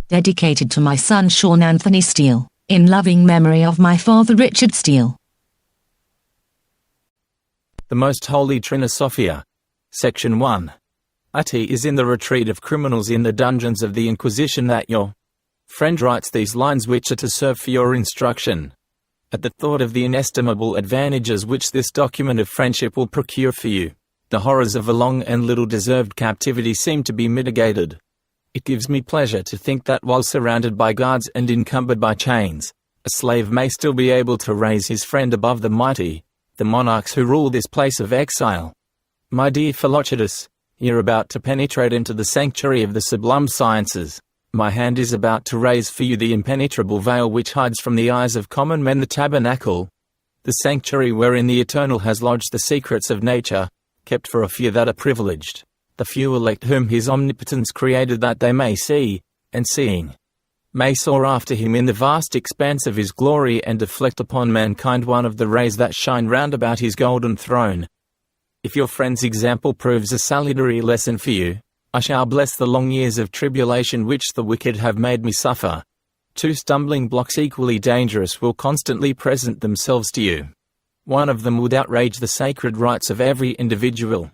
dedicated to my son Sean Anthony Steele, in loving memory of my father Richard Steele. The Most Holy Trinosophia. Section 1. It is in the retreat of criminals in the dungeons of the Inquisition that your friend writes these lines, which are to serve for your instruction. At the thought of the inestimable advantages which this document of friendship will procure for you, the horrors of a long and little deserved captivity seem to be mitigated. It gives me pleasure to think that while surrounded by guards and encumbered by chains, a slave may still be able to raise his friend above the mighty, the monarchs who rule this place of exile. My dear Philochatus, you're about to penetrate into the sanctuary of the sublime sciences. My hand is about to raise for you the impenetrable veil which hides from the eyes of common men the tabernacle, the sanctuary wherein the Eternal has lodged the secrets of nature, kept for a few that are privileged, the few elect whom his omnipotence created that they may see, and seeing, may soar after him in the vast expanse of his glory and deflect upon mankind one of the rays that shine round about his golden throne. If your friend's example proves a salutary lesson for you, I shall bless the long years of tribulation which the wicked have made me suffer. Two stumbling blocks equally dangerous will constantly present themselves to you. One of them would outrage the sacred rights of every individual.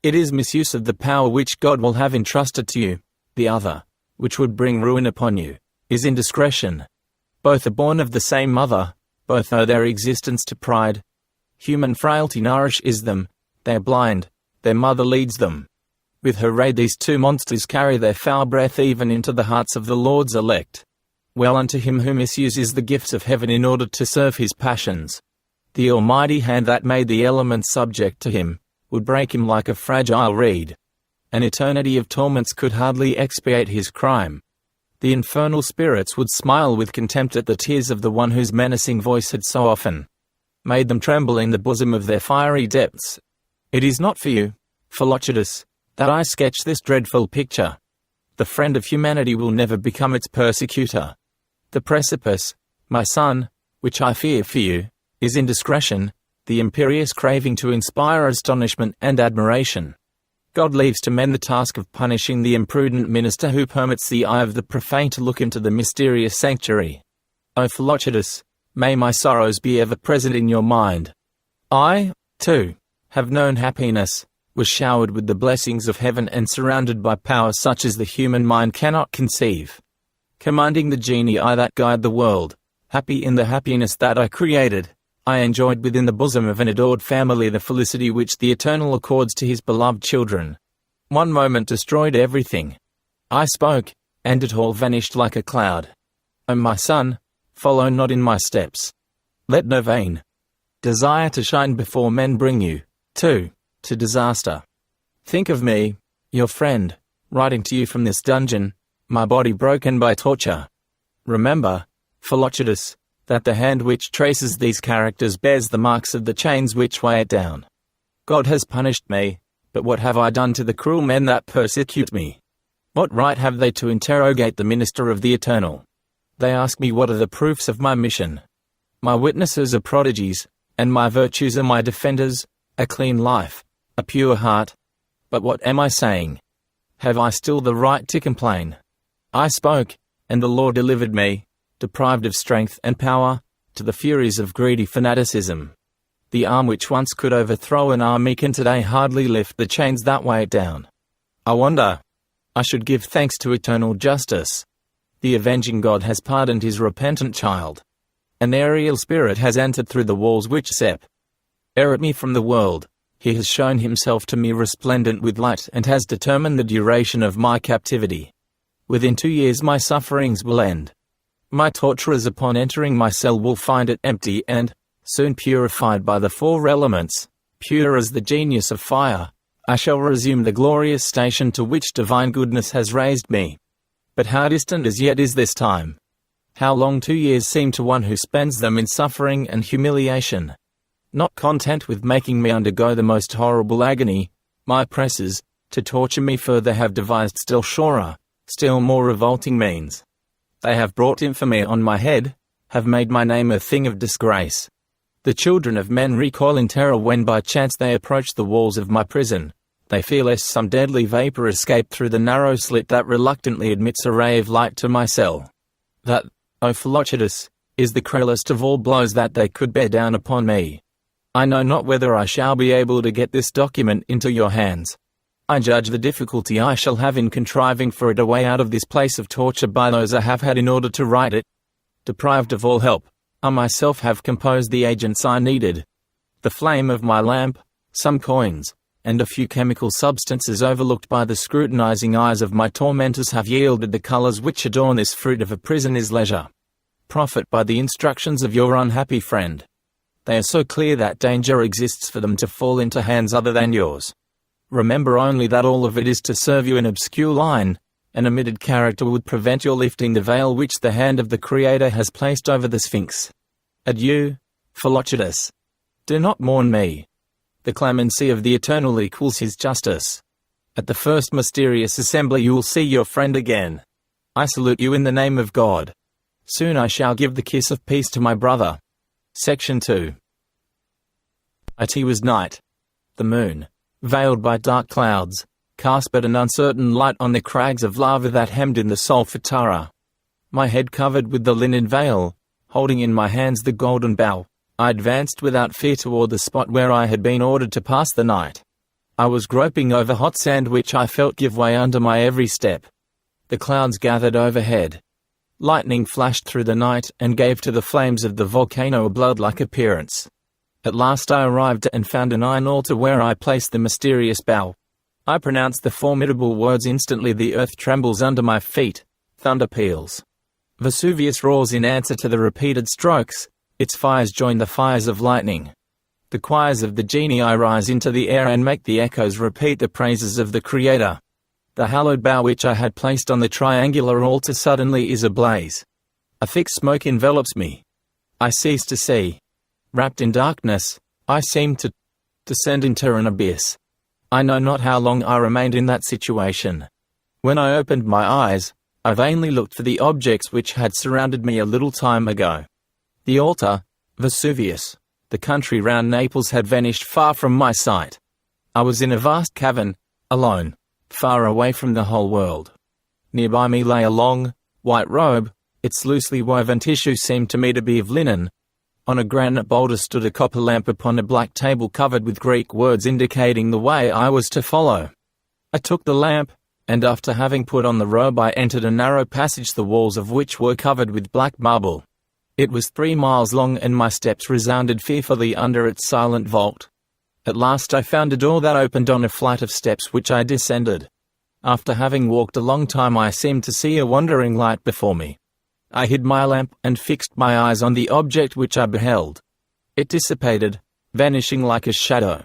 It is misuse of the power which God will have entrusted to you. The other, which would bring ruin upon you, is indiscretion. Both are born of the same mother, both owe their existence to pride. Human frailty nourishes them, they are blind, their mother leads them. With her ray these two monsters carry their foul breath even into the hearts of the Lord's elect. Well unto him who misuses the gifts of heaven in order to serve his passions. The almighty hand that made the elements subject to him, would break him like a fragile reed. An eternity of torments could hardly expiate his crime. The infernal spirits would smile with contempt at the tears of the one whose menacing voice had so often made them tremble in the bosom of their fiery depths. It is not for you, Philochatus, that I sketch this dreadful picture. The friend of humanity will never become its persecutor. The precipice, my son, which I fear for you, is indiscretion, the imperious craving to inspire astonishment and admiration. God leaves to men the task of punishing the imprudent minister who permits the eye of the profane to look into the mysterious sanctuary. O Philochatus, may my sorrows be ever present in your mind. I, too, have known happiness, was showered with the blessings of heaven and surrounded by powers such as the human mind cannot conceive. Commanding the genii that guide the world, happy in the happiness that I created, I enjoyed within the bosom of an adored family the felicity which the Eternal accords to his beloved children. One moment destroyed everything. I spoke, and it all vanished like a cloud. O my son, follow not in my steps. Let no vain desire to shine before men bring you, too, to disaster. Think of me, your friend, writing to you from this dungeon, my body broken by torture. Remember, Philochatus, that the hand which traces these characters bears the marks of the chains which weigh it down. God has punished me, but what have I done to the cruel men that persecute me? What right have they to interrogate the minister of the Eternal? They ask me what are the proofs of my mission. My witnesses are prodigies, and my virtues are my defenders, a clean life, a pure heart. But what am I saying? Have I still the right to complain? I spoke, and the Lord delivered me, deprived of strength and power, to the furies of greedy fanaticism. The arm which once could overthrow an army can today hardly lift the chains that weigh it down. I wonder. I should give thanks to eternal justice. The avenging God has pardoned his repentant child. An aerial spirit has entered through the walls which separate me from the world. He has shown himself to me resplendent with light and has determined the duration of my captivity. Within 2 years my sufferings will end. My torturers upon entering my cell will find it empty and, soon purified by the 4 elements, pure as the genius of fire, I shall resume the glorious station to which divine goodness has raised me. But how distant as yet is this time? How long 2 years seem to one who spends them in suffering and humiliation? Not content with making me undergo the most horrible agony, my oppressors, to torture me further have devised still surer, still more revolting means. They have brought infamy on my head, have made my name a thing of disgrace. The children of men recoil in terror when by chance they approach the walls of my prison. They feel as some deadly vapor escape through the narrow slit that reluctantly admits a ray of light to my cell. That, O Philochatus, is the cruelest of all blows that they could bear down upon me. I know not whether I shall be able to get this document into your hands. I judge the difficulty I shall have in contriving for it a way out of this place of torture by those I have had in order to write it. Deprived of all help, I myself have composed the agents I needed. The flame of my lamp, some coins, and a few chemical substances overlooked by the scrutinizing eyes of my tormentors have yielded the colors which adorn this fruit of a prisoner's leisure. Profit by the instructions of your unhappy friend. They are so clear that danger exists for them to fall into hands other than yours. Remember only that all of it is to serve you in obscure line. An omitted character would prevent your lifting the veil which the hand of the Creator has placed over the Sphinx. Adieu, Philochatus. Do not mourn me. The clemency of the Eternal equals his justice. At the first mysterious assembly you will see your friend again. I salute you in the name of God. Soon I shall give the kiss of peace to my brother. Section 2. It was night. The moon, veiled by dark clouds, cast but an uncertain light on the crags of lava that hemmed in the Solfatara. My head covered with the linen veil, holding in my hands the golden bow, I advanced without fear toward the spot where I had been ordered to pass the night. I was groping over hot sand which I felt give way under my every step. The clouds gathered overhead. Lightning flashed through the night and gave to the flames of the volcano a blood-like appearance. At last I arrived and found an iron altar where I placed the mysterious bow. I pronounced the formidable words instantly. The earth trembles under my feet. Thunder peals. Vesuvius roars in answer to the repeated strokes. Its fires join the fires of lightning. The choirs of the genii rise into the air and make the echoes repeat the praises of the Creator. The hallowed bow which I had placed on the triangular altar suddenly is ablaze. A thick smoke envelops me. I cease to see. Wrapped in darkness, I seem to descend into an abyss. I know not how long I remained in that situation. When I opened my eyes, I vainly looked for the objects which had surrounded me a little time ago. The altar, Vesuvius, the country round Naples had vanished far from my sight. I was in a vast cavern, alone, far away from the whole world. Nearby me lay a long, white robe. Its loosely woven tissue seemed to me to be of linen. On a granite boulder stood a copper lamp upon a black table covered with Greek words indicating the way I was to follow. I took the lamp, and after having put on the robe I entered a narrow passage the walls of which were covered with black marble. It was 3 miles long and my steps resounded fearfully under its silent vault. At last I found a door that opened on a flight of steps which I descended. After having walked a long time I seemed to see a wandering light before me. I hid my lamp and fixed my eyes on the object which I beheld. It dissipated, vanishing like a shadow.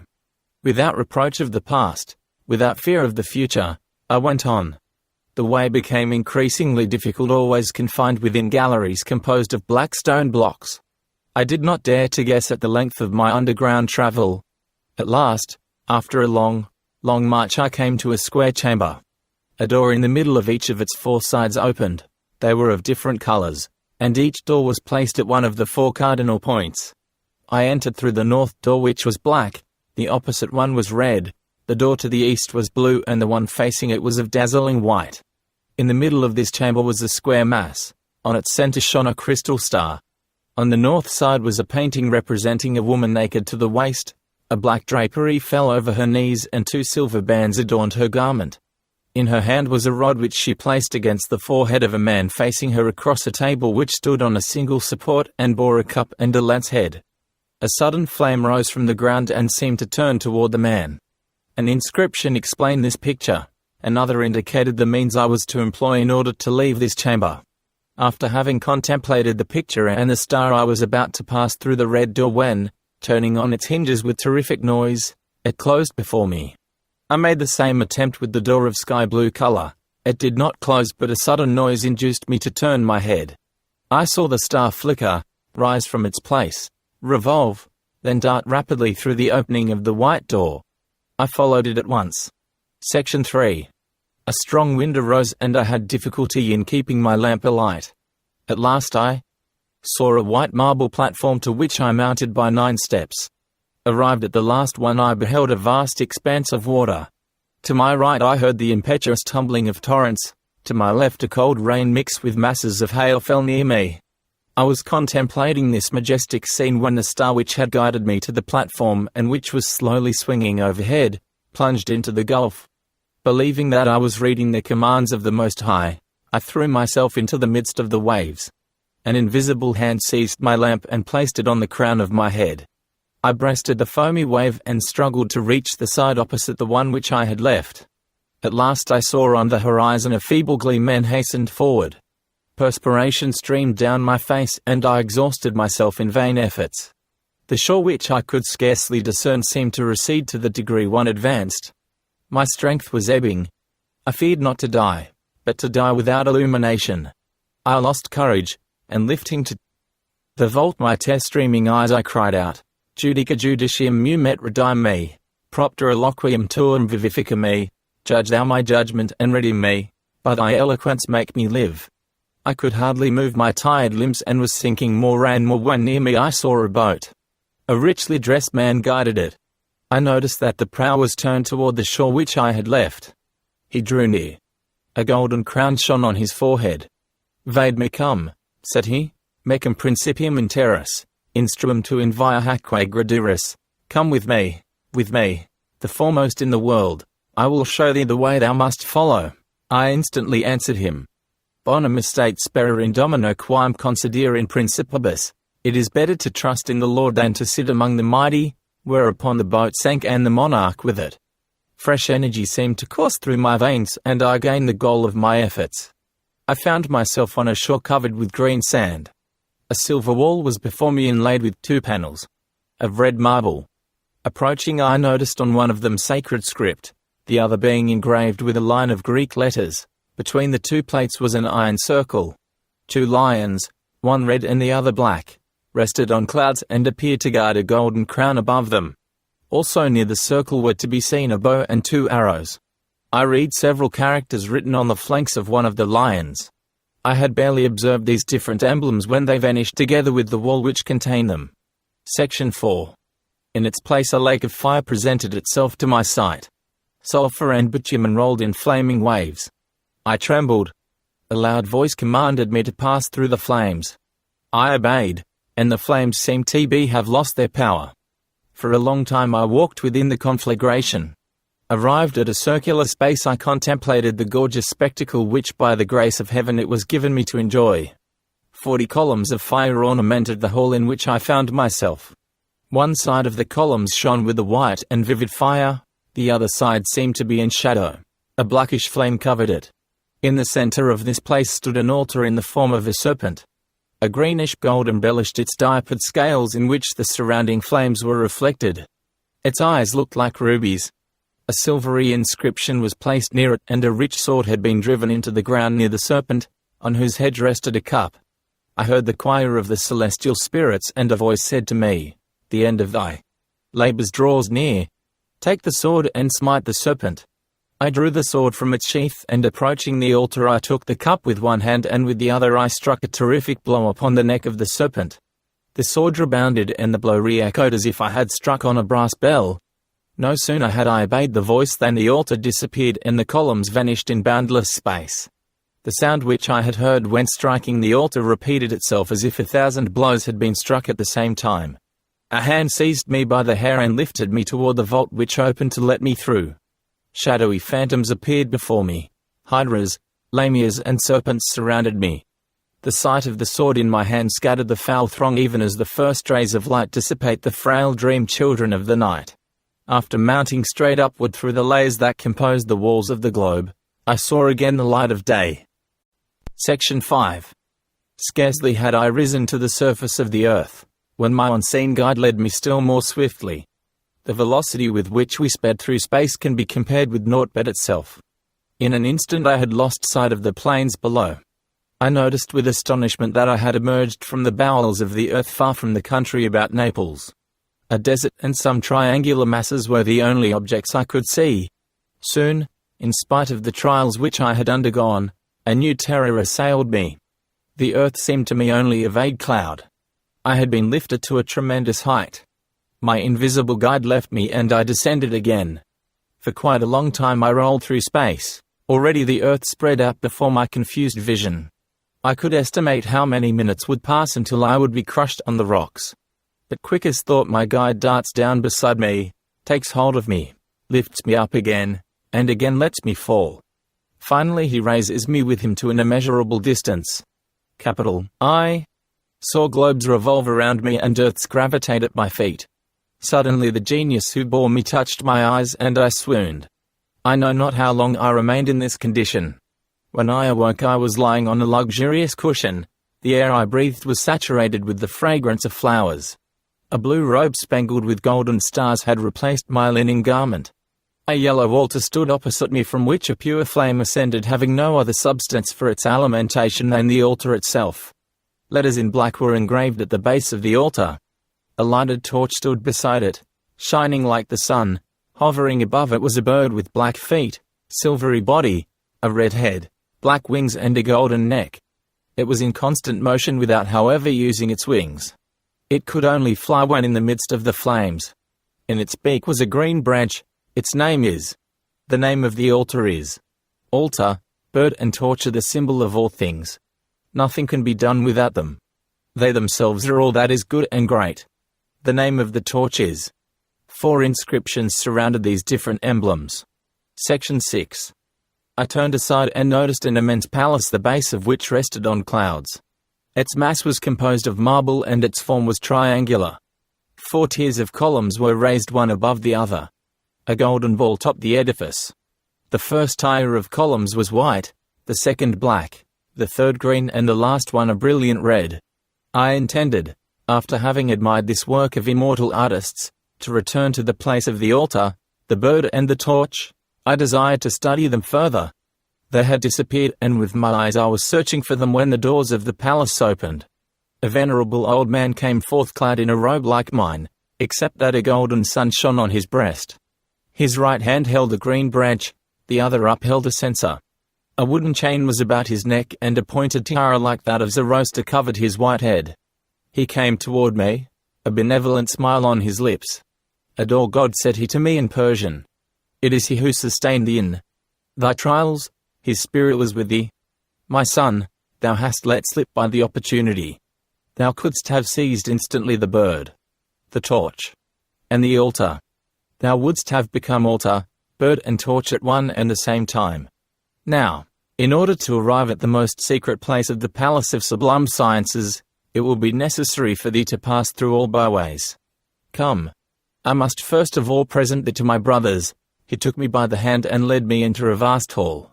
Without reproach of the past, without fear of the future, I went on. The way became increasingly difficult, always confined within galleries composed of black stone blocks. I did not dare to guess at the length of my underground travel. At last, after a long march I came to a square chamber. A door in the middle of each of its 4 sides opened. They were of different colors, and each door was placed at one of the 4 cardinal points. I entered through the north door which was black, the opposite one was red, the door to the east was blue and the one facing it was of dazzling white. In the middle of this chamber was a square mass. On its center shone a crystal star. On the north side was a painting representing a woman naked to the waist. A black drapery fell over her knees and 2 silver bands adorned her garment. In her hand was a rod which she placed against the forehead of a man facing her across a table which stood on a single support and bore a cup and a lad's head. A sudden flame rose from the ground and seemed to turn toward the man. An inscription explained this picture. Another indicated the means I was to employ in order to leave this chamber. After having contemplated the picture and the star I was about to pass through the red door when, turning on its hinges with terrific noise, it closed before me. I made the same attempt with the door of sky blue color. It did not close, but a sudden noise induced me to turn my head. I saw the star flicker, rise from its place, revolve, then dart rapidly through the opening of the white door. I followed it at once. Section 3. A strong wind arose and I had difficulty in keeping my lamp alight. At last I saw a white marble platform to which I mounted by 9 steps. Arrived at the last one I beheld a vast expanse of water. To my right I heard the impetuous tumbling of torrents, to my left a cold rain mixed with masses of hail fell near me. I was contemplating this majestic scene when the star which had guided me to the platform and which was slowly swinging overhead, plunged into the gulf. Believing that I was reading the commands of the Most High, I threw myself into the midst of the waves. An invisible hand seized my lamp and placed it on the crown of my head. I breasted the foamy wave and struggled to reach the side opposite the one which I had left. At last I saw on the horizon a feeble gleam and hastened forward. Perspiration streamed down my face and I exhausted myself in vain efforts. The shore which I could scarcely discern seemed to recede to the degree one advanced. My strength was ebbing. I feared not to die, but to die without illumination. I lost courage, and lifting to the vault my tear-streaming eyes I cried out, Judica judicium mu met redeem me, propter eloquium tuum vivifica me, judge thou my judgment and redeem me, by thy eloquence make me live. I could hardly move my tired limbs and was sinking more and more when near me I saw a boat. A richly dressed man guided it. I noticed that the prow was turned toward the shore which I had left. He drew near. A golden crown shone on his forehead. Vade me come, said he, mecum principium in terris, instruum tu in via haque graduris. Come with me, the foremost in the world. I will show thee the way thou must follow. I instantly answered him. Bonum estate spera in domino quam considere in principibus. It is better to trust in the Lord than to sit among the mighty, whereupon the boat sank and the monarch with it. Fresh energy seemed to course through my veins and I gained the goal of my efforts. I found myself on a shore covered with green sand. A silver wall was before me inlaid with 2 panels of red marble. Approaching I noticed on one of them sacred script, the other being engraved with a line of Greek letters. Between the 2 plates was an iron circle. 2 lions, one red and the other black, rested on clouds and appeared to guard a golden crown above them. Also near the circle were to be seen a bow and 2 arrows. I read several characters written on the flanks of one of the lions. I had barely observed these different emblems when they vanished together with the wall which contained them. Section 4. In its place a lake of fire presented itself to my sight. Sulphur and bitumen rolled in flaming waves. I trembled. A loud voice commanded me to pass through the flames. I obeyed, and the flames seemed to have lost their power. For a long time I walked within the conflagration. Arrived at a circular space I contemplated the gorgeous spectacle which by the grace of heaven it was given me to enjoy. 40 columns of fire ornamented the hall in which I found myself. One side of the columns shone with a white and vivid fire, the other side seemed to be in shadow. A blackish flame covered it. In the center of this place stood an altar in the form of a serpent. A greenish gold embellished its diapered scales in which the surrounding flames were reflected. Its eyes looked like rubies. A silvery inscription was placed near it and a rich sword had been driven into the ground near the serpent, on whose head rested a cup. I heard the choir of the celestial spirits and a voice said to me, "The end of thy labors draws near. Take the sword and smite the serpent." I drew the sword from its sheath and approaching the altar I took the cup with one hand and with the other I struck a terrific blow upon the neck of the serpent. The sword rebounded and the blow re-echoed as if I had struck on a brass bell. No sooner had I obeyed the voice than the altar disappeared and the columns vanished in boundless space. The sound which I had heard when striking the altar repeated itself as if 1,000 blows had been struck at the same time. A hand seized me by the hair and lifted me toward the vault which opened to let me through. Shadowy phantoms appeared before me. Hydras, lamias and serpents surrounded me. The sight of the sword in my hand scattered the foul throng even as the first rays of light dissipate the frail dream children of the night. After mounting straight upward through the layers that composed the walls of the globe, I saw again the light of day. Section 5. Scarcely had I risen to the surface of the earth, when my unseen guide led me still more swiftly. The velocity with which we sped through space can be compared with naught but itself. In an instant I had lost sight of the plains below. I noticed with astonishment that I had emerged from the bowels of the earth far from the country about Naples. A desert and some triangular masses were the only objects I could see. Soon, in spite of the trials which I had undergone, a new terror assailed me. The earth seemed to me only a vague cloud. I had been lifted to a tremendous height. My invisible guide left me and I descended again. For quite a long time I rolled through space. Already the earth spread out before my confused vision. I could estimate how many minutes would pass until I would be crushed on the rocks. But quick as thought my guide darts down beside me, takes hold of me, lifts me up again, and again lets me fall. Finally he raises me with him to an immeasurable distance. I saw globes revolve around me and earths gravitate at my feet. Suddenly the genius who bore me touched my eyes and I swooned. I know not how long I remained in this condition. When I awoke I was lying on a luxurious cushion. The air I breathed was saturated with the fragrance of flowers. A blue robe spangled with golden stars had replaced my linen garment. A yellow altar stood opposite me from which a pure flame ascended, having no other substance for its alimentation than the altar itself. Letters in black were engraved at the base of the altar. A lighted torch stood beside it, shining like the sun. Hovering above it was a bird with black feet, silvery body, a red head, black wings and a golden neck. It was in constant motion without however using its wings. It could only fly when in the midst of the flames. In its beak was a green branch. Its name is. The name of the altar is. Altar, bird and torch are the symbol of all things. Nothing can be done without them. They themselves are all that is good and great. The name of the torch is. 4 inscriptions surrounded these different emblems. Section 6. I turned aside and noticed an immense palace, the base of which rested on clouds. Its mass was composed of marble and its form was triangular. 4 tiers of columns were raised one above the other. A golden ball topped the edifice. The first tier of columns was white, the second black, the third green and the last one a brilliant red. I intended, after having admired this work of immortal artists, to return to the place of the altar, the bird and the torch. I desired to study them further. They had disappeared, and with my eyes I was searching for them when the doors of the palace opened. A venerable old man came forth clad in a robe like mine, except that a golden sun shone on his breast. His right hand held a green branch, the other upheld a censer. A wooden chain was about his neck and a pointed tiara like that of Zoroaster covered his white head. He came toward me, a benevolent smile on his lips. "Adore God," said he to me in Persian. "It is he who sustained thee in thy trials, his spirit was with thee. My son, thou hast let slip by the opportunity. Thou couldst have seized instantly the bird, the torch, and the altar. Thou wouldst have become altar, bird and torch at one and the same time. Now, in order to arrive at the most secret place of the palace of sublime sciences, it will be necessary for thee to pass through all byways. Come. I must first of all present thee to my brothers." He took me by the hand and led me into a vast hall.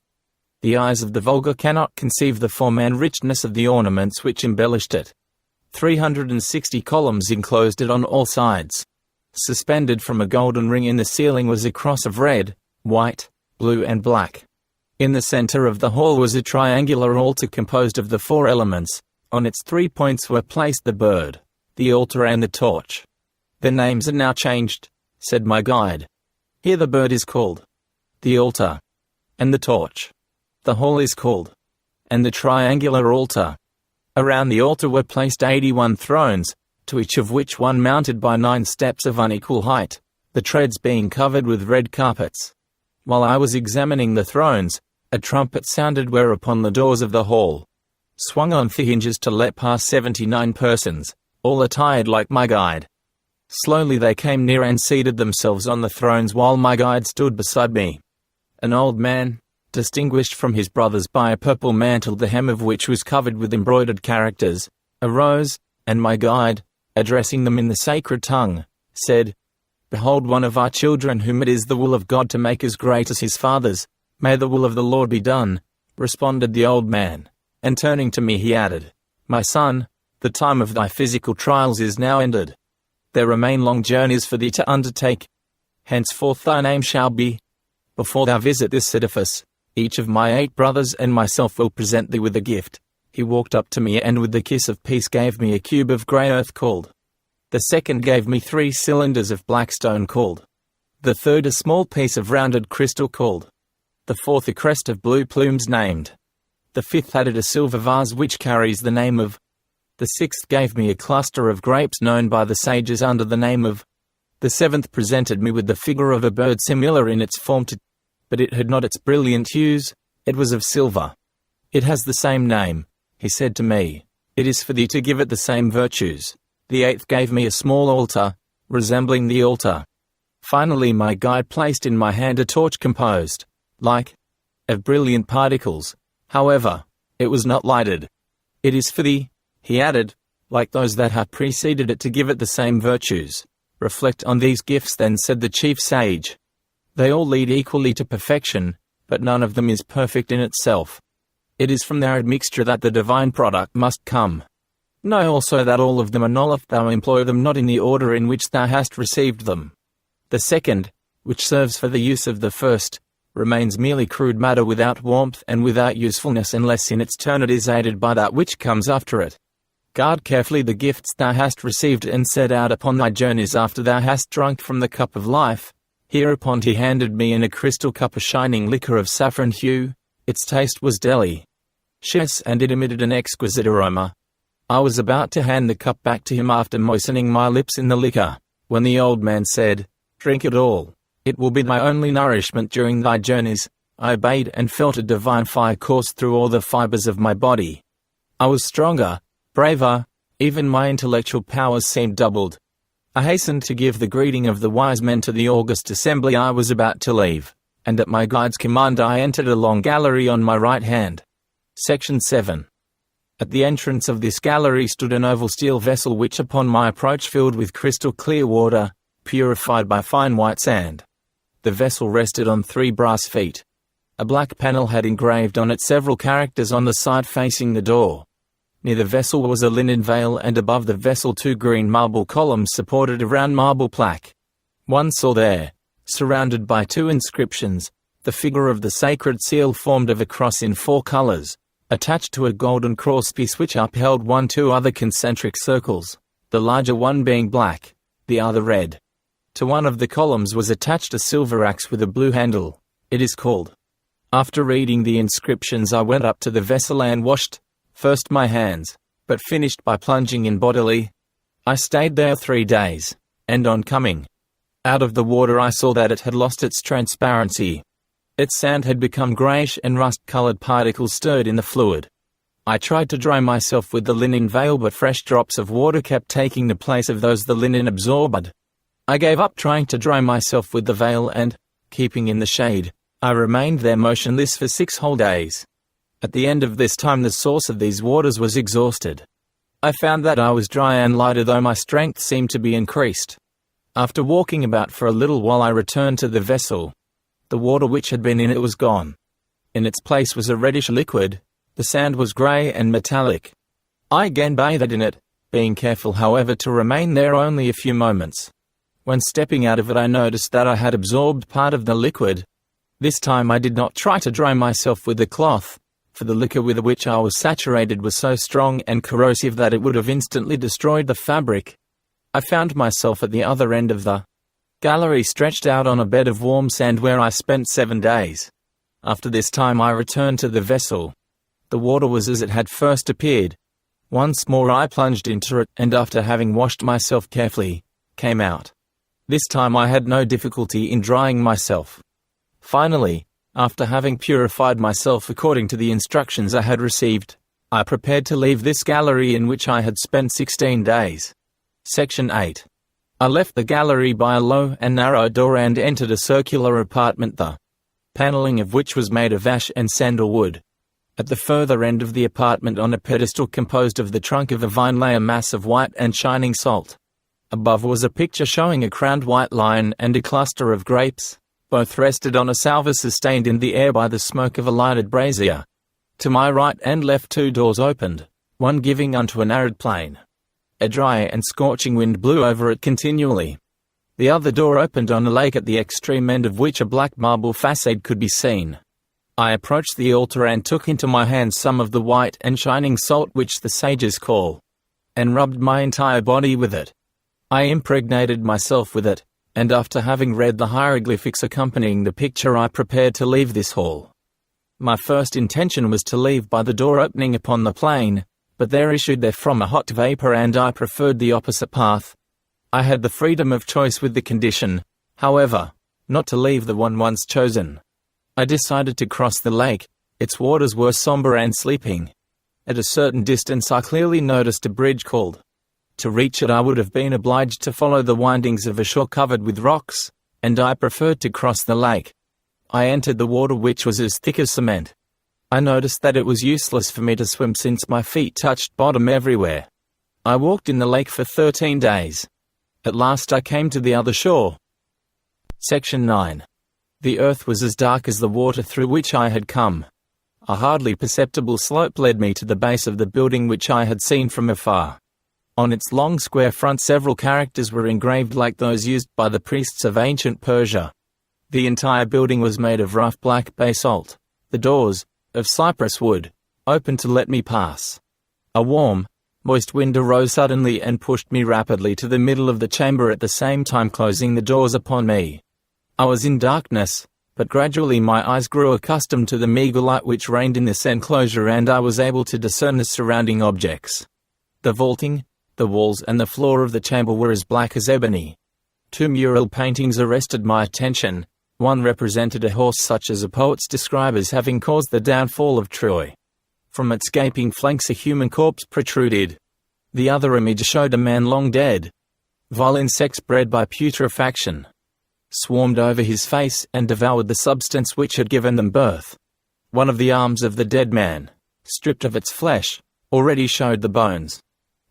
The eyes of the vulgar cannot conceive the form and richness of the ornaments which embellished it. 360 columns enclosed it on all sides. Suspended from a golden ring in the ceiling was a cross of red, white, blue and black. In the center of the hall was a triangular altar composed of the 4 elements. On its 3 points were placed the bird, the altar and the torch. "Their names are now changed," said my guide. "Here the bird is called the altar, and the torch. The hall is called, and the triangular altar." Around the altar were placed 81 thrones, to each of which one mounted by 9 steps of unequal height, the treads being covered with red carpets. While I was examining the thrones, a trumpet sounded, whereupon the doors of the hall swung on the hinges to let pass 79 persons, all attired like my guide. Slowly they came near and seated themselves on the thrones while my guide stood beside me. An old man, distinguished from his brothers by a purple mantle the hem of which was covered with embroidered characters, arose, and my guide, addressing them in the sacred tongue, said, "Behold one of our children whom it is the will of God to make as great as his fathers. May the will of the Lord be done," responded the old man, and turning to me he added, "My son, the time of thy physical trials is now ended. There remain long journeys for thee to undertake. Henceforth thy name shall be. Before thou visit this edifice, each of my 8 brothers and myself will present thee with a gift." He walked up to me and with the kiss of peace gave me a cube of grey earth called. The second gave me 3 cylinders of black stone called. The third a small piece of rounded crystal called. The fourth a crest of blue plumes named. The fifth added a silver vase which carries the name of. The sixth gave me a cluster of grapes known by the sages under the name of. The The seventh presented me with the figure of a bird similar in its form to, but it had not its brilliant hues, it was of silver. It has the same name, he said to me. It is for thee to give it the same virtues. The eighth gave me a small altar, resembling the altar. Finally my guide placed in my hand a torch composed, like, of brilliant particles. However, it was not lighted. It is for thee, he added, like those that have preceded it, to give it the same virtues. Reflect on these gifts then, said the chief sage. They all lead equally to perfection, but none of them is perfect in itself. It is from their admixture that the divine product must come. Know also that all of them are null if thou employ them not in the order in which thou hast received them. The second, which serves for the use of the first, remains merely crude matter without warmth and without usefulness unless in its turn it is aided by that which comes after it. Guard carefully the gifts thou hast received and set out upon thy journeys after thou hast drunk from the cup of life. Hereupon he handed me in a crystal cup a shining liquor of saffron hue. Its taste was delicious and it emitted an exquisite aroma. I was about to hand the cup back to him after moistening my lips in the liquor, when the old man said, "Drink it all. It will be my only nourishment during thy journeys." I obeyed and felt a divine fire course through all the fibers of my body. I was stronger, braver, even my intellectual powers seemed doubled. I hastened to give the greeting of the wise men to the august assembly I was about to leave, and at my guide's command I entered a long gallery on my right hand. Section 7. At the entrance of this gallery stood an oval steel vessel which upon my approach filled with crystal clear water, purified by fine white sand. The vessel rested on 3 brass feet. A black panel had engraved on it several characters on the side facing the door. Near the vessel was a linen veil, and above the vessel 2 green marble columns supported a round marble plaque. One saw there, surrounded by 2 inscriptions, the figure of the sacred seal formed of a cross in 4 colors, attached to a golden crosspiece which upheld 2 other concentric circles, the larger one being black, the other red. To one of the columns was attached a silver axe with a blue handle. It is called. After reading the inscriptions I went up to the vessel and washed, first my hands, but finished by plunging in bodily. I stayed there 3 days, and on coming out of the water I saw that it had lost its transparency. Its sand had become greyish and rust-coloured particles stirred in the fluid. I tried to dry myself with the linen veil, but fresh drops of water kept taking the place of those the linen absorbed. I gave up trying to dry myself with the veil and, keeping in the shade, I remained there motionless for 6 whole days. At the end of this time the source of these waters was exhausted. I found that I was dry and lighter, though my strength seemed to be increased. After walking about for a little while I returned to the vessel. The water which had been in it was gone. In its place was a reddish liquid. The sand was grey and metallic. I again bathed in it, being careful however to remain there only a few moments. When stepping out of it I noticed that I had absorbed part of the liquid. This time I did not try to dry myself with the cloth, for the liquor with which I was saturated was so strong and corrosive that it would have instantly destroyed the fabric. I found myself at the other end of the gallery, stretched out on a bed of warm sand, where I spent 7 days. After this time I returned to the vessel. The water was as it had first appeared. Once more I plunged into it, and after having washed myself carefully, came out. This time I had no difficulty in drying myself. Finally, after having purified myself according to the instructions I had received, I prepared to leave this gallery in which I had spent 16 days. Section 8. I left the gallery by a low and narrow door and entered a circular apartment, the panelling of which was made of ash and sandalwood. At the further end of the apartment, on a pedestal composed of the trunk of a vine, lay a mass of white and shining salt. Above was a picture showing a crowned white lion and a cluster of grapes. Both rested on a salver sustained in the air by the smoke of a lighted brazier. To my right and left 2 doors opened, one giving unto an arid plain. A dry and scorching wind blew over it continually. The other door opened on a lake, at the extreme end of which a black marble facade could be seen. I approached the altar and took into my hands some of the white and shining salt which the sages call, and rubbed my entire body with it. I impregnated myself with it, and after having read the hieroglyphics accompanying the picture I prepared to leave this hall. My first intention was to leave by the door opening upon the plain, but there issued therefrom a hot vapour and I preferred the opposite path. I had the freedom of choice with the condition, however, not to leave the one once chosen. I decided to cross the lake. Its waters were somber and sleeping. At a certain distance I clearly noticed a bridge called. To reach it I would have been obliged to follow the windings of a shore covered with rocks, and I preferred to cross the lake. I entered the water, which was as thick as cement. I noticed that it was useless for me to swim since my feet touched bottom everywhere. I walked in the lake for 13 days. At last I came to the other shore. Section 9. The earth was as dark as the water through which I had come. A hardly perceptible slope led me to the base of the building which I had seen from afar. On its long square front several characters were engraved like those used by the priests of ancient Persia. The entire building was made of rough black basalt. The doors, of cypress wood, opened to let me pass. A warm, moist wind arose suddenly and pushed me rapidly to the middle of the chamber, at the same time closing the doors upon me. I was in darkness, but gradually my eyes grew accustomed to the meagre light which reigned in this enclosure, and I was able to discern the surrounding objects. The vaulting, the walls and the floor of the chamber were as black as ebony. 2 mural paintings arrested my attention. One represented a horse such as the poets describe as having caused the downfall of Troy. From its gaping flanks a human corpse protruded. The other image showed a man long dead. Vile insects bred by putrefaction swarmed over his face and devoured the substance which had given them birth. One of the arms of the dead man, stripped of its flesh, already showed the bones.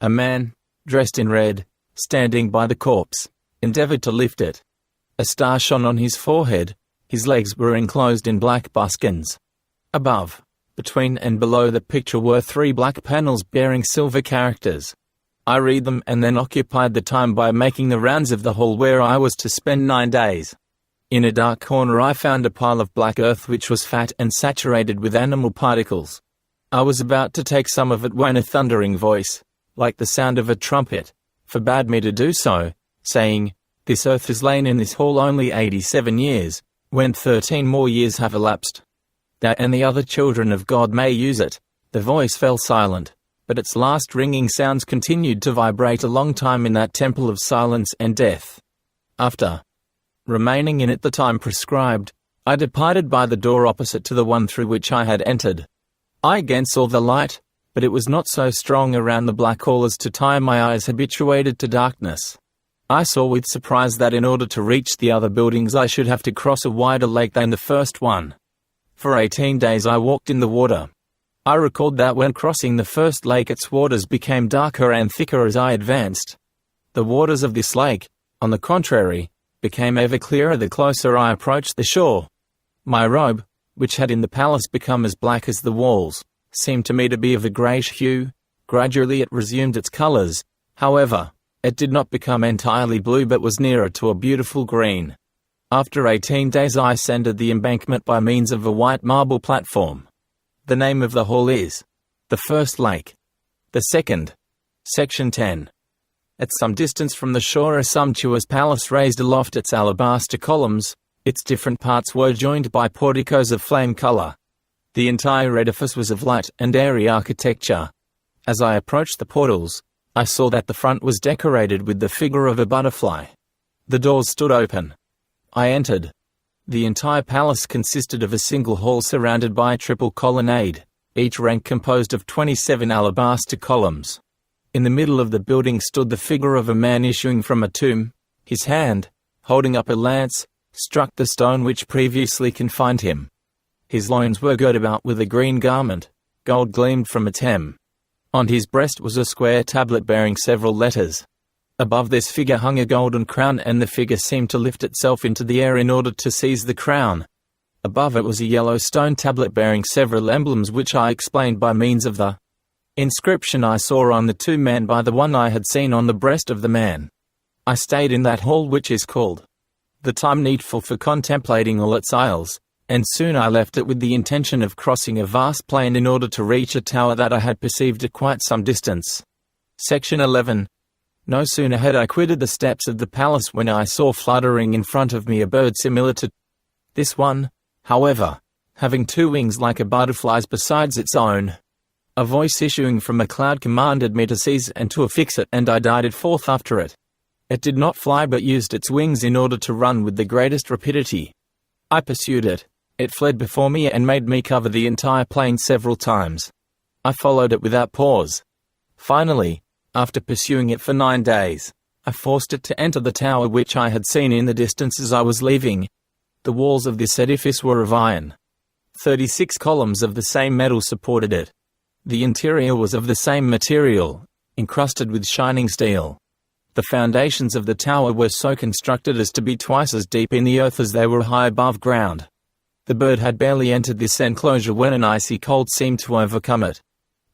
A man, dressed in red, standing by the corpse, endeavored to lift it. A star shone on his forehead. His legs were enclosed in black buskins. Above, between and below the picture were 3 black panels bearing silver characters. I read them and then occupied the time by making the rounds of the hall where I was to spend 9 days. In a dark corner I found a pile of black earth which was fat and saturated with animal particles. I was about to take some of it when a thundering voice, like the sound of a trumpet, forbade me to do so, saying, "This earth has lain in this hall only 87 years, when 13 more years have elapsed. Thou and the other children of God may use it." The voice fell silent, but its last ringing sounds continued to vibrate a long time in that temple of silence and death. After remaining in it the time prescribed, I departed by the door opposite to the one through which I had entered. I again saw the light, but it was not so strong around the black hall as to tire my eyes habituated to darkness. I saw with surprise that in order to reach the other buildings I should have to cross a wider lake than the first one. For 18 days I walked in the water. I recalled that when crossing the first lake its waters became darker and thicker as I advanced. The waters of this lake, on the contrary, became ever clearer the closer I approached the shore. My robe, which had in the palace become as black as the walls, seemed to me to be of a greyish hue. Gradually it resumed its colours. However, it did not become entirely blue but was nearer to a beautiful green. After 18 days I ascended the embankment by means of a white marble platform. The name of the hall is the First Lake. The Second. Section 10. At some distance from the shore a sumptuous palace raised aloft its alabaster columns. Its different parts were joined by porticos of flame colour. The entire edifice was of light and airy architecture. As I approached the portals, I saw that the front was decorated with the figure of a butterfly. The doors stood open. I entered. The entire palace consisted of a single hall surrounded by a triple colonnade, each rank composed of 27 alabaster columns. In the middle of the building stood the figure of a man issuing from a tomb. His hand, holding up a lance, struck the stone which previously confined him. His loins were girt about with a green garment. Gold gleamed from its hem. On his breast was a square tablet bearing several letters. Above this figure hung a golden crown, and the figure seemed to lift itself into the air in order to seize the crown. Above it was a yellow stone tablet bearing several emblems which I explained by means of the inscription I saw on the 2 men by the one I had seen on the breast of the man. I stayed in that hall which is called the time needful for contemplating all its aisles, and soon I left it with the intention of crossing a vast plain in order to reach a tower that I had perceived at quite some distance. Section 11. No sooner had I quitted the steps of the palace when I saw fluttering in front of me a bird similar to this one, however, having 2 wings like a butterfly's besides its own. A voice issuing from a cloud commanded me to seize and to affix it, and I darted forth after it. It did not fly but used its wings in order to run with the greatest rapidity. I pursued it. It fled before me and made me cover the entire plain several times. I followed it without pause. Finally, after pursuing it for 9 days, I forced it to enter the tower which I had seen in the distance as I was leaving. The walls of this edifice were of iron. 36 columns of the same metal supported it. The interior was of the same material, encrusted with shining steel. The foundations of the tower were so constructed as to be twice as deep in the earth as they were high above ground. The bird had barely entered this enclosure when an icy cold seemed to overcome it.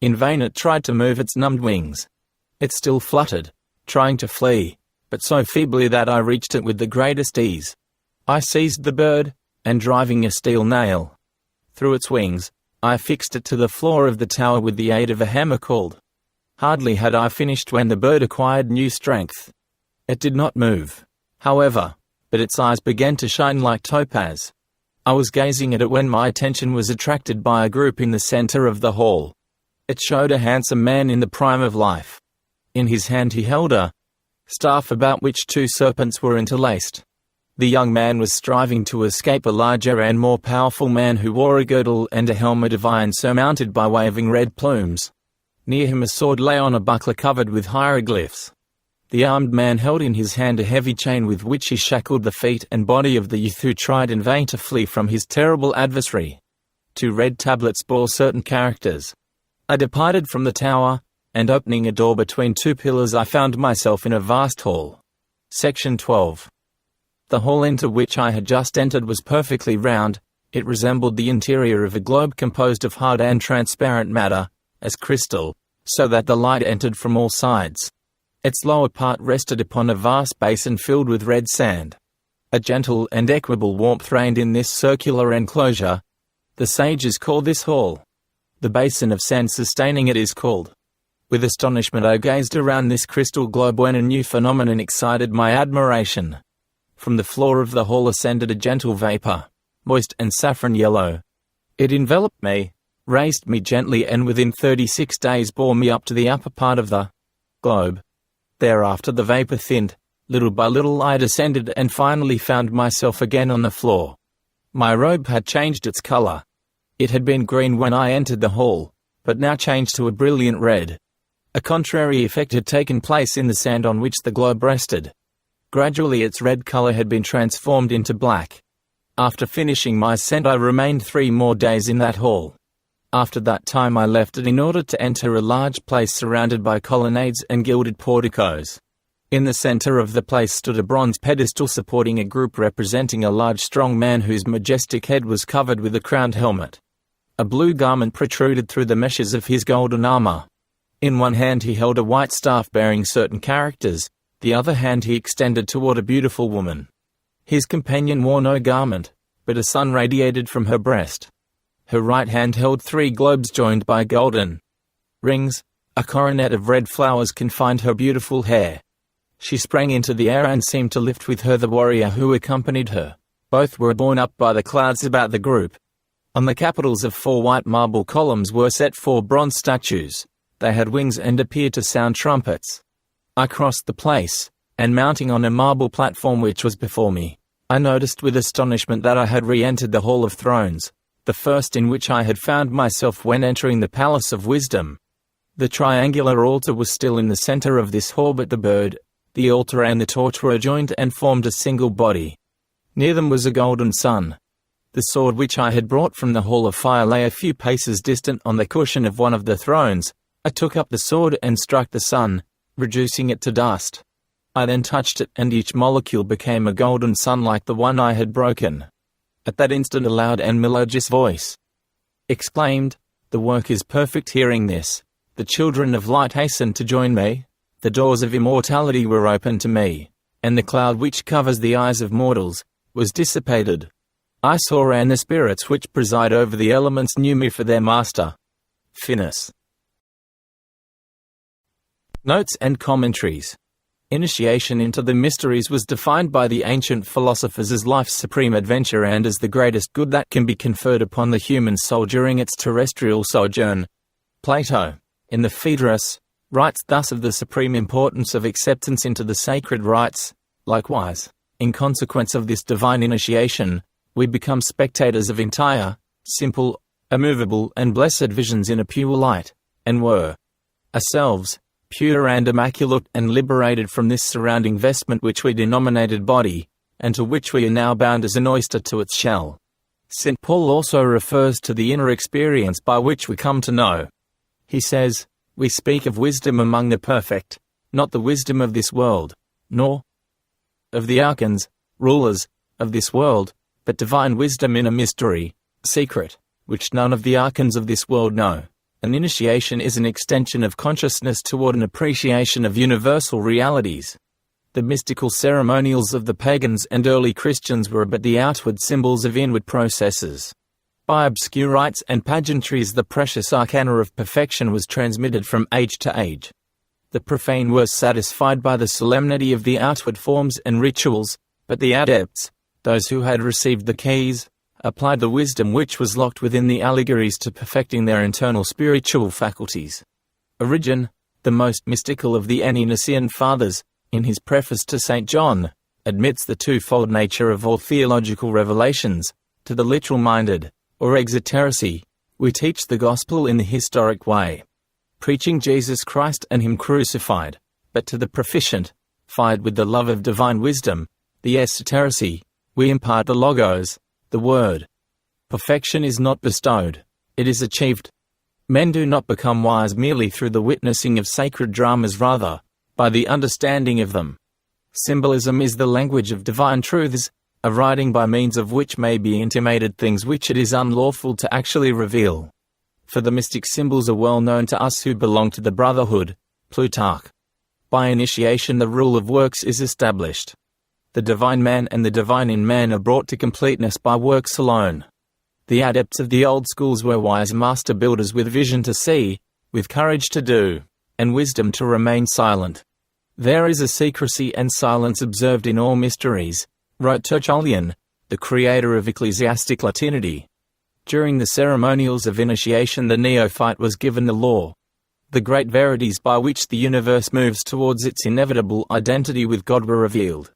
In vain it tried to move its numbed wings. It still fluttered, trying to flee, but so feebly that I reached it with the greatest ease. I seized the bird, and driving a steel nail through its wings, I affixed it to the floor of the tower with the aid of a hammer called. Hardly had I finished when the bird acquired new strength. It did not move, however, but its eyes began to shine like topaz. I was gazing at it when my attention was attracted by a group in the center of the hall. It showed a handsome man in the prime of life. In his hand he held a staff about which 2 serpents were interlaced. The young man was striving to escape a larger and more powerful man who wore a girdle and a helmet of iron surmounted by waving red plumes. Near him a sword lay on a buckler covered with hieroglyphs. The armed man held in his hand a heavy chain with which he shackled the feet and body of the youth who tried in vain to flee from his terrible adversary. 2 red tablets bore certain characters. I departed from the tower, and opening a door between 2 pillars I found myself in a vast hall. Section 12. The hall into which I had just entered was perfectly round. It resembled the interior of a globe composed of hard and transparent matter, as crystal, so that the light entered from all sides. Its lower part rested upon a vast basin filled with red sand. A gentle and equable warmth reigned in this circular enclosure. The sages call this hall. The basin of sand sustaining it is called. With astonishment I gazed around this crystal globe when a new phenomenon excited my admiration. From the floor of the hall ascended a gentle vapor, moist and saffron yellow. It enveloped me, raised me gently, and within 36 days bore me up to the upper part of the globe. Thereafter the vapor thinned. Little by little I descended and finally found myself again on the floor. My robe had changed its color. It had been green when I entered the hall, but now changed to a brilliant red. A contrary effect had taken place in the sand on which the globe rested. Gradually its red color had been transformed into black. After finishing my ascent I remained 3 more days in that hall. After that time I left it in order to enter a large place surrounded by colonnades and gilded porticos. In the center of the place stood a bronze pedestal supporting a group representing a large strong man whose majestic head was covered with a crowned helmet. A blue garment protruded through the meshes of his golden armor. In one hand he held a white staff bearing certain characters, the other hand he extended toward a beautiful woman. His companion wore no garment, but a sun radiated from her breast. Her right hand held 3 globes joined by golden rings. A coronet of red flowers confined her beautiful hair. She sprang into the air and seemed to lift with her the warrior who accompanied her. Both were borne up by the clouds about the group. On the capitals of 4 white marble columns were set 4 bronze statues. They had wings and appeared to sound trumpets. I crossed the place, and mounting on a marble platform which was before me, I noticed with astonishment that I had re-entered the Hall of Thrones, the first in which I had found myself when entering the Palace of Wisdom. The triangular altar was still in the center of this hall, but the bird, the altar and the torch were adjoined and formed a single body. Near them was a golden sun. The sword which I had brought from the Hall of Fire lay a few paces distant on the cushion of one of the thrones. I took up the sword and struck the sun, reducing it to dust. I then touched it, and each molecule became a golden sun like the one I had broken. At that instant a loud and melodious voice exclaimed, "The work is perfect." Hearing this, the children of light hastened to join me. The doors of immortality were opened to me, and the cloud which covers the eyes of mortals was dissipated. I saw, and the spirits which preside over the elements knew me for their master. Finis. Notes and commentaries. Initiation into the mysteries was defined by the ancient philosophers as life's supreme adventure and as the greatest good that can be conferred upon the human soul during its terrestrial sojourn. Plato, in the Phaedrus, writes thus of the supreme importance of acceptance into the sacred rites. Likewise, in consequence of this divine initiation, we become spectators of entire, simple, immovable and blessed visions in a pure light, and were ourselves pure and immaculate and liberated from this surrounding vestment which we denominated body, and to which we are now bound as an oyster to its shell. St. Paul also refers to the inner experience by which we come to know. He says, "We speak of wisdom among the perfect, not the wisdom of this world, nor of the archons, rulers, of this world, but divine wisdom in a mystery, secret, which none of the archons of this world know." An initiation is an extension of consciousness toward an appreciation of universal realities. The mystical ceremonials of the pagans and early Christians were but the outward symbols of inward processes. By obscure rites and pageantries the precious arcana of perfection was transmitted from age to age. The profane were satisfied by the solemnity of the outward forms and rituals, but the adepts, those who had received the keys, applied the wisdom which was locked within the allegories to perfecting their internal spiritual faculties. Origen, the most mystical of the Ante-Nicene Fathers, in his preface to St. John, admits the twofold nature of all theological revelations. To the literal-minded, or exoterici, we teach the gospel in the historic way, preaching Jesus Christ and Him crucified, but to the proficient, fired with the love of divine wisdom, the esoterici, we impart the logos, the word. Perfection is not bestowed, it is achieved. Men do not become wise merely through the witnessing of sacred dramas, rather, by the understanding of them. Symbolism is the language of divine truths, a writing by means of which may be intimated things which it is unlawful to actually reveal. For the mystic symbols are well known to us who belong to the brotherhood, Plutarch. By initiation the rule of works is established. The divine man and the divine in man are brought to completeness by works alone. The adepts of the old schools were wise master builders with vision to see, with courage to do, and wisdom to remain silent. There is a secrecy and silence observed in all mysteries, wrote Tertullian, the creator of ecclesiastic Latinity. During the ceremonials of initiation the neophyte was given the law. The great verities by which the universe moves towards its inevitable identity with God were revealed.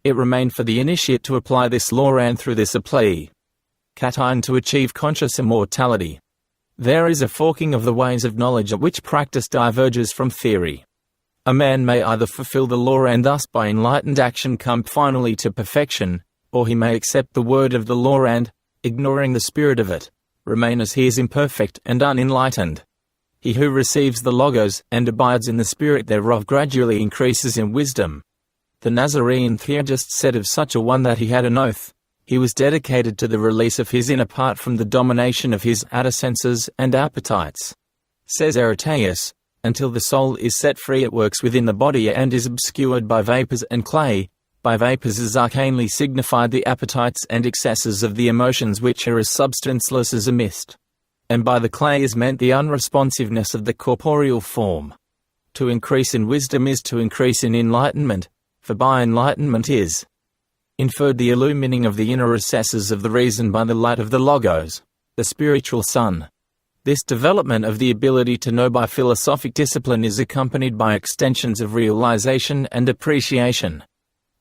It remained for the initiate to apply this law and through this apply, Catine, to achieve conscious immortality. There is a forking of the ways of knowledge at which practice diverges from theory. A man may either fulfill the law and thus by enlightened action come finally to perfection, or he may accept the word of the law and, ignoring the spirit of it, remain as he is imperfect and unenlightened. He who receives the Logos and abides in the spirit thereof gradually increases in wisdom. The Nazarene theurgist said of such a one that he had an oath. He was dedicated to the release of his inner part from the domination of his outer senses and appetites. Says Areteus, until the soul is set free it works within the body and is obscured by vapors and clay. By vapors is arcanely signified the appetites and excesses of the emotions which are as substanceless as a mist. And by the clay is meant the unresponsiveness of the corporeal form. To increase in wisdom is to increase in enlightenment, for by enlightenment is inferred the illumining of the inner recesses of the reason by the light of the Logos, the spiritual sun. This development of the ability to know by philosophic discipline is accompanied by extensions of realization and appreciation.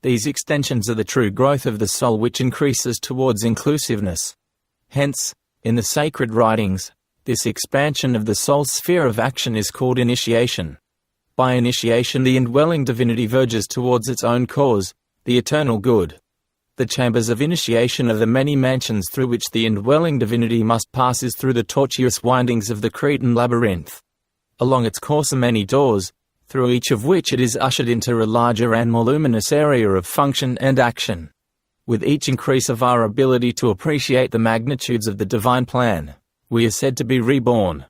These extensions are the true growth of the soul which increases towards inclusiveness. Hence, in the sacred writings, this expansion of the soul's sphere of action is called initiation. By initiation the indwelling divinity verges towards its own cause, the eternal good. The chambers of initiation are the many mansions through which the indwelling divinity must pass is through the tortuous windings of the Cretan labyrinth. Along its course are many doors, through each of which it is ushered into a larger and more luminous area of function and action. With each increase of our ability to appreciate the magnitudes of the divine plan, we are said to be reborn.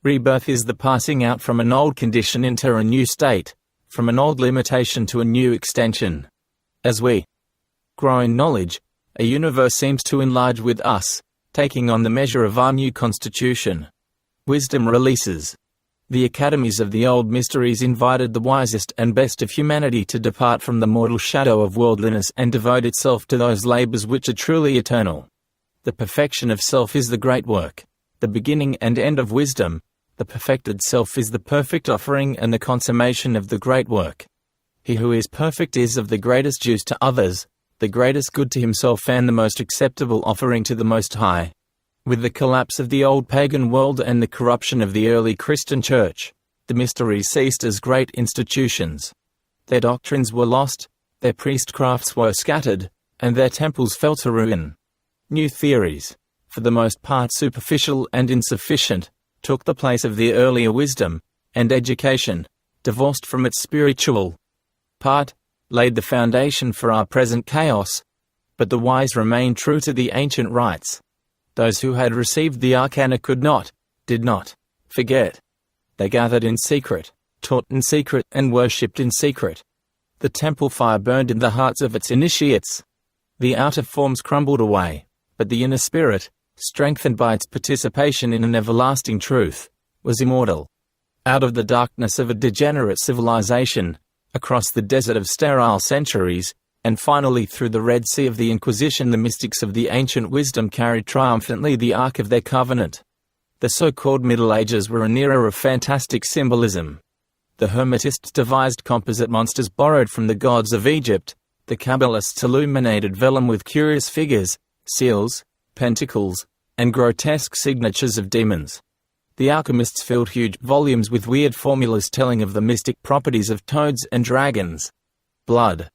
Rebirth is the passing out from an old condition into a new state, from an old limitation to a new extension. As we grow in knowledge, a universe seems to enlarge with us, taking on the measure of our new constitution. Wisdom releases. The academies of the old mysteries invited the wisest and best of humanity to depart from the mortal shadow of worldliness and devote itself to those labors which are truly eternal. The perfection of self is the great work, the beginning and end of wisdom, The perfected self is the perfect offering and the consummation of the great work. He who is perfect is of the greatest use to others, the greatest good to himself and the most acceptable offering to the Most High. With the collapse of the old pagan world and the corruption of the early Christian church, the mysteries ceased as great institutions. Their doctrines were lost, their priestcrafts were scattered, and their temples fell to ruin. New theories, for the most part superficial and insufficient, took the place of the earlier wisdom, and education, divorced from its spiritual part, laid the foundation for our present chaos. But the wise remained true to the ancient rites. Those who had received the arcana did not, forget. They gathered in secret, taught in secret, and worshipped in secret. The temple fire burned in the hearts of its initiates. The outer forms crumbled away, but the inner spirit, strengthened by its participation in an everlasting truth, was immortal. Out of the darkness of a degenerate civilization, across the desert of sterile centuries, and finally through the Red Sea of the Inquisition, the mystics of the ancient wisdom carried triumphantly the Ark of their covenant. The so-called Middle Ages were an era of fantastic symbolism. The Hermetists devised composite monsters borrowed from the gods of Egypt. The Kabbalists illuminated vellum with curious figures, seals, pentacles, and grotesque signatures of demons. The alchemists filled huge volumes with weird formulas telling of the mystic properties of toads and dragons. Blood.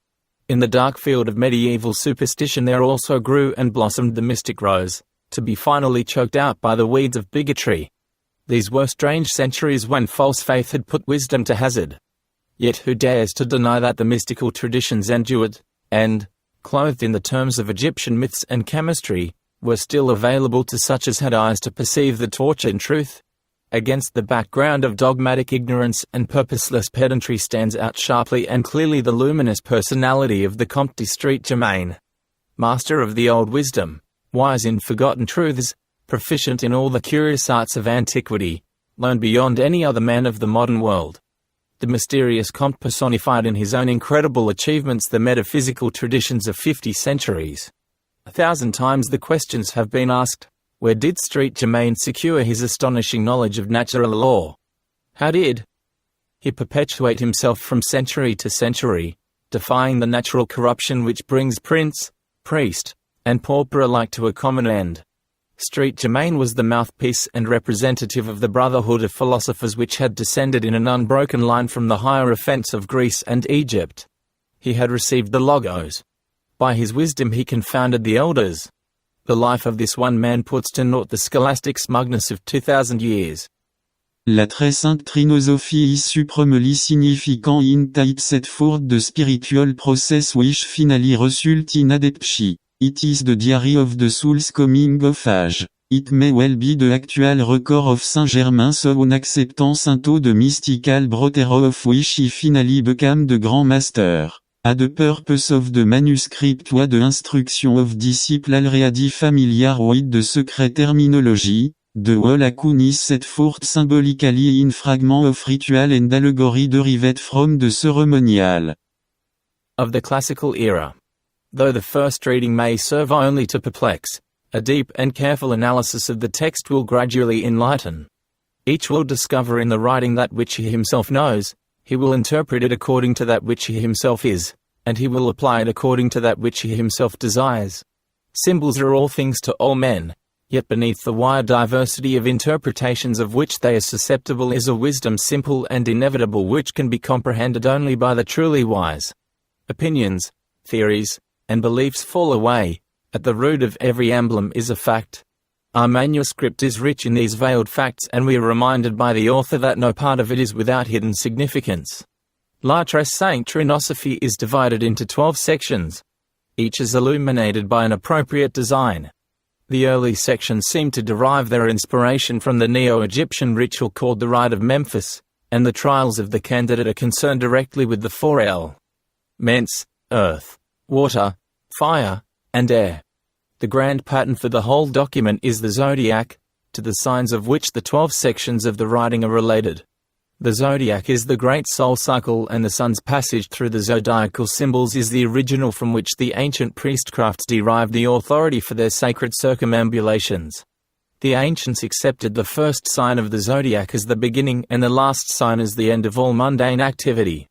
In the dark field of medieval superstition there also grew and blossomed the mystic rose, to be finally choked out by the weeds of bigotry. These were strange centuries when false faith had put wisdom to hazard. Yet who dares to deny that the mystical traditions endured, and, clothed in the terms of Egyptian myths and chemistry, were still available to such as had eyes to perceive the torch and truth? Against the background of dogmatic ignorance and purposeless pedantry stands out sharply and clearly the luminous personality of the Comte de Germain. Master of the old wisdom, wise in forgotten truths, proficient in all the curious arts of antiquity, learned beyond any other man of the modern world. The mysterious Comte personified in his own incredible achievements the metaphysical traditions of 50 centuries. 1,000 times the questions have been asked, where did Germain secure his astonishing knowledge of natural law? How did he perpetuate himself from century to century, defying the natural corruption which brings prince, priest, and pauper alike to a common end? Germain was the mouthpiece and representative of the brotherhood of philosophers which had descended in an unbroken line from the hierophants of Greece and Egypt. He had received the Logos. By his wisdom he confounded the elders. The life of this one man puts to naught the scholastic smugness of 2,000 years. La très sainte Trinosophie is supremely significant in type set forth the spiritual process which finally result in adeptship. It is the diary of the soul's coming of age. It may well be the actual record of Saint Germain so on acceptance into the mystical brotherhood of which he finally became the Grand Master. A the purpose of the manuscript was the instruction of disciples already familiar with the secret terminology, the whole account is set forth symbolically in fragments of ritual and allegory derived from the ceremonial. Of the classical era. Though the first reading may serve only to perplex, a deep and careful analysis of the text will gradually enlighten. Each will discover in the writing that which he himself knows. He will interpret it according to that which he himself is, and he will apply it according to that which he himself desires. Symbols are all things to all men, yet beneath the wide diversity of interpretations of which they are susceptible is a wisdom simple and inevitable which can be comprehended only by the truly wise. Opinions, theories, and beliefs fall away. At the root of every emblem is a fact. Our manuscript is rich in these veiled facts and we are reminded by the author that no part of it is without hidden significance. La Très Sainte Trinosophie is divided into 12 sections. Each is illuminated by an appropriate design. The early sections seem to derive their inspiration from the Neo-Egyptian ritual called the Rite of Memphis, and the trials of the candidate are concerned directly with the 4 elements: earth, water, fire, and air. The grand pattern for the whole document is the zodiac, to the signs of which the 12 sections of the writing are related. The zodiac is the great soul cycle and the sun's passage through the zodiacal symbols is the original from which the ancient priestcrafts derived the authority for their sacred circumambulations. The ancients accepted the first sign of the zodiac as the beginning and the last sign as the end of all mundane activity.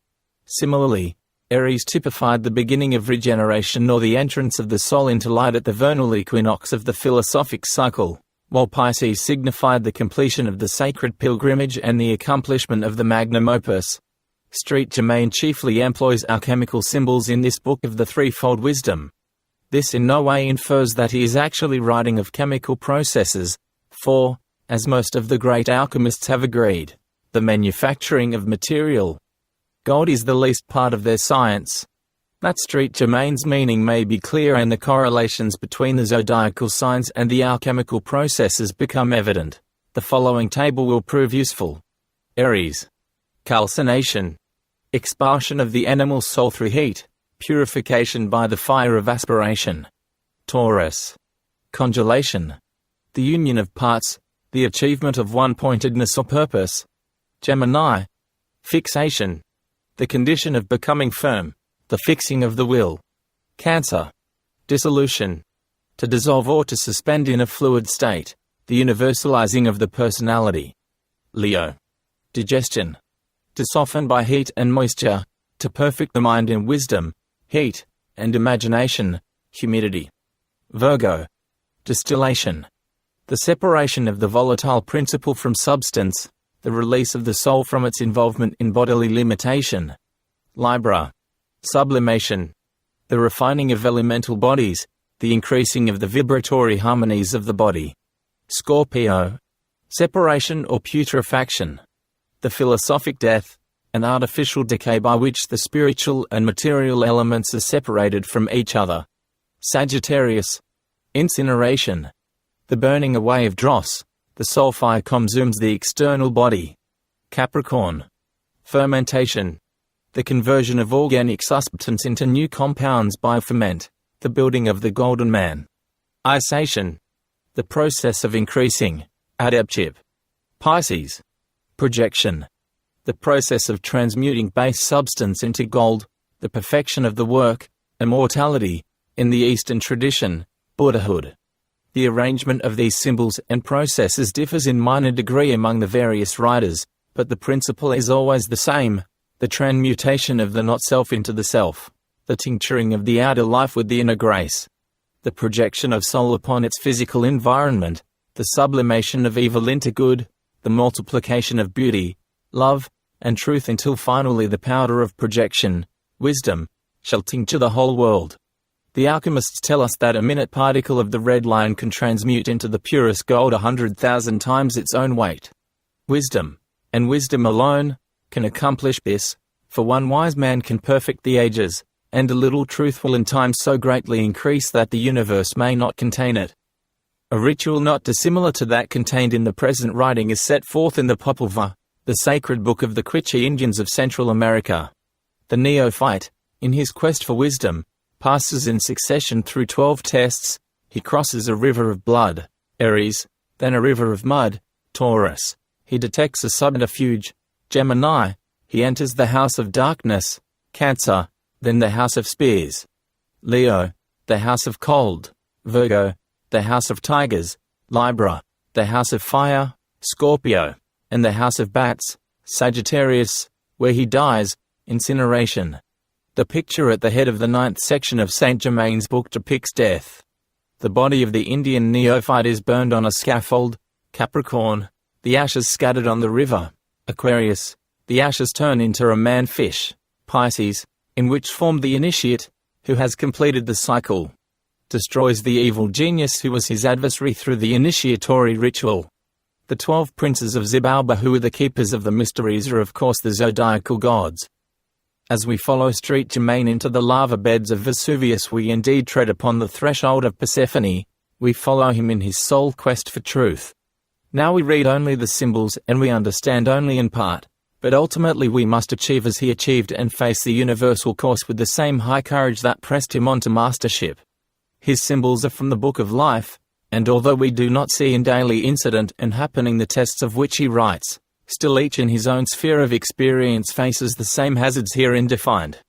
Similarly, Aries typified the beginning of regeneration or the entrance of the soul into light at the vernal equinox of the philosophic cycle, while Pisces signified the completion of the sacred pilgrimage and the accomplishment of the magnum opus. Germain chiefly employs alchemical symbols in this book of the threefold wisdom. This in no way infers that he is actually writing of chemical processes, for, as most of the great alchemists have agreed, the manufacturing of material gold is the least part of their science. That Germain's meaning may be clear and the correlations between the zodiacal signs and the alchemical processes become evident. The following table will prove useful. Aries. Calcination. Expulsion of the animal soul through heat, purification by the fire of aspiration. Taurus. Congelation. The union of parts, the achievement of one-pointedness or purpose. Gemini. Fixation. The condition of becoming firm, the fixing of the will. Cancer. Dissolution. To dissolve or to suspend in a fluid state, the universalizing of the personality. Leo. Digestion. To soften by heat and moisture, to perfect the mind in wisdom, heat, and imagination, humidity. Virgo. Distillation. The separation of the volatile principle from substance, the release of the soul from its involvement in bodily limitation. Libra. Sublimation. The refining of elemental bodies, the increasing of the vibratory harmonies of the body. Scorpio. Separation or putrefaction. The philosophic death, an artificial decay by which the spiritual and material elements are separated from each other. Sagittarius. Incineration. The burning away of dross, the soul fire consumes the external body. Capricorn. Fermentation. The conversion of organic substance into new compounds by ferment, the building of the golden man. Isation. The process of increasing, adaptive. Pisces. Projection. The process of transmuting base substance into gold, the perfection of the work, immortality, in the Eastern tradition, Buddhahood. The arrangement of these symbols and processes differs in minor degree among the various writers, but the principle is always the same, the transmutation of the not-self into the self, the tincturing of the outer life with the inner grace, the projection of soul upon its physical environment, the sublimation of evil into good, the multiplication of beauty, love, and truth until finally the powder of projection, wisdom, shall tincture the whole world. The alchemists tell us that a minute particle of the red lion can transmute into the purest gold 100,000 times its own weight. Wisdom, and wisdom alone, can accomplish this, for one wise man can perfect the ages, and a little truth will in time so greatly increase that the universe may not contain it. A ritual not dissimilar to that contained in the present writing is set forth in the Popol Vuh, the sacred book of the Quiche Indians of Central America. The neophyte, in his quest for wisdom, passes in succession through 12 tests. He crosses a river of blood, Aries, then a river of mud, Taurus. He detects a subterfuge, Gemini. He enters the house of darkness, Cancer, then the house of spears. Leo, the house of cold, Virgo, the house of tigers, Libra, the house of fire, Scorpio, and the house of bats, Sagittarius, where he dies, incineration. The picture at the head of the 9th section of Saint Germain's book depicts death. The body of the Indian neophyte is burned on a scaffold, Capricorn, the ashes scattered on the river, Aquarius, the ashes turn into a man-fish, Pisces, in which form the initiate, who has completed the cycle, destroys the evil genius who was his adversary through the initiatory ritual. The 12 princes of Xibalba, who are the keepers of the mysteries, are of course the zodiacal gods. As we follow Germain into the lava beds of Vesuvius, we indeed tread upon the threshold of Persephone. We follow him in his sole quest for truth. Now we read only the symbols and we understand only in part, but ultimately we must achieve as he achieved and face the universal course with the same high courage that pressed him on to mastership. His symbols are from the Book of Life, and although we do not see in daily incident and happening the tests of which he writes, still each in his own sphere of experience faces the same hazards herein defined.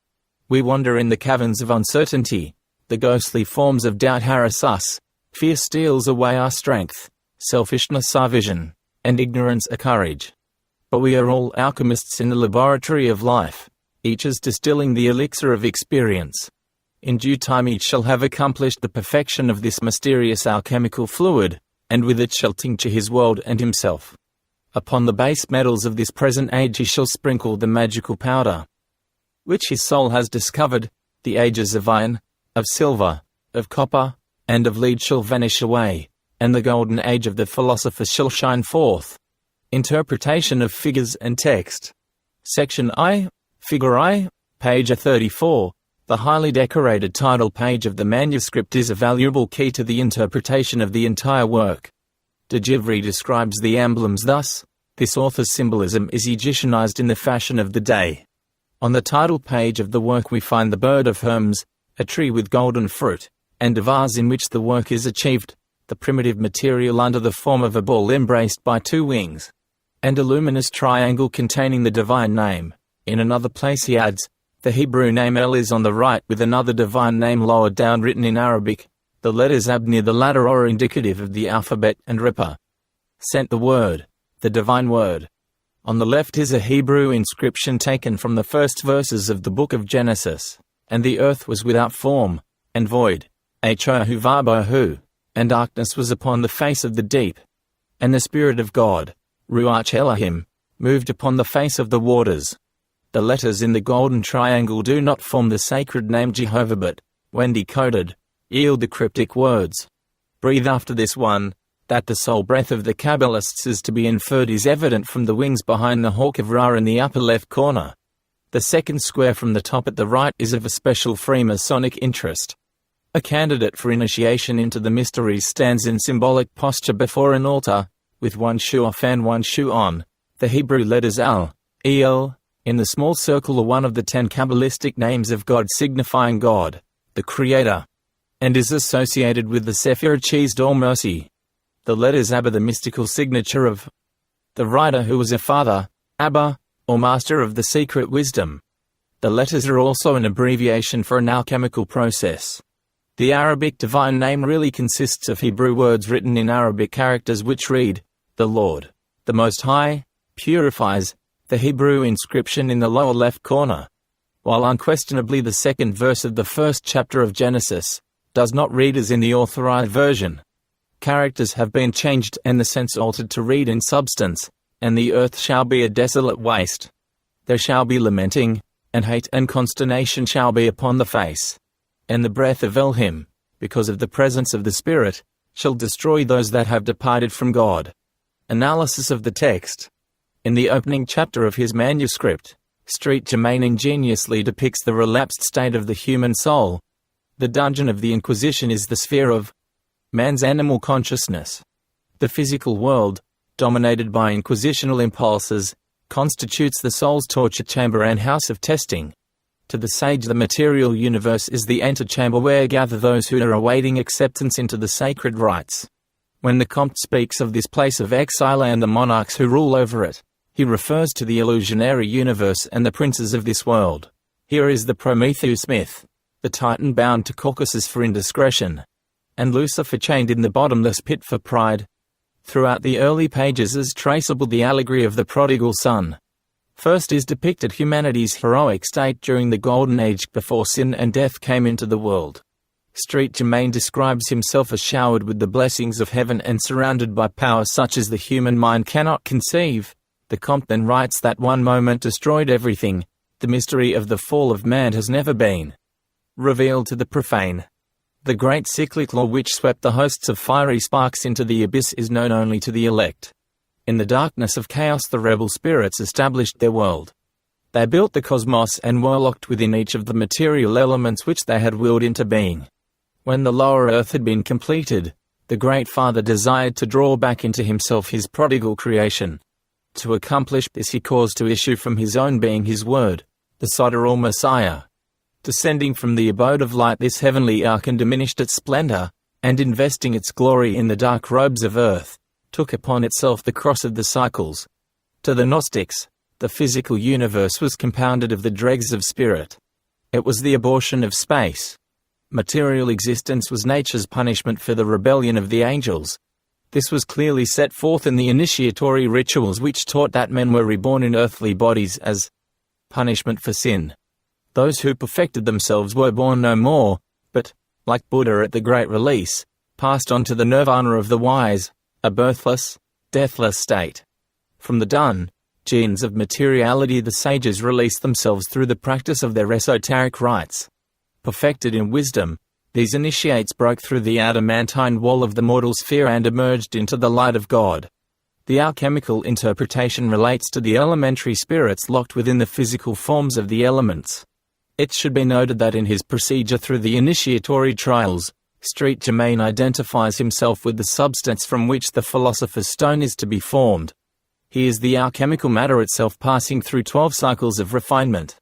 We wander in the caverns of uncertainty, the ghostly forms of doubt harass us, fear steals away our strength, selfishness are vision, and ignorance a courage. But we are all alchemists in the laboratory of life, each is distilling the elixir of experience. In due time each shall have accomplished the perfection of this mysterious alchemical fluid, and with it shall tincture his world and himself. Upon the base metals of this present age he shall sprinkle the magical powder, which his soul has discovered. The ages of iron, of silver, of copper, and of lead shall vanish away, and the golden age of the philosopher shall shine forth. Interpretation of figures and text. Section I, Figure I, page 34. The highly decorated title page of the manuscript is a valuable key to the interpretation of the entire work. De Givry describes the emblems thus: this author's symbolism is Egyptianized in the fashion of the day. On the title page of the work we find the bird of Hermes, a tree with golden fruit, and a vase in which the work is achieved, the primitive material under the form of a ball embraced by two wings, and a luminous triangle containing the divine name. In another place he adds, the Hebrew name El is on the right with another divine name lower down written in Arabic. The letters Ab near the latter are indicative of the alphabet, and Repa sent the word, the divine word. On the left is a Hebrew inscription taken from the first verses of the book of Genesis. And the earth was without form, and void, Hohu Vabohu, and darkness was upon the face of the deep. And the Spirit of God, Ruach Elohim, moved upon the face of the waters. The letters in the golden triangle do not form the sacred name Jehovah but, when decoded, yield the cryptic words. Breathe after this one. That the soul breath of the Kabbalists is to be inferred is evident from the wings behind the hawk of Ra in the upper left corner. The second square from the top at the right is of a special Freemasonic interest. A candidate for initiation into the mysteries stands in symbolic posture before an altar, with one shoe off and one shoe on. The Hebrew letters Al, El, in the small circle are one of the 10 Kabbalistic names of God signifying God, the Creator, and is associated with the Sephir Chesed or mercy. The letters Abba the mystical signature of the writer who was a father, Abba, or master of the secret wisdom. The letters are also an abbreviation for an alchemical process. The Arabic divine name really consists of Hebrew words written in Arabic characters which read, the Lord, the Most High, purifies. The Hebrew inscription in the lower left corner, while unquestionably the second verse of the first chapter of Genesis, does not read as in the authorized version. Characters have been changed and the sense altered to read in substance, and the earth shall be a desolate waste. There shall be lamenting, and hate and consternation shall be upon the face. And the breath of Elohim, because of the presence of the Spirit, shall destroy those that have departed from God. Analysis of the text. In the opening chapter of his manuscript, Germain ingeniously depicts the relapsed state of the human soul. The dungeon of the Inquisition is the sphere of man's animal consciousness. The physical world, dominated by inquisitional impulses, constitutes the soul's torture chamber and house of testing. To the sage the material universe is the antechamber where gather those who are awaiting acceptance into the sacred rites. When the Comte speaks of this place of exile and the monarchs who rule over it, he refers to the illusionary universe and the princes of this world. Here is the Prometheus myth, the Titan bound to Caucasus for indiscretion, and Lucifer chained in the bottomless pit for pride. Throughout the early pages is traceable the allegory of the prodigal son. First is depicted humanity's heroic state during the Golden Age before sin and death came into the world. Germain describes himself as showered with the blessings of heaven and surrounded by powers such as the human mind cannot conceive. The Comte then writes that one moment destroyed everything. The mystery of the fall of man has never been revealed to the profane. The great cyclic law which swept the hosts of fiery sparks into the abyss is known only to the elect. In the darkness of chaos the rebel spirits established their world. They built the cosmos and were locked within each of the material elements which they had willed into being. When the lower earth had been completed, the Great Father desired to draw back into himself his prodigal creation. To accomplish this he caused to issue from his own being his word, the Sodar or Messiah. Descending from the abode of light this heavenly archon diminished its splendor, and investing its glory in the dark robes of earth, took upon itself the cross of the cycles. To the Gnostics, the physical universe was compounded of the dregs of spirit. It was the abortion of space. Material existence was nature's punishment for the rebellion of the angels. This was clearly set forth in the initiatory rituals which taught that men were reborn in earthly bodies as punishment for sin. Those who perfected themselves were born no more, but, like Buddha at the Great Release, passed on to the nirvana of the wise, a birthless, deathless state. From the dungeons of materiality the sages released themselves through the practice of their esoteric rites. Perfected in wisdom, these initiates broke through the adamantine wall of the mortal sphere and emerged into the light of God. The alchemical interpretation relates to the elementary spirits locked within the physical forms of the elements. It should be noted that in his procedure through the initiatory trials, Germain identifies himself with the substance from which the philosopher's stone is to be formed. He is the alchemical matter itself passing through 12 cycles of refinement.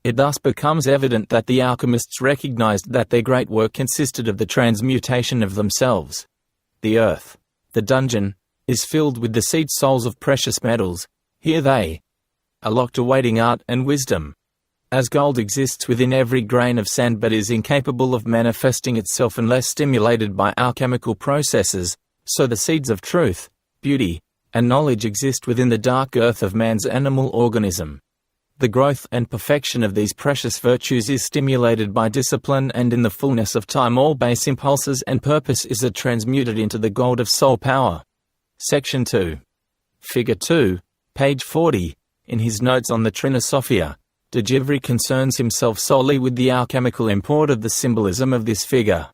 It thus becomes evident that the alchemists recognized that their great work consisted of the transmutation of themselves. The earth, the dungeon, is filled with the seed souls of precious metals. Here they are locked awaiting art and wisdom. As gold exists within every grain of sand but is incapable of manifesting itself unless stimulated by alchemical processes, so the seeds of truth, beauty, and knowledge exist within the dark earth of man's animal organism. The growth and perfection of these precious virtues is stimulated by discipline, and in the fullness of time all base impulses and purpose is transmuted into the gold of soul power. Section 2. Figure 2, page 40, in his notes on the Trinosophia, de Givry concerns himself solely with the alchemical import of the symbolism of this figure.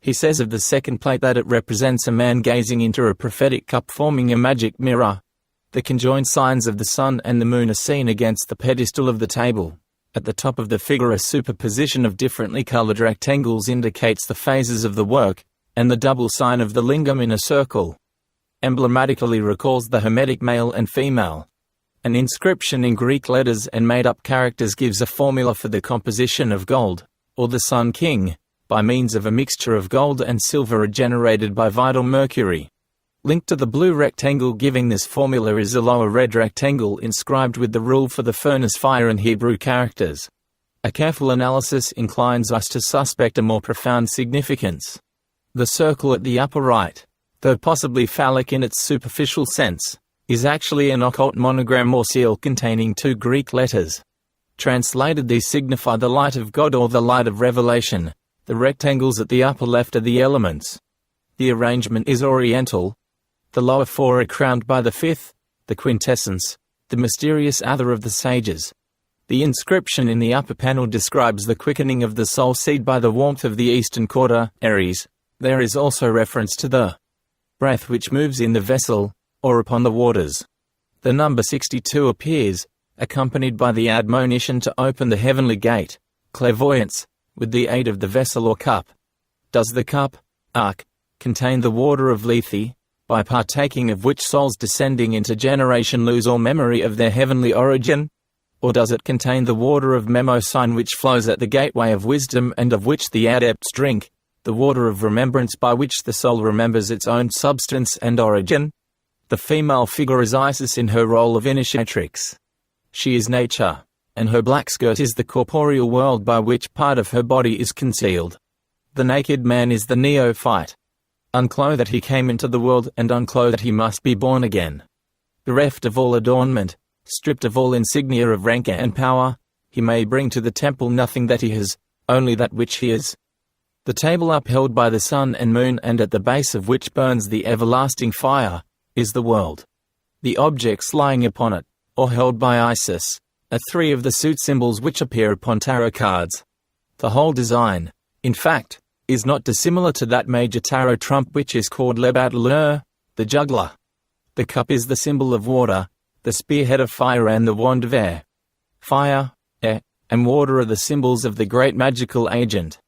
He says of the second plate that it represents a man gazing into a prophetic cup forming a magic mirror. The conjoined signs of the sun and the moon are seen against the pedestal of the table. At the top of the figure a superposition of differently colored rectangles indicates the phases of the work, and the double sign of the lingam in a circle emblematically recalls the Hermetic male and female. An inscription in Greek letters and made-up characters gives a formula for the composition of gold, or the Sun King, by means of a mixture of gold and silver generated by vital mercury. Linked to the blue rectangle giving this formula is a lower red rectangle inscribed with the rule for the furnace fire in Hebrew characters. A careful analysis inclines us to suspect a more profound significance. The circle at the upper right, though possibly phallic in its superficial sense, is actually an occult monogram or seal containing 2 Greek letters. Translated, these signify the light of God or the light of revelation. The rectangles at the upper left are the elements. The arrangement is oriental. The lower 4 are crowned by the 5th, the quintessence, the mysterious other of the sages. The inscription in the upper panel describes the quickening of the soul seed by the warmth of the eastern quarter, Aries. There is also reference to the breath which moves in the vessel, or upon the waters. The number 62 appears, accompanied by the admonition to open the heavenly gate, clairvoyance, with the aid of the vessel or cup. Does the cup, ark, contain the water of Lethe, by partaking of which souls descending into generation lose all memory of their heavenly origin? Or does it contain the water of Mnemosyne which flows at the gateway of wisdom and of which the adepts drink, the water of remembrance by which the soul remembers its own substance and origin? The female figure is Isis in her role of initiatrix. She is nature, and her black skirt is the corporeal world by which part of her body is concealed. The naked man is the neophyte. Unclothed he came into the world, and unclothed he must be born again. Bereft of all adornment, stripped of all insignia of rank and power, he may bring to the temple nothing that he has, only that which he is. The table upheld by the sun and moon, and at the base of which burns the everlasting fire, is the world. The objects lying upon it, or held by Isis, are 3 of the suit symbols which appear upon tarot cards. The whole design, in fact, is not dissimilar to that major tarot trump which is called Le Battleur, the juggler. The cup is the symbol of water, the spearhead of fire and the wand of air. Fire, air, and water are the symbols of the great magical agent.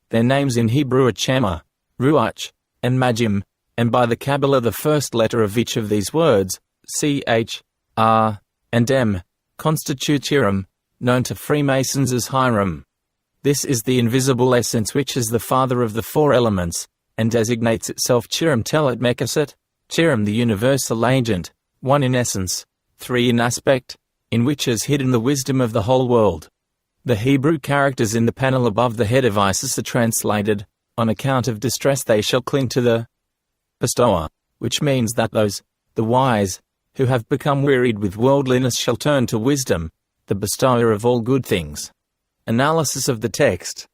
Their names in Hebrew are Chema, Ruach, and Magim, and by the Kabbalah the first letter of each of these words, Ch, R, and M, constitute Hiram, known to Freemasons as Hiram. This is the invisible essence which is the father of the 4 elements, and designates itself Chiram Telet Mekaset, Chiram the universal agent, 1 in essence, 3 in aspect, in which is hidden the wisdom of the whole world. The Hebrew characters in the panel above the head of Isis are translated, on account of distress they shall cling to the bestower. which means that those, the wise, who have become wearied with worldliness shall turn to wisdom, the bestower of all good things. Analysis of the text.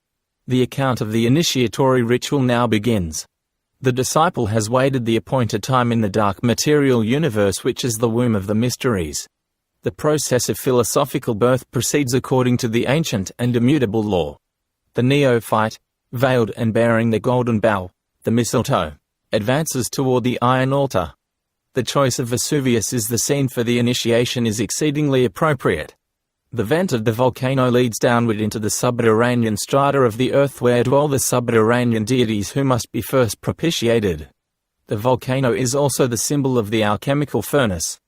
The account of the initiatory ritual now begins. The disciple has waited the appointed time in the dark material universe which is the womb of the mysteries. The process of philosophical birth proceeds according to the ancient and immutable law. The neophyte, veiled and bearing the golden bough, the mistletoe, advances toward the iron altar. The choice of Vesuvius as the scene for the initiation is exceedingly appropriate. The vent of the volcano leads downward into the subterranean strata of the earth where dwell the subterranean deities who must be first propitiated. The volcano is also the symbol of the alchemical furnace.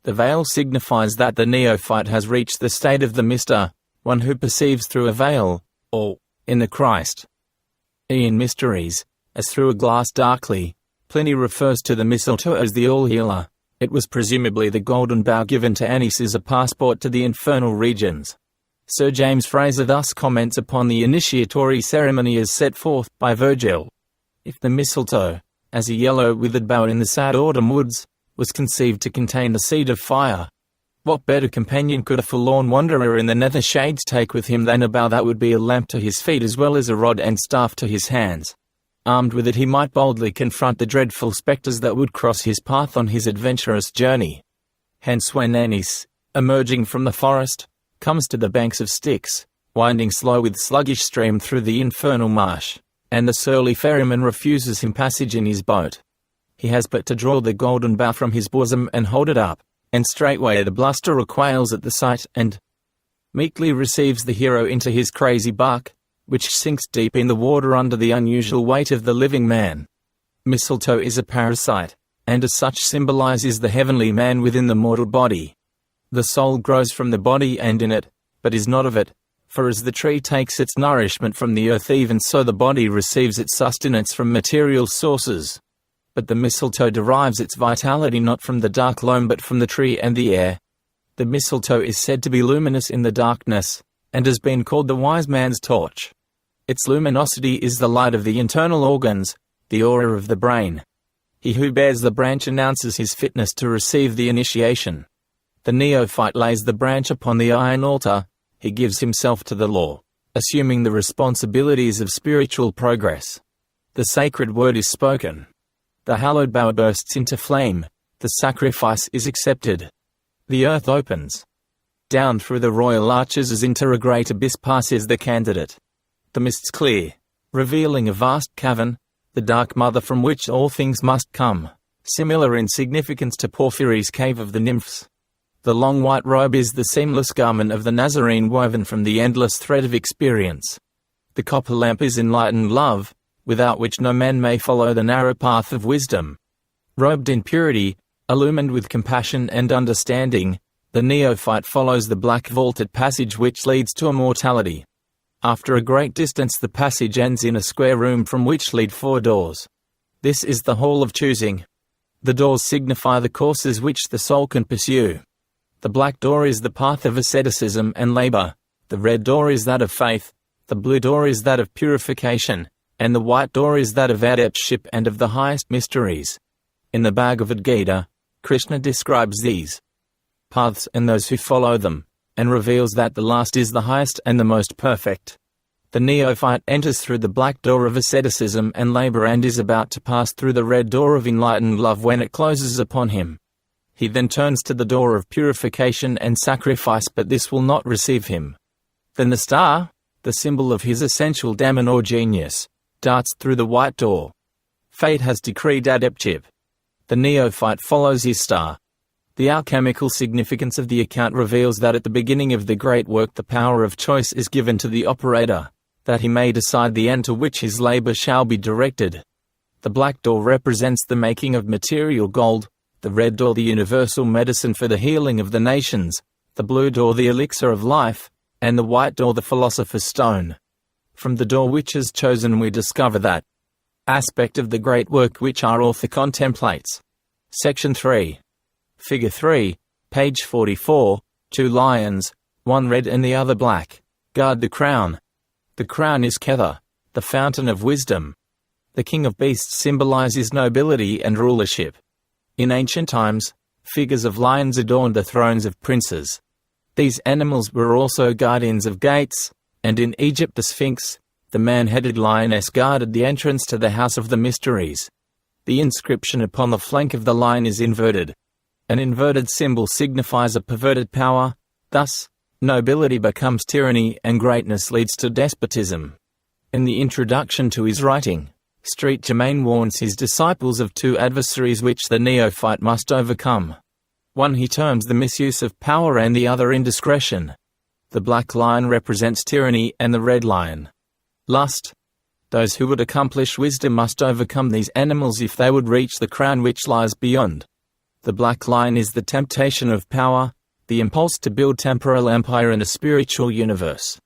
The veil signifies that the neophyte has reached the state of the myster, one who perceives through a veil, or, in the Christ. In Mysteries, as through a glass darkly, Pliny refers to the mistletoe as the all-healer. It was presumably the golden bough given to Annis as a passport to the infernal regions. Sir James Fraser thus comments upon the initiatory ceremony as set forth by Virgil. If the mistletoe, as a yellow withered bough in the sad autumn woods, was conceived to contain the seed of fire, what better companion could a forlorn wanderer in the nether shades take with him than a bough that would be a lamp to his feet as well as a rod and staff to his hands? Armed with it he might boldly confront the dreadful spectres that would cross his path on his adventurous journey. Hence when Annis, emerging from the forest, comes to the banks of Styx, winding slow with sluggish stream through the infernal marsh, and the surly ferryman refuses him passage in his boat, he has but to draw the golden bough from his bosom and hold it up, and straightway the blusterer quails at the sight and meekly receives the hero into his crazy bark, which sinks deep in the water under the unusual weight of the living man. Mistletoe is a parasite, and as such symbolizes the heavenly man within the mortal body. The soul grows from the body and in it, but is not of it, for as the tree takes its nourishment from the earth even so the body receives its sustenance from material sources. But the mistletoe derives its vitality not from the dark loam but from the tree and the air. The mistletoe is said to be luminous in the darkness, and has been called the wise man's torch. Its luminosity is the light of the internal organs, the aura of the brain. He who bears the branch announces his fitness to receive the initiation. The neophyte lays the branch upon the iron altar, he gives himself to the law, assuming the responsibilities of spiritual progress. The sacred word is spoken. The hallowed bough bursts into flame, the sacrifice is accepted. The earth opens. Down through the royal arches as into a great abyss passes the candidate. The mists clear, revealing a vast cavern, the dark mother from which all things must come, similar in significance to Porphyry's cave of the nymphs. The long white robe is the seamless garment of the Nazarene woven from the endless thread of experience. The copper lamp is enlightened love, without which no man may follow the narrow path of wisdom. Robed in purity, illumined with compassion and understanding, the neophyte follows the black vaulted passage which leads to immortality. After a great distance the passage ends in a square room from which lead 4 doors. This is the hall of choosing. The doors signify the courses which the soul can pursue. The black door is the path of asceticism and labor, the red door is that of faith, the blue door is that of purification, and the white door is that of adeptship and of the highest mysteries. In the Bhagavad Gita, Krishna describes these paths and those who follow them, and reveals that the last is the highest and the most perfect. The neophyte enters through the black door of asceticism and labor and is about to pass through the red door of enlightened love when it closes upon him. He then turns to the door of purification and sacrifice, but this will not receive him. Then the star, the symbol of his essential daemon or genius, darts through the white door. Fate has decreed adeptship. The neophyte follows his star. The alchemical significance of the account reveals that at the beginning of the great work the power of choice is given to the operator, that he may decide the end to which his labor shall be directed. The black door represents the making of material gold, the red door the universal medicine for the healing of the nations, the blue door the elixir of life, and the white door the philosopher's stone. From the door which is chosen we discover that aspect of the great work which our author contemplates. Section 3. Figure 3, page 44, 2 lions, one red and the other black, guard the crown. The crown is Kether, the fountain of wisdom. The king of beasts symbolizes nobility and rulership. In ancient times, figures of lions adorned the thrones of princes. These animals were also guardians of gates, and in Egypt the Sphinx, the man-headed lioness, guarded the entrance to the House of the Mysteries. The inscription upon the flank of the lion is inverted. An inverted symbol signifies a perverted power. Thus, nobility becomes tyranny and greatness leads to despotism. In the introduction to his writing, Germain warns his disciples of two adversaries which the neophyte must overcome. One he terms the misuse of power and the other indiscretion. The black lion represents tyranny and the red lion, lust. Those who would accomplish wisdom must overcome these animals if they would reach the crown which lies beyond. The black lion is the temptation of power, the impulse to build temporal empire in a spiritual universe.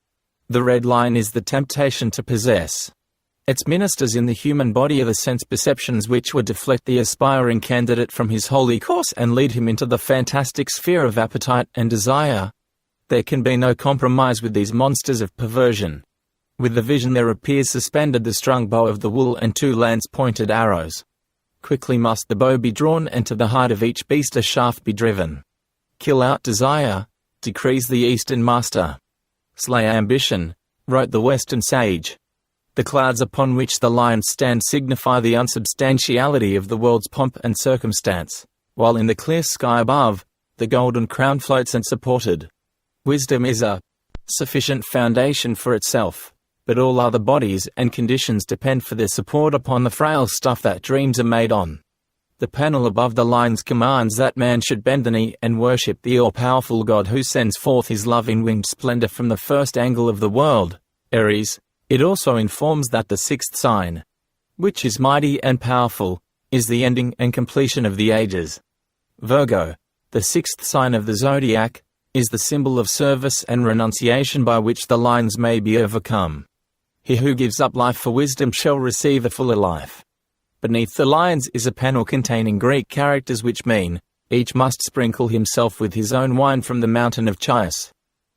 The red lion is the temptation to possess. Its ministers in the human body are the sense perceptions which would deflect the aspiring candidate from his holy course and lead him into the fantastic sphere of appetite and desire. There can be no compromise with these monsters of perversion. With the vision there appears suspended the strung bow of the wool and two lance-pointed arrows. Quickly must the bow be drawn and to the heart of each beast a shaft be driven. Kill out desire, decrees the Eastern master. Slay ambition, wrote the Western sage. The clouds upon which the lions stand signify the unsubstantiality of the world's pomp and circumstance, while in the clear sky above, the golden crown floats unsupported. Wisdom is a sufficient foundation for itself, but all other bodies and conditions depend for their support upon the frail stuff that dreams are made on. The panel above the lines commands that man should bend the knee and worship the all-powerful God who sends forth his love in winged splendor from the first angle of the world, Aries. It also informs that the sixth sign, which is mighty and powerful, is the ending and completion of the ages. Virgo, the sixth sign of the zodiac, is the symbol of service and renunciation by which the lions may be overcome. He who gives up life for wisdom shall receive a fuller life. Beneath the lions is a panel containing Greek characters which mean, each must sprinkle himself with his own wine from the mountain of Chios.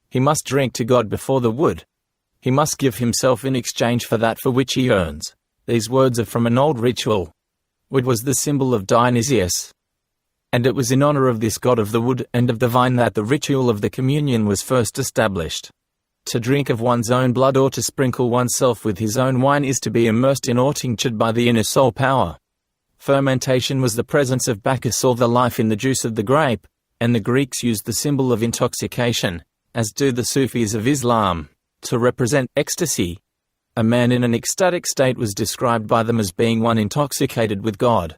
He must drink to God before the wood. He must give himself in exchange for that for which he earns. These words are from an old ritual. Wood was the symbol of Dionysius, and it was in honor of this god of the wood and of the vine that the ritual of the communion was first established. To drink of one's own blood or to sprinkle oneself with his own wine is to be immersed in or tinctured by the inner soul power. Fermentation was the presence of Bacchus or the life in the juice of the grape, and the Greeks used the symbol of intoxication, as do the Sufis of Islam, to represent ecstasy. A man in an ecstatic state was described by them as being one intoxicated with God.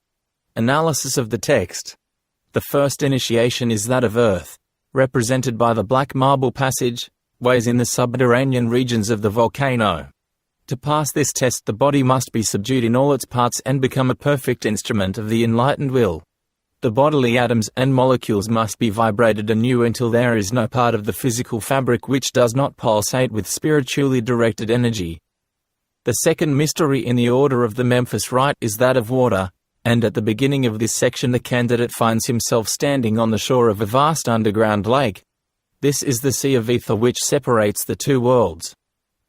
Analysis of the text. The first initiation is that of earth, represented by the black marble passage, ways in the subterranean regions of the volcano. To pass this test the body must be subdued in all its parts and become a perfect instrument of the enlightened will. The bodily atoms and molecules must be vibrated anew until there is no part of the physical fabric which does not pulsate with spiritually directed energy. The second mystery in the order of the Memphis Rite is that of water, and at the beginning of this section the candidate finds himself standing on the shore of a vast underground lake. This is the sea of ether which separates the two worlds.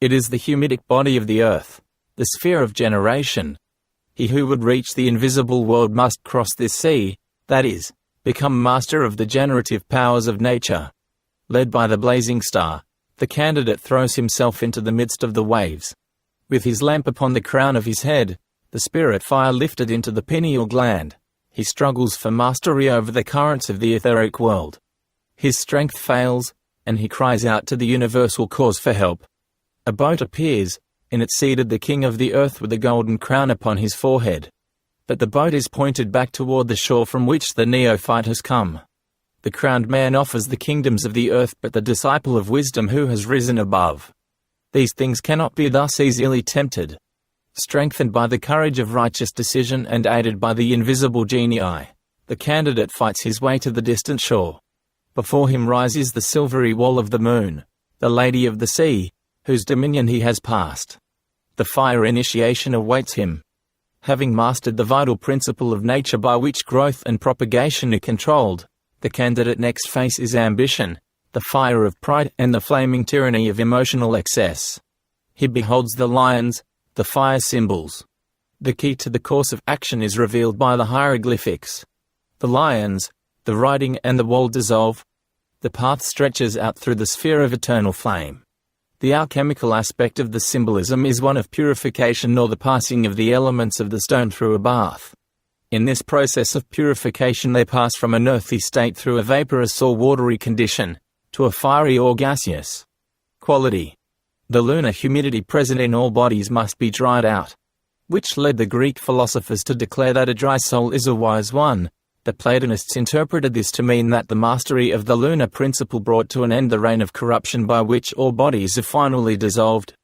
It is the humidic body of the earth, the sphere of generation. He who would reach the invisible world must cross this sea, that is, become master of the generative powers of nature. Led by the blazing star, the candidate throws himself into the midst of the waves. With his lamp upon the crown of his head, the spirit fire lifted into the pineal gland, he struggles for mastery over the currents of the etheric world. His strength fails, and he cries out to the universal cause for help. A boat appears, in it seated the king of the earth with a golden crown upon his forehead. But the boat is pointed back toward the shore from which the neophyte has come. The crowned man offers the kingdoms of the earth but the disciple of wisdom who has risen above. These things cannot be thus easily tempted. Strengthened by the courage of righteous decision and aided by the invisible genii, the candidate fights his way to the distant shore. Before him rises the silvery wall of the moon, the lady of the sea, whose dominion he has passed. The fire initiation awaits him. Having mastered the vital principle of nature by which growth and propagation are controlled, the candidate next faces ambition, the fire of pride and the flaming tyranny of emotional excess. He beholds the lions, the fire symbols. The key to the course of action is revealed by the hieroglyphics. The lions, the riding and the wall dissolve. The path stretches out through the sphere of eternal flame. The alchemical aspect of the symbolism is one of purification or the passing of the elements of the stone through a bath. In this process of purification they pass from an earthy state through a vaporous or watery condition, to a fiery or gaseous quality. The lunar humidity present in all bodies must be dried out, which led the Greek philosophers to declare that a dry soul is a wise one. The Platonists interpreted this to mean that the mastery of the lunar principle brought to an end the reign of corruption by which all bodies are finally dissolved.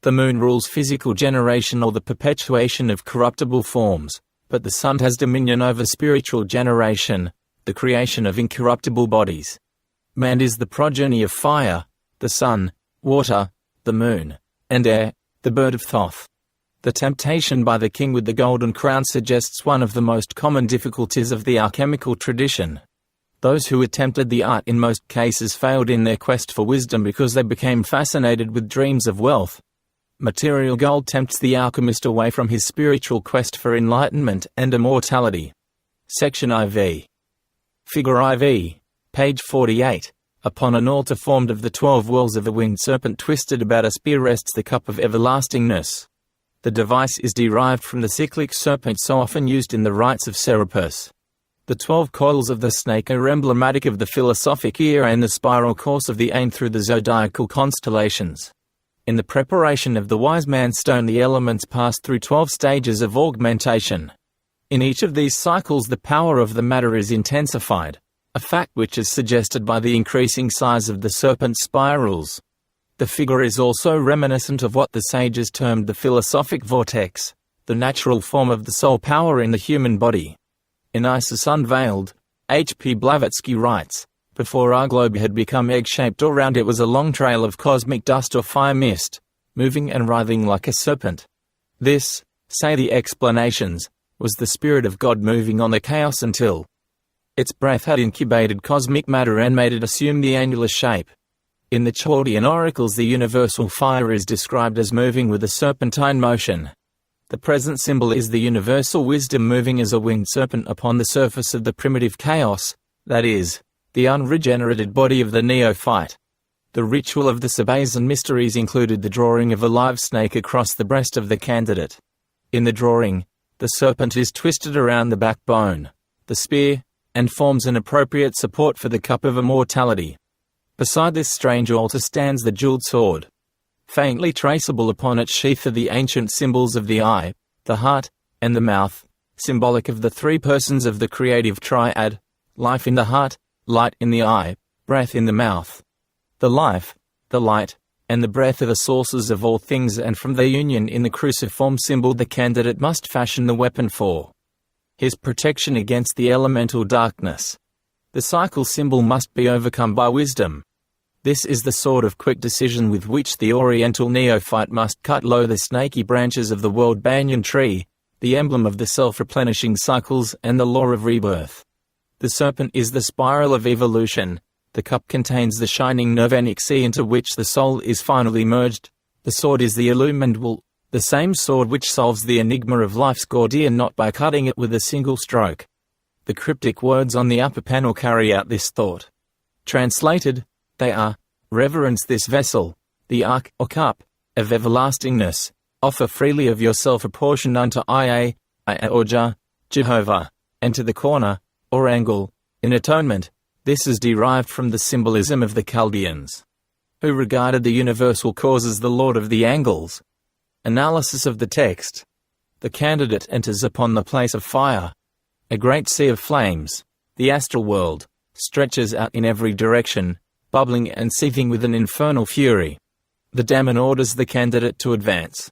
The moon rules physical generation or the perpetuation of corruptible forms, but the sun has dominion over spiritual generation, the creation of incorruptible bodies. Man is the progeny of fire, the sun, water, the moon, and air, the bird of Thoth. The temptation by the king with the golden crown suggests one of the most common difficulties of the alchemical tradition. Those who attempted the art in most cases failed in their quest for wisdom because they became fascinated with dreams of wealth. Material gold tempts the alchemist away from his spiritual quest for enlightenment and immortality. Section IV. Figure IV, page 48. Upon an altar formed of the 12 whorls of a winged serpent twisted about a spear rests the cup of everlastingness. The device is derived from the cyclic serpent so often used in the rites of Serapis. The 12 coils of the snake are emblematic of the philosophic era and the spiral course of the aim through the zodiacal constellations. In the preparation of the wise man's stone the elements pass through 12 stages of augmentation. In each of these cycles the power of the matter is intensified, a fact which is suggested by the increasing size of the serpent's spirals. The figure is also reminiscent of what the sages termed the philosophic vortex, the natural form of the soul power in the human body. In Isis Unveiled, H.P. Blavatsky writes, before our globe had become egg-shaped or round it was a long trail of cosmic dust or fire mist, moving and writhing like a serpent. This, say the explanations, was the Spirit of God moving on the chaos until its breath had incubated cosmic matter and made it assume the angular shape. In the Chaldean oracles the universal fire is described as moving with a serpentine motion. The present symbol is the universal wisdom moving as a winged serpent upon the surface of the primitive chaos, that is, the unregenerated body of the neophyte. The ritual of the Sabbaths and mysteries included the drawing of a live snake across the breast of the candidate. In the drawing, the serpent is twisted around the backbone, the spear, and forms an appropriate support for the cup of immortality. Beside this strange altar stands the jeweled sword. Faintly traceable upon its sheath are the ancient symbols of the eye, the heart, and the mouth, symbolic of the three persons of the creative triad: life in the heart, light in the eye, breath in the mouth. The life, the light, and the breath are the sources of all things, and from their union in the cruciform symbol the candidate must fashion the weapon for his protection against the elemental darkness. The cycle symbol must be overcome by wisdom. This is the sort of quick decision with which the Oriental neophyte must cut low the snaky branches of the world banyan tree, the emblem of the self-replenishing cycles and the law of rebirth. The serpent is the spiral of evolution. The cup contains the shining nirvanic sea into which the soul is finally merged. The sword is the illumined wool, the same sword which solves the enigma of life's Gordian knot by cutting it with a single stroke. The cryptic words on the upper panel carry out this thought. Translated, they are, reverence this vessel, the ark or cup of everlastingness, offer freely of yourself a portion unto Ia, or Jehovah, and to the corner, or angle, in atonement. This is derived from the symbolism of the Chaldeans, who regarded the universal cause as the lord of the angles. Analysis of the text. The candidate enters upon the place of fire. A great sea of flames, the astral world, stretches out in every direction, bubbling and seething with an infernal fury. The demon orders the candidate to advance.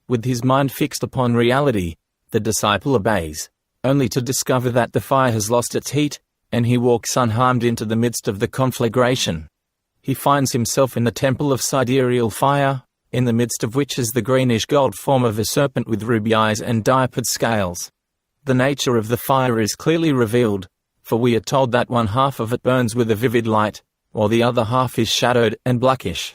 With his mind fixed upon reality, the disciple obeys, only to discover that the fire has lost its heat, and he walks unharmed into the midst of the conflagration. He finds himself in the temple of sidereal fire, in the midst of which is the greenish-gold form of a serpent with ruby eyes and diapered scales. The nature of the fire is clearly revealed, for we are told that one half of it burns with a vivid light, while the other half is shadowed and blackish.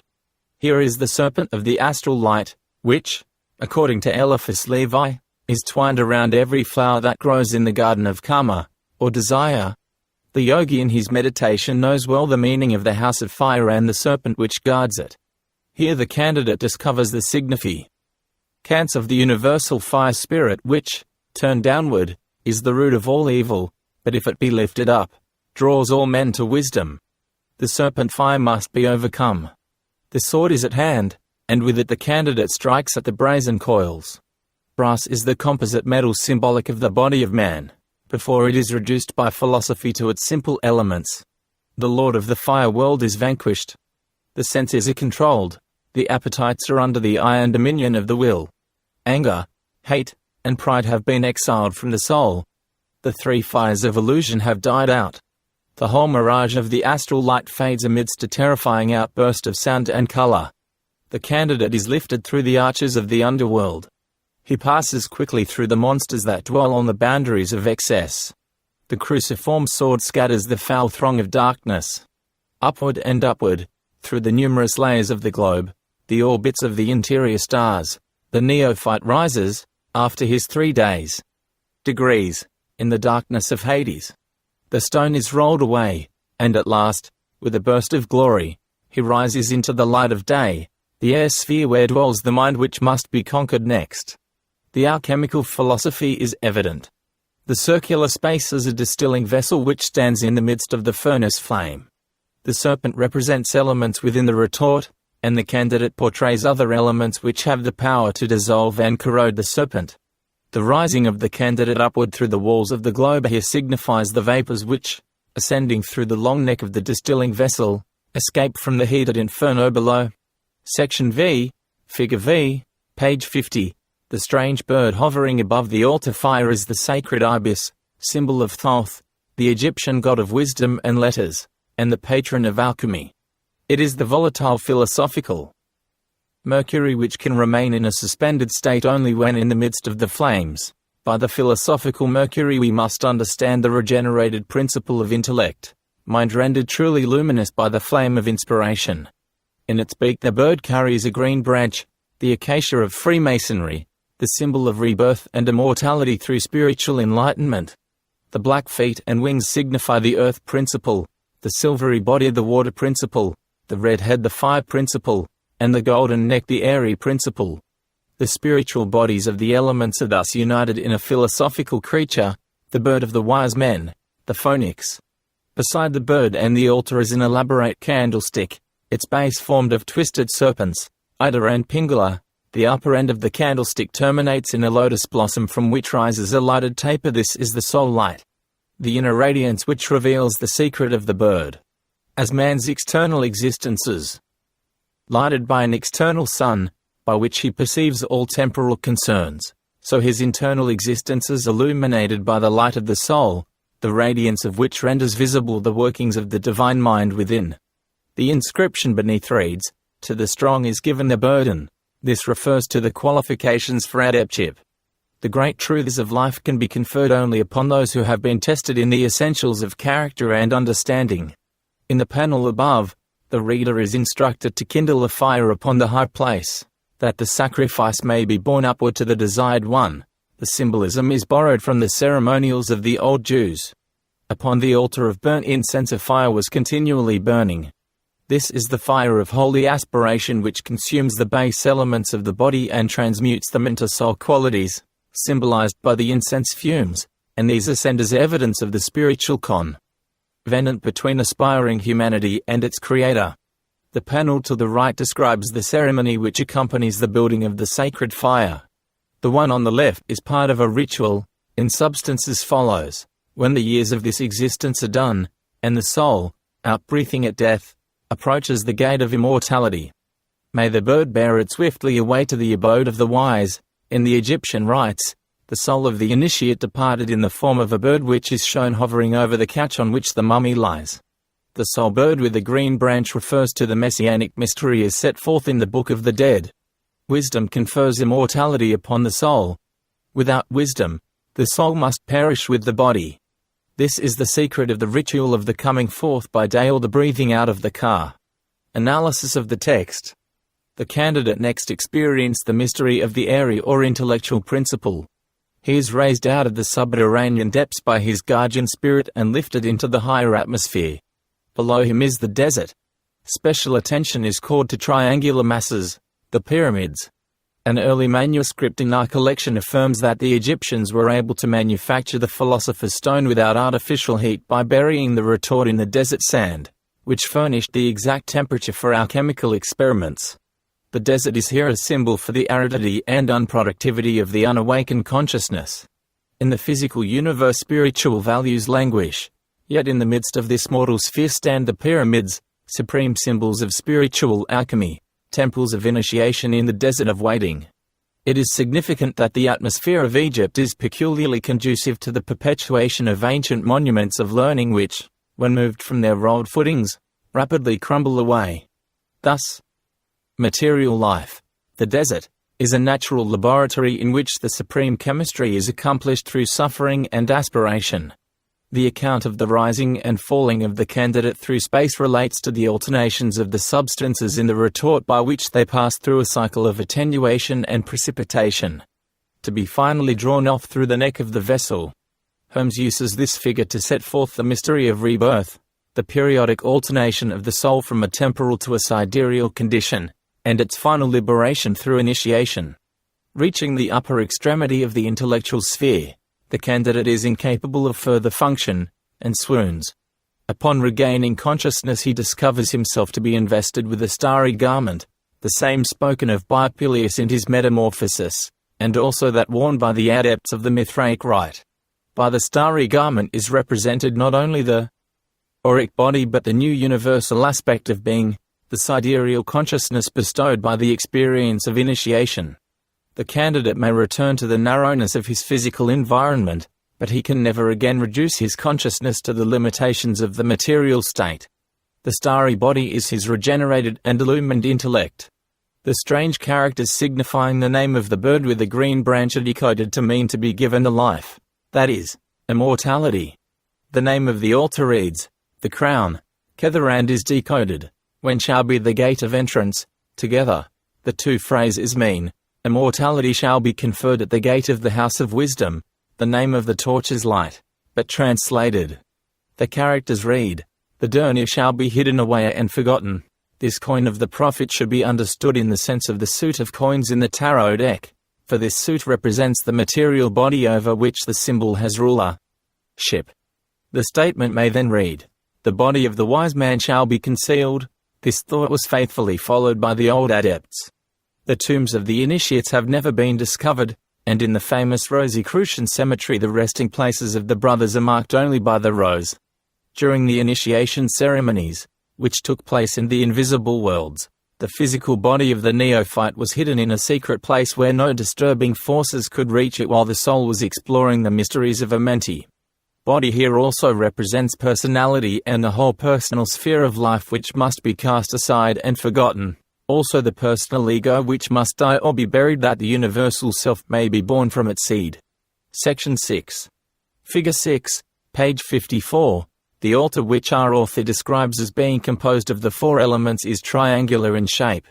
Here is the serpent of the astral light, which, according to Eliphas Levi, is twined around every flower that grows in the garden of Karma, or desire. The yogi in his meditation knows well the meaning of the house of fire and the serpent which guards it. Here the candidate discovers the significance of the universal fire spirit which, turned downward, is the root of all evil, but if it be lifted up, draws all men to wisdom. The serpent fire must be overcome. The sword is at hand, and with it the candidate strikes at the brazen coils. Brass is the composite metal symbolic of the body of man, before it is reduced by philosophy to its simple elements. The lord of the fire world is vanquished. The senses are controlled, the appetites are under the iron dominion of the will. Anger, hate, and pride have been exiled from the soul. The three fires of illusion have died out. The whole mirage of the astral light fades amidst a terrifying outburst of sound and color. The candidate is lifted through the arches of the underworld. He passes quickly through the monsters that dwell on the boundaries of excess. The cruciform sword scatters the foul throng of darkness. Upward and upward, through the numerous layers of the globe, the orbits of the interior stars, the neophyte rises, after his 3 days. Degrees, in the darkness of Hades. The stone is rolled away, and at last, with a burst of glory, he rises into the light of day, the air sphere where dwells the mind which must be conquered next. The alchemical philosophy is evident. The circular space is a distilling vessel which stands in the midst of the furnace flame. The serpent represents elements within the retort, and the candidate portrays other elements which have the power to dissolve and corrode the serpent. The rising of the candidate upward through the walls of the globe here signifies the vapors which, ascending through the long neck of the distilling vessel, escape from the heated inferno below. Section V, Figure V, page 50. The strange bird hovering above the altar fire is the sacred ibis, symbol of Thoth, the Egyptian god of wisdom and letters, and the patron of alchemy. It is the volatile philosophical Mercury which can remain in a suspended state only when in the midst of the flames. By the philosophical Mercury we must understand the regenerated principle of intellect, mind rendered truly luminous by the flame of inspiration. In its beak the bird carries a green branch, the acacia of Freemasonry, the symbol of rebirth and immortality through spiritual enlightenment. The black feet and wings signify the earth principle, the silvery body the water principle, the red head the fire principle, and the golden neck the airy principle. The spiritual bodies of the elements are thus united in a philosophical creature, the bird of the wise men, the phoenix. Beside the bird and the altar is an elaborate candlestick, its base formed of twisted serpents, Ida and Pingala. The upper end of the candlestick terminates in a lotus blossom from which rises a lighted taper. This is the soul light, the inner radiance which reveals the secret of the bird. As man's external existence is lighted by an external sun, by which he perceives all temporal concerns, so his internal existence is illuminated by the light of the soul, the radiance of which renders visible the workings of the divine mind within. The inscription beneath reads, "To the strong is given the burden." This refers to the qualifications for adeptship. The great truths of life can be conferred only upon those who have been tested in the essentials of character and understanding. In the panel above, the reader is instructed to kindle a fire upon the high place, that the sacrifice may be borne upward to the desired one. The symbolism is borrowed from the ceremonials of the old Jews. Upon the altar of burnt incense a fire was continually burning. This is the fire of holy aspiration which consumes the base elements of the body and transmutes them into soul qualities, symbolized by the incense fumes, and these ascend as evidence of the spiritual covenant between aspiring humanity and its creator. The panel to the right describes the ceremony which accompanies the building of the sacred fire. The one on the left is part of a ritual, in substance as follows: when the years of this existence are done, and the soul, outbreathing at death, approaches the gate of immortality, may the bird bear it swiftly away to the abode of the wise. In the Egyptian rites, the soul of the initiate departed in the form of a bird which is shown hovering over the couch on which the mummy lies. The soul bird with the green branch refers to the messianic mystery as set forth in the Book of the Dead. Wisdom confers immortality upon the soul. Without wisdom, the soul must perish with the body. This is the secret of the ritual of the coming forth by day or the breathing out of the car. Analysis of the text. The candidate next experienced the mystery of the airy or intellectual principle. He is raised out of the subterranean depths by his guardian spirit and lifted into the higher atmosphere. Below him is the desert. Special attention is called to triangular masses, the pyramids. An early manuscript in our collection affirms that the Egyptians were able to manufacture the philosopher's stone without artificial heat by burying the retort in the desert sand, which furnished the exact temperature for alchemical experiments. The desert is here a symbol for the aridity and unproductivity of the unawakened consciousness. In the physical universe, spiritual values languish, yet in the midst of this mortal sphere stand the pyramids, supreme symbols of spiritual alchemy, temples of initiation in the desert of waiting. It is significant that the atmosphere of Egypt is peculiarly conducive to the perpetuation of ancient monuments of learning which, when moved from their rolled footings, rapidly crumble away. Thus, material life, the desert, is a natural laboratory in which the supreme chemistry is accomplished through suffering and aspiration. The account of the rising and falling of the candidate through space relates to the alternations of the substances in the retort by which they pass through a cycle of attenuation and precipitation, to be finally drawn off through the neck of the vessel. Holmes uses this figure to set forth the mystery of rebirth, the periodic alternation of the soul from a temporal to a sidereal condition, and its final liberation through initiation. Reaching the upper extremity of the intellectual sphere, the candidate is incapable of further function, and swoons. Upon regaining consciousness, he discovers himself to be invested with a starry garment, the same spoken of by Peleus in his Metamorphosis, and also that worn by the adepts of the Mithraic rite. By the starry garment is represented not only the auric body but the new universal aspect of being, the sidereal consciousness bestowed by the experience of initiation. The candidate may return to the narrowness of his physical environment, but he can never again reduce his consciousness to the limitations of the material state. The starry body is his regenerated and illumined intellect. The strange characters signifying the name of the bird with the green branch are decoded to mean to be given a life, that is, immortality. The name of the altar reads, the crown, Ketherand is decoded, when shall be the gate of entrance, together, the two phrases mean, immortality shall be conferred at the gate of the house of wisdom, the name of the torch is light, but translated. The characters read, the durnir shall be hidden away and forgotten. This coin of the prophet should be understood in the sense of the suit of coins in the tarot deck, for this suit represents the material body over which the symbol has rulership. The statement may then read, the body of the wise man shall be concealed. This thought was faithfully followed by the old adepts. The tombs of the initiates have never been discovered, and in the famous Rosicrucian cemetery the resting places of the brothers are marked only by the rose. During the initiation ceremonies, which took place in the invisible worlds, the physical body of the neophyte was hidden in a secret place where no disturbing forces could reach it while the soul was exploring the mysteries of Amenti. Body here also represents personality and the whole personal sphere of life which must be cast aside and forgotten. Also the personal ego which must die or be buried that the universal self may be born from its seed. Section 6. Figure 6, page 54. The altar which our author describes as being composed of the four elements is triangular in shape.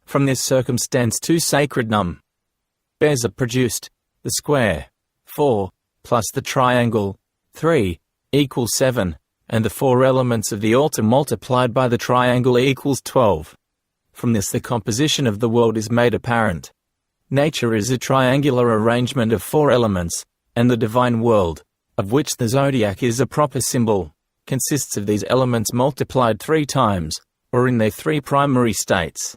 From this circumstance two sacred numbers are produced, the square, 4, plus the triangle, 3, equals 7, and the four elements of the altar multiplied by the triangle equals 12. From this the composition of the world is made apparent. Nature is a triangular arrangement of four elements, and the divine world, of which the zodiac is a proper symbol, consists of these elements multiplied 3 times, or in their 3 primary states.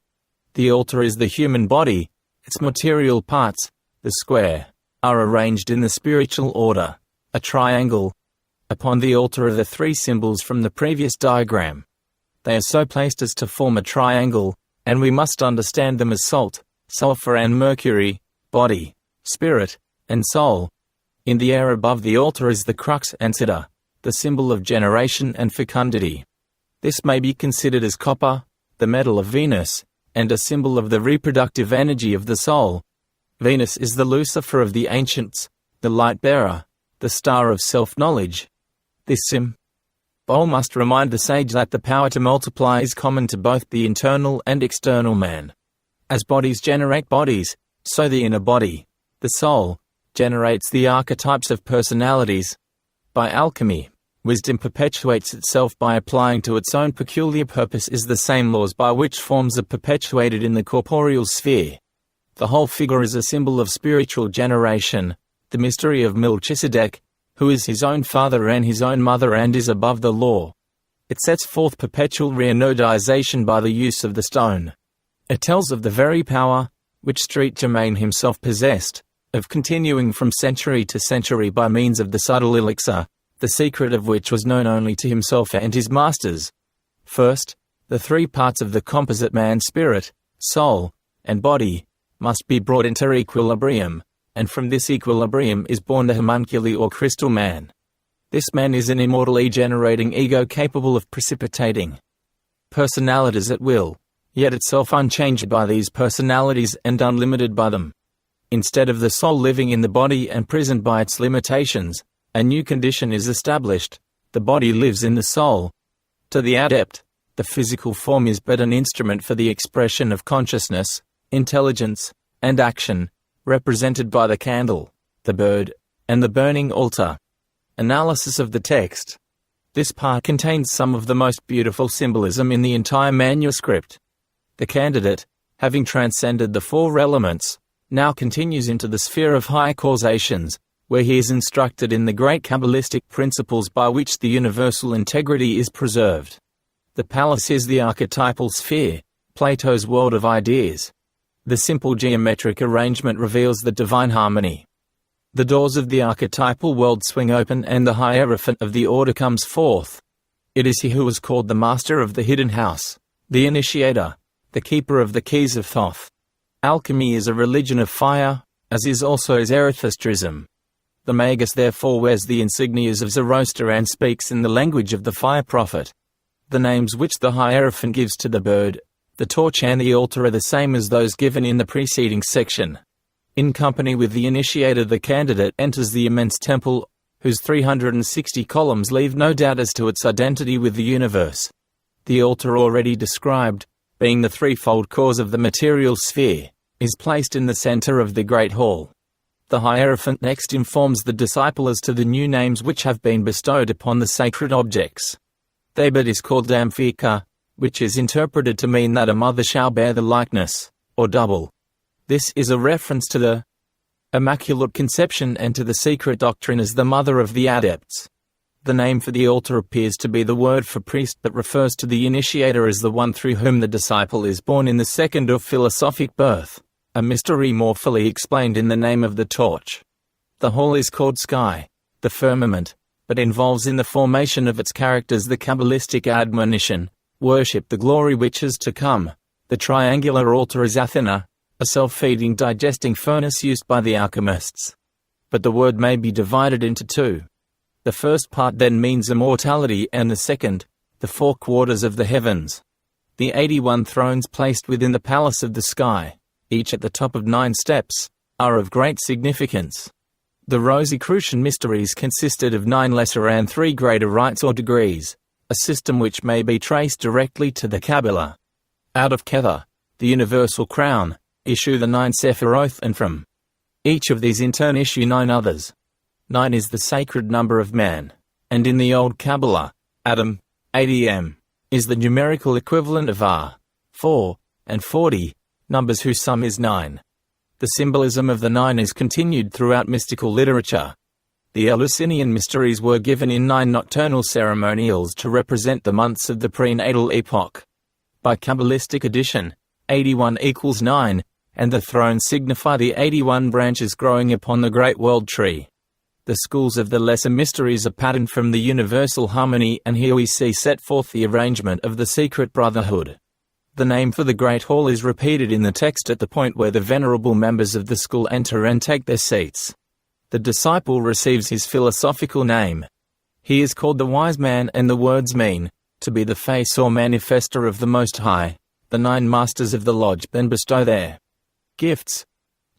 The altar is the human body, its material parts, the square, are arranged in the spiritual order, a triangle. Upon the altar are the 3 symbols from the previous diagram. They are so placed as to form a triangle, and we must understand them as salt, sulfur and mercury, body, spirit, and soul. In the air above the altar is the crux and siddha, the symbol of generation and fecundity. This may be considered as copper, the metal of Venus, and a symbol of the reproductive energy of the soul. Venus is the Lucifer of the ancients, the light-bearer, the star of self-knowledge. This symbol must remind the sage that the power to multiply is common to both the internal and external man. As bodies generate bodies, so the inner body, the soul, generates the archetypes of personalities. By alchemy, wisdom perpetuates itself by applying to its own peculiar purpose is the same laws by which forms are perpetuated in the corporeal sphere. The whole figure is a symbol of spiritual generation, the mystery of Melchizedek, who is his own father and his own mother and is above the law. It sets forth perpetual reinodization by the use of the stone. It tells of the very power, which Street Germain himself possessed, of continuing from century to century by means of the subtle elixir, the secret of which was known only to himself and his masters. First, the three parts of the composite man, spirit, soul, and body, must be brought into equilibrium, and from this equilibrium is born the homunculi or crystal man. This man is an immortally generating ego capable of precipitating personalities at will, yet itself unchanged by these personalities and unlimited by them. Instead of the soul living in the body and prisoned by its limitations, a new condition is established: the body lives in the soul. To the adept, the physical form is but an instrument for the expression of consciousness, intelligence, and action, represented by the candle, the bird, and the burning altar. Analysis of the text. This part contains some of the most beautiful symbolism in the entire manuscript. The candidate, having transcended the four elements, now continues into the sphere of high causations, where he is instructed in the great Kabbalistic principles by which the universal integrity is preserved. The palace is the archetypal sphere, Plato's world of ideas. The simple geometric arrangement reveals the divine harmony. The doors of the archetypal world swing open and the hierophant of the order comes forth. It is he who is called the master of the hidden house, the initiator, the keeper of the keys of Thoth. Alchemy is a religion of fire, as is also Zoroastrism. The Magus therefore wears the insignias of Zoroaster and speaks in the language of the fire prophet. The names which the hierophant gives to the bird, the torch and the altar are the same as those given in the preceding section. In company with the initiator, the candidate enters the immense temple, whose 360 columns leave no doubt as to its identity with the universe. The altar already described, being the threefold cause of the material sphere, is placed in the center of the great hall. The hierophant next informs the disciple as to the new names which have been bestowed upon the sacred objects. Thebat is called Damphika, which is interpreted to mean that a mother shall bear the likeness, or double. This is a reference to the Immaculate Conception and to the secret doctrine as the mother of the adepts. The name for the altar appears to be the word for priest but refers to the initiator as the one through whom the disciple is born in the second or philosophic birth, a mystery more fully explained in the name of the torch. The hall is called sky, the firmament, but involves in the formation of its characters the Kabbalistic admonition, worship the glory which is to come. The triangular altar is Athena, a self-feeding digesting furnace used by the alchemists. But the word may be divided into two. The first part then means immortality and the second, the four quarters of the heavens. The 81 thrones placed within the palace of the sky, each at the top of 9 steps, are of great significance. The Rosicrucian mysteries consisted of 9 lesser and 3 greater rites or degrees, a system which may be traced directly to the Kabbalah. Out of Kether, the universal crown, issue the 9 Sephiroth, and from each of these in turn issue 9 others. 9 is the sacred number of man, and in the old Kabbalah, Adam, ADM, is the numerical equivalent of 4, and 40, numbers whose sum is 9. The symbolism of the 9 is continued throughout mystical literature. The Eleusinian mysteries were given in 9 nocturnal ceremonials to represent the months of the prenatal epoch. By Kabbalistic addition, 81 equals 9, and the thrones signify the 81 branches growing upon the great world tree. The schools of the lesser mysteries are patterned from the universal harmony, and here we see set forth the arrangement of the secret brotherhood. The name for the Great Hall is repeated in the text at the point where the venerable members of the school enter and take their seats. The disciple receives his philosophical name. He is called the Wise Man, and the words mean, to be the face or manifester of the Most High. The 9 masters of the lodge then bestow their gifts.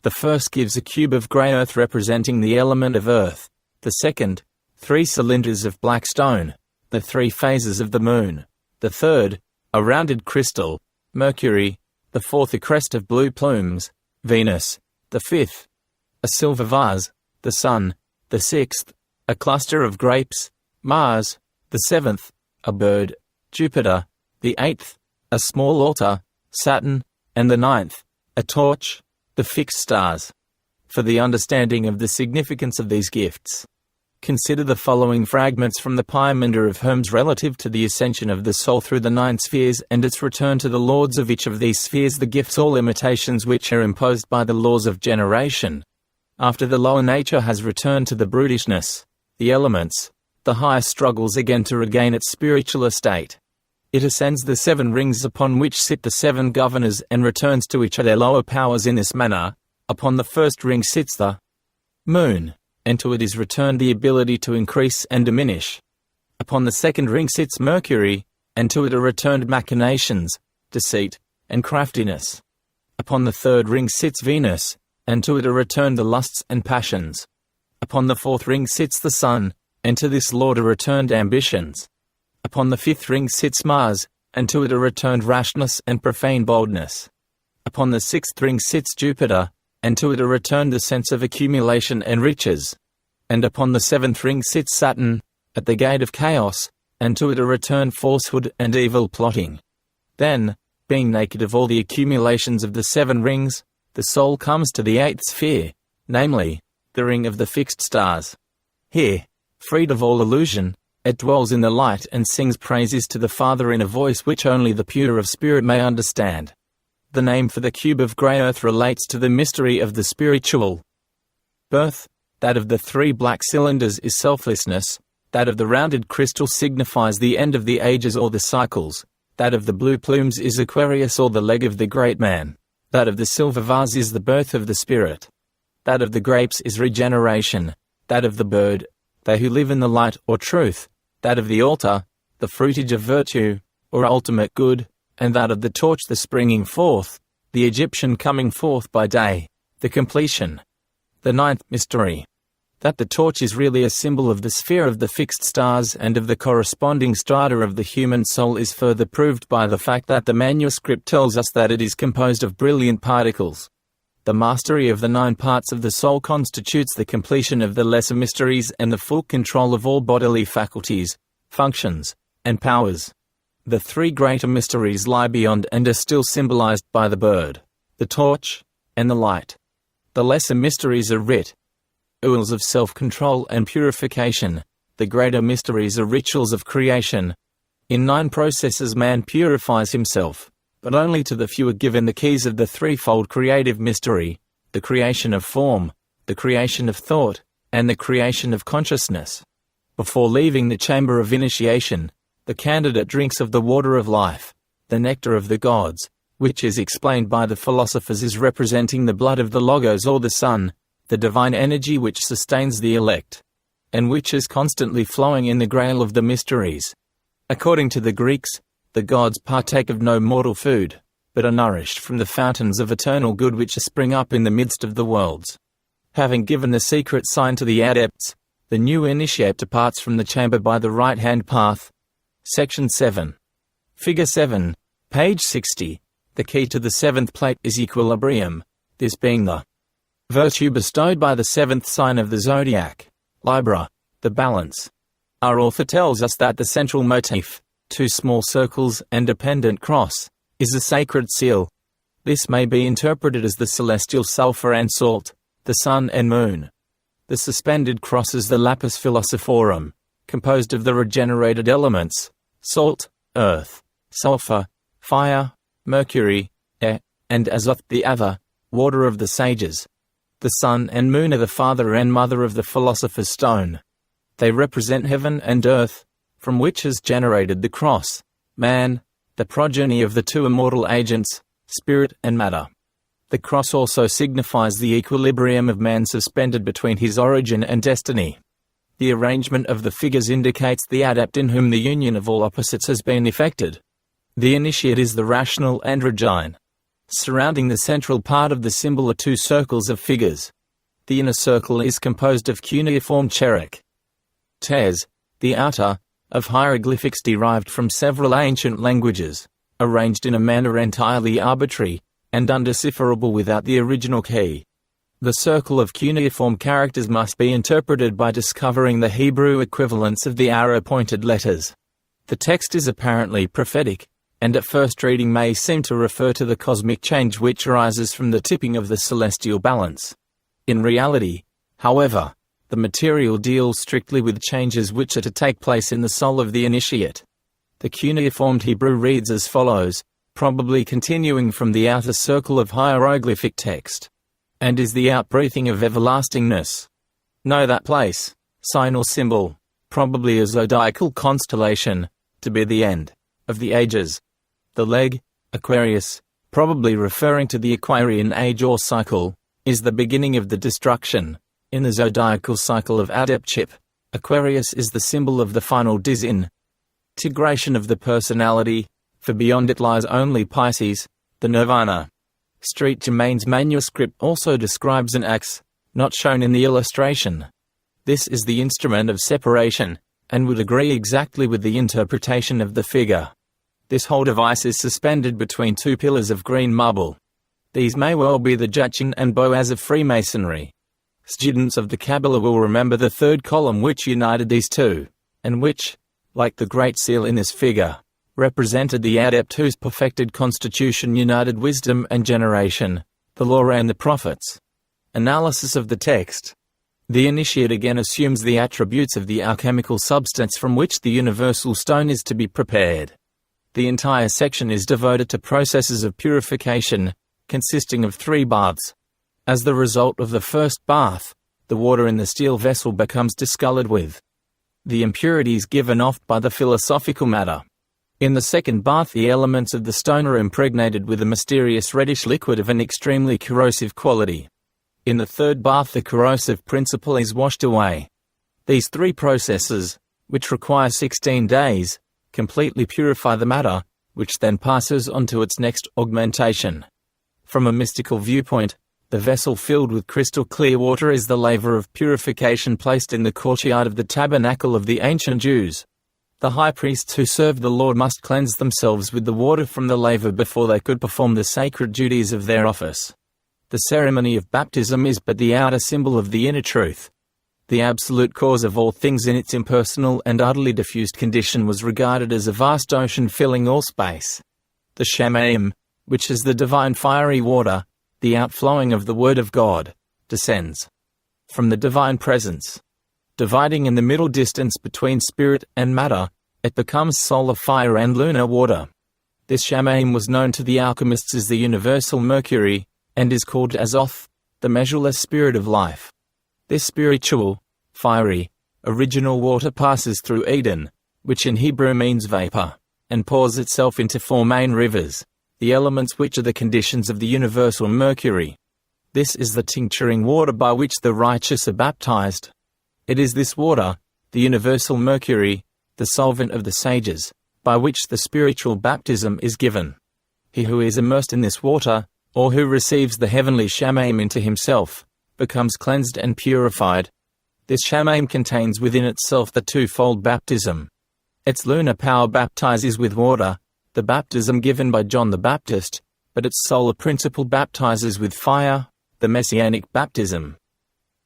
The first gives a cube of grey earth representing the element of earth, the second, 3 cylinders of black stone, the 3 phases of the moon, the third, a rounded crystal, Mercury, the fourth a crest of blue plumes, Venus, the fifth, a silver vase, the Sun; the 6th, a cluster of grapes, Mars; the 7th, a bird, Jupiter; the 8th, a small altar, Saturn; and the 9th, a torch, the fixed stars. For the understanding of the significance of these gifts, consider the following fragments from the Pyramida of Hermes relative to the ascension of the soul through the 9 spheres and its return to the lords of each of these spheres. The gifts, all imitations which are imposed by the laws of generation. After the lower nature has returned to the brutishness, the elements, the higher struggles again to regain its spiritual estate. It ascends the 7 rings upon which sit the 7 governors and returns to each of their lower powers in this manner. Upon the first ring sits the moon, and to it is returned the ability to increase and diminish. Upon the second ring sits Mercury, and to it are returned machinations, deceit, and craftiness. Upon the third ring sits Venus, and to it are returned the lusts and passions. Upon the fourth ring sits the Sun, and to this lord are returned ambitions. Upon the fifth ring sits Mars, and to it are returned rashness and profane boldness. Upon the sixth ring sits Jupiter, and to it are returned the sense of accumulation and riches. And upon the 7th ring sits Saturn, at the gate of chaos, and to it are returned falsehood and evil plotting. Then, being naked of all the accumulations of the 7 rings, the soul comes to the 8th sphere, namely, the ring of the fixed stars. Here, freed of all illusion, it dwells in the light and sings praises to the Father in a voice which only the pure of spirit may understand. The name for the cube of grey earth relates to the mystery of the spiritual birth. That of the 3 black cylinders is selflessness, that of the rounded crystal signifies the end of the ages or the cycles, that of the blue plumes is Aquarius or the leg of the great man, that of the silver vase is the birth of the spirit, that of the grapes is regeneration, that of the bird, they who live in the light or truth, that of the altar, the fruitage of virtue, or ultimate good, and that of the torch the springing forth, the Egyptian coming forth by day, the completion. The 9th mystery. That the torch is really a symbol of the sphere of the fixed stars and of the corresponding strata of the human soul is further proved by the fact that the manuscript tells us that it is composed of brilliant particles. The mastery of the 9 parts of the soul constitutes the completion of the lesser mysteries and the full control of all bodily faculties, functions, and powers. The 3 greater mysteries lie beyond and are still symbolized by the bird, the torch, and the light. The lesser mysteries are rituals of self-control and purification. The greater mysteries are rituals of creation. In 9 processes man purifies himself, but only to the few are given the keys of the threefold creative mystery, the creation of form, the creation of thought, and the creation of consciousness. Before leaving the chamber of initiation, the candidate drinks of the water of life, the nectar of the gods, which is explained by the philosophers as representing the blood of the Logos or the Sun, the divine energy which sustains the elect, and which is constantly flowing in the grail of the mysteries. According to the Greeks, the gods partake of no mortal food, but are nourished from the fountains of eternal good which spring up in the midst of the worlds. Having given the secret sign to the adepts, the new initiate departs from the chamber by the right-hand path. Section 7. Figure 7, page 60. The key to the 7th plate is equilibrium, this being the virtue bestowed by the 7th sign of the zodiac, Libra, the balance. Our author tells us that the central motif, 2 small circles and a pendant cross, is the sacred seal. This may be interpreted as the celestial sulfur and salt, the sun and moon. The suspended cross is the lapis philosophorum, composed of the regenerated elements, salt, earth, sulfur, fire, mercury, air, and azoth the other, water of the sages. The sun and moon are the father and mother of the philosopher's stone. They represent heaven and earth, from which is generated the cross, man, the progeny of the 2 immortal agents, spirit and matter. The cross also signifies the equilibrium of man suspended between his origin and destiny. The arrangement of the figures indicates the adept in whom the union of all opposites has been effected. The initiate is the rational androgyne. Surrounding the central part of the symbol are 2 circles of figures. The inner circle is composed of cuneiform cheric tears, the outer, of hieroglyphics derived from several ancient languages, arranged in a manner entirely arbitrary, and undecipherable without the original key. The circle of cuneiform characters must be interpreted by discovering the Hebrew equivalents of the arrow-pointed letters. The text is apparently prophetic, and at first reading may seem to refer to the cosmic change which arises from the tipping of the celestial balance. In reality, however, the material deals strictly with changes which are to take place in the soul of the initiate. The cuneiform Hebrew reads as follows, probably continuing from the outer circle of hieroglyphic text, and is the outbreathing of everlastingness. Know that place, sign or symbol, probably a zodiacal constellation, to be the end of the ages. The leg, Aquarius, probably referring to the Aquarian age or cycle, is the beginning of the destruction. In the zodiacal cycle of adeptship, Aquarius is the symbol of the final disintegration of the personality, for beyond it lies only Pisces, the nirvana. Street Germain's manuscript also describes an axe, not shown in the illustration. This is the instrument of separation, and would agree exactly with the interpretation of the figure. This whole device is suspended between two pillars of green marble. These may well be the Jachin and Boaz of Freemasonry. Students of the Kabbalah will remember the third column which united these two, and which, like the Great Seal in this figure, represented the adept whose perfected constitution united wisdom and generation, the law and the prophets. Analysis of the text. The initiate again assumes the attributes of the alchemical substance from which the universal stone is to be prepared. The entire section is devoted to processes of purification, consisting of 3 baths. As the result of the first bath, the water in the steel vessel becomes discolored with the impurities given off by the philosophical matter. In the second bath, the elements of the stone are impregnated with a mysterious reddish liquid of an extremely corrosive quality. In the third bath, the corrosive principle is washed away. These 3 processes, which require 16 days, completely purify the matter, which then passes on to its next augmentation. From a mystical viewpoint, the vessel filled with crystal clear water is the laver of purification placed in the courtyard of the tabernacle of the ancient Jews. The high priests who served the Lord must cleanse themselves with the water from the laver before they could perform the sacred duties of their office. The ceremony of baptism is but the outer symbol of the inner truth. The absolute cause of all things in its impersonal and utterly diffused condition was regarded as a vast ocean filling all space. The Germain, which is the divine fiery water, the outflowing of the Word of God, descends from the divine presence. Dividing in the middle distance between spirit and matter, it becomes solar fire and lunar water. This Germain was known to the alchemists as the universal mercury, and is called Azoth, the measureless spirit of life. This spiritual, fiery, original water passes through Eden, which in Hebrew means vapor, and pours itself into 4 main rivers, the elements which are the conditions of the universal mercury. This is the tincturing water by which the righteous are baptized. It is this water, the universal mercury, the solvent of the sages, by which the spiritual baptism is given. He who is immersed in this water, or who receives the heavenly Germain into himself, becomes cleansed and purified. This Germain contains within itself the twofold baptism. Its lunar power baptizes with water, the baptism given by John the Baptist, but its solar principle baptizes with fire, the messianic baptism.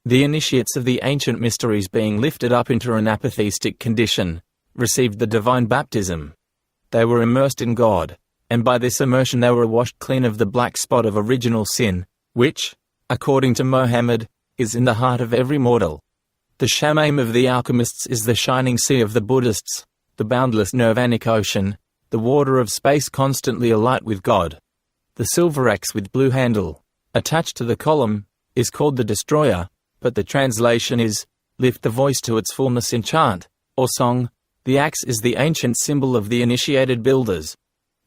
The initiates of the ancient mysteries, being lifted up into an apatheistic condition, received the divine baptism. They were immersed in God, and by this immersion they were washed clean of the black spot of original sin, which, according to Mohammed, is in the heart of every mortal. The Germain of the alchemists is the shining sea of the Buddhists, the boundless nirvanic ocean, the water of space constantly alight with God. The silver axe with blue handle, attached to the column, is called the destroyer, but the translation is, lift the voice to its fullness in chant, or song. The axe is the ancient symbol of the initiated builders.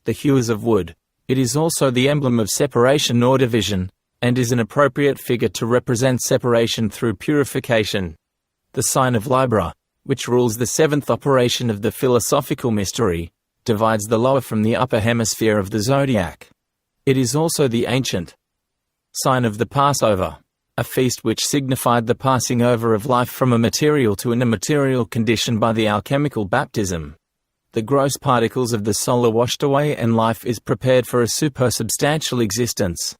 The hewers of wood. It is also the emblem of separation or division, and is an appropriate figure to represent separation through purification. The sign of Libra, which rules the 7th operation of the philosophical mystery, divides the lower from the upper hemisphere of the zodiac. It is also the ancient sign of the Passover, a feast which signified the passing over of life from a material to an immaterial condition by the alchemical baptism. The gross particles of the soul are washed away and life is prepared for a supersubstantial existence.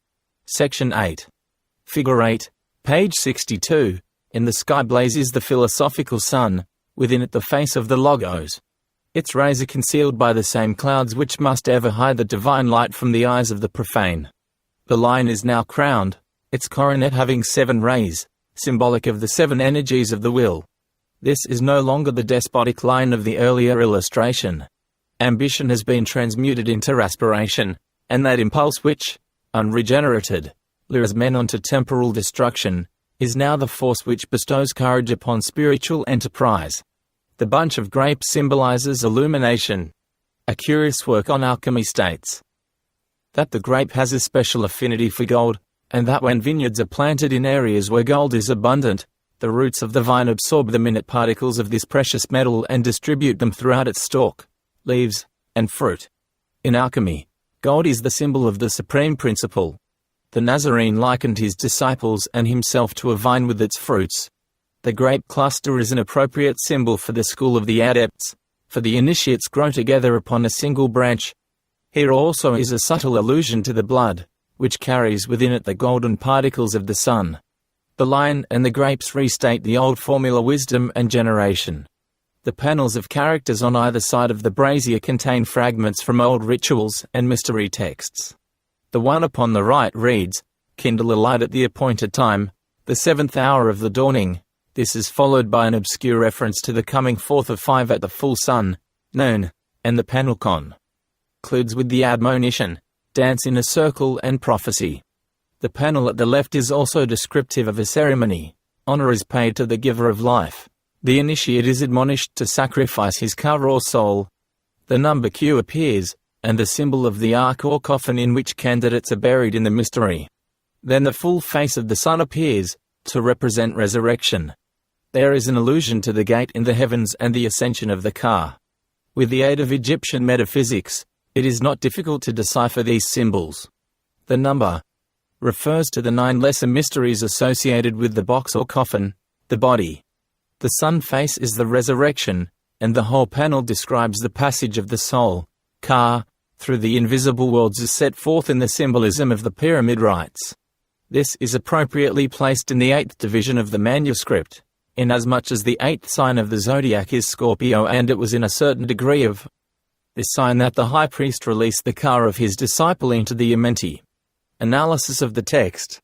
Section 8. Figure 8. Page 62. In the sky blazes the philosophical sun, within it the face of the Logos. Its rays are concealed by the same clouds which must ever hide the divine light from the eyes of the profane. The lion is now crowned, its coronet having 7 rays, symbolic of the 7 energies of the will. This is no longer the despotic lion of the earlier illustration. Ambition has been transmuted into aspiration, and that impulse which, unregenerated, lures men on to temporal destruction, is now the force which bestows courage upon spiritual enterprise. The bunch of grapes symbolizes illumination. A curious work on alchemy states that the grape has a special affinity for gold, and that when vineyards are planted in areas where gold is abundant, the roots of the vine absorb the minute particles of this precious metal and distribute them throughout its stalk, leaves, and fruit. In alchemy, gold is the symbol of the supreme principle. The Nazarene likened his disciples and himself to a vine with its fruits. The grape cluster is an appropriate symbol for the school of the adepts, for the initiates grow together upon a single branch. Here also is a subtle allusion to the blood, which carries within it the golden particles of the sun. The lion and the grapes restate the old formula wisdom and generation. The panels of characters on either side of the brazier contain fragments from old rituals and mystery texts. The one upon the right reads, "Kindle a light at the appointed time, the 7th hour of the dawning." This is followed by an obscure reference to the coming forth of 5 at the full sun, noon, and the panel concludes with the admonition, "Dance in a circle and prophecy." The panel at the left is also descriptive of a ceremony. Honor is paid to the giver of life. The initiate is admonished to sacrifice his car or soul. The number Q appears, and the symbol of the ark or coffin in which candidates are buried in the mystery. Then the full face of the sun appears, to represent resurrection. There is an allusion to the gate in the heavens and the ascension of the car. With the aid of Egyptian metaphysics, it is not difficult to decipher these symbols. The number refers to the 9 lesser mysteries associated with the box or coffin, the body. The sun face is the resurrection, and the whole panel describes the passage of the soul, Ka, through the invisible worlds as set forth in the symbolism of the pyramid rites. This is appropriately placed in the 8th division of the manuscript, inasmuch as the 8th sign of the zodiac is Scorpio, and it was in a certain degree of this sign that the high priest released the car of his disciple into the Amenti. Analysis of the text.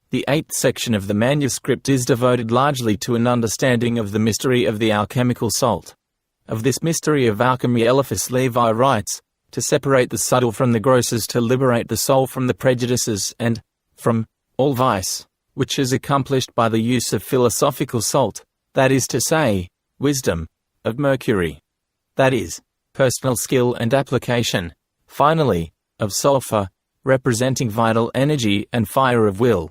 The 8th section of the manuscript is devoted largely to an understanding of the mystery of the alchemical salt. Of this mystery of alchemy Eliphas Levi writes, to separate the subtle from the gross is to liberate the soul from the prejudices and from all vice, which is accomplished by the use of philosophical salt, that is to say, wisdom, of mercury, that is, personal skill and application, finally, of sulfur, representing vital energy and fire of will.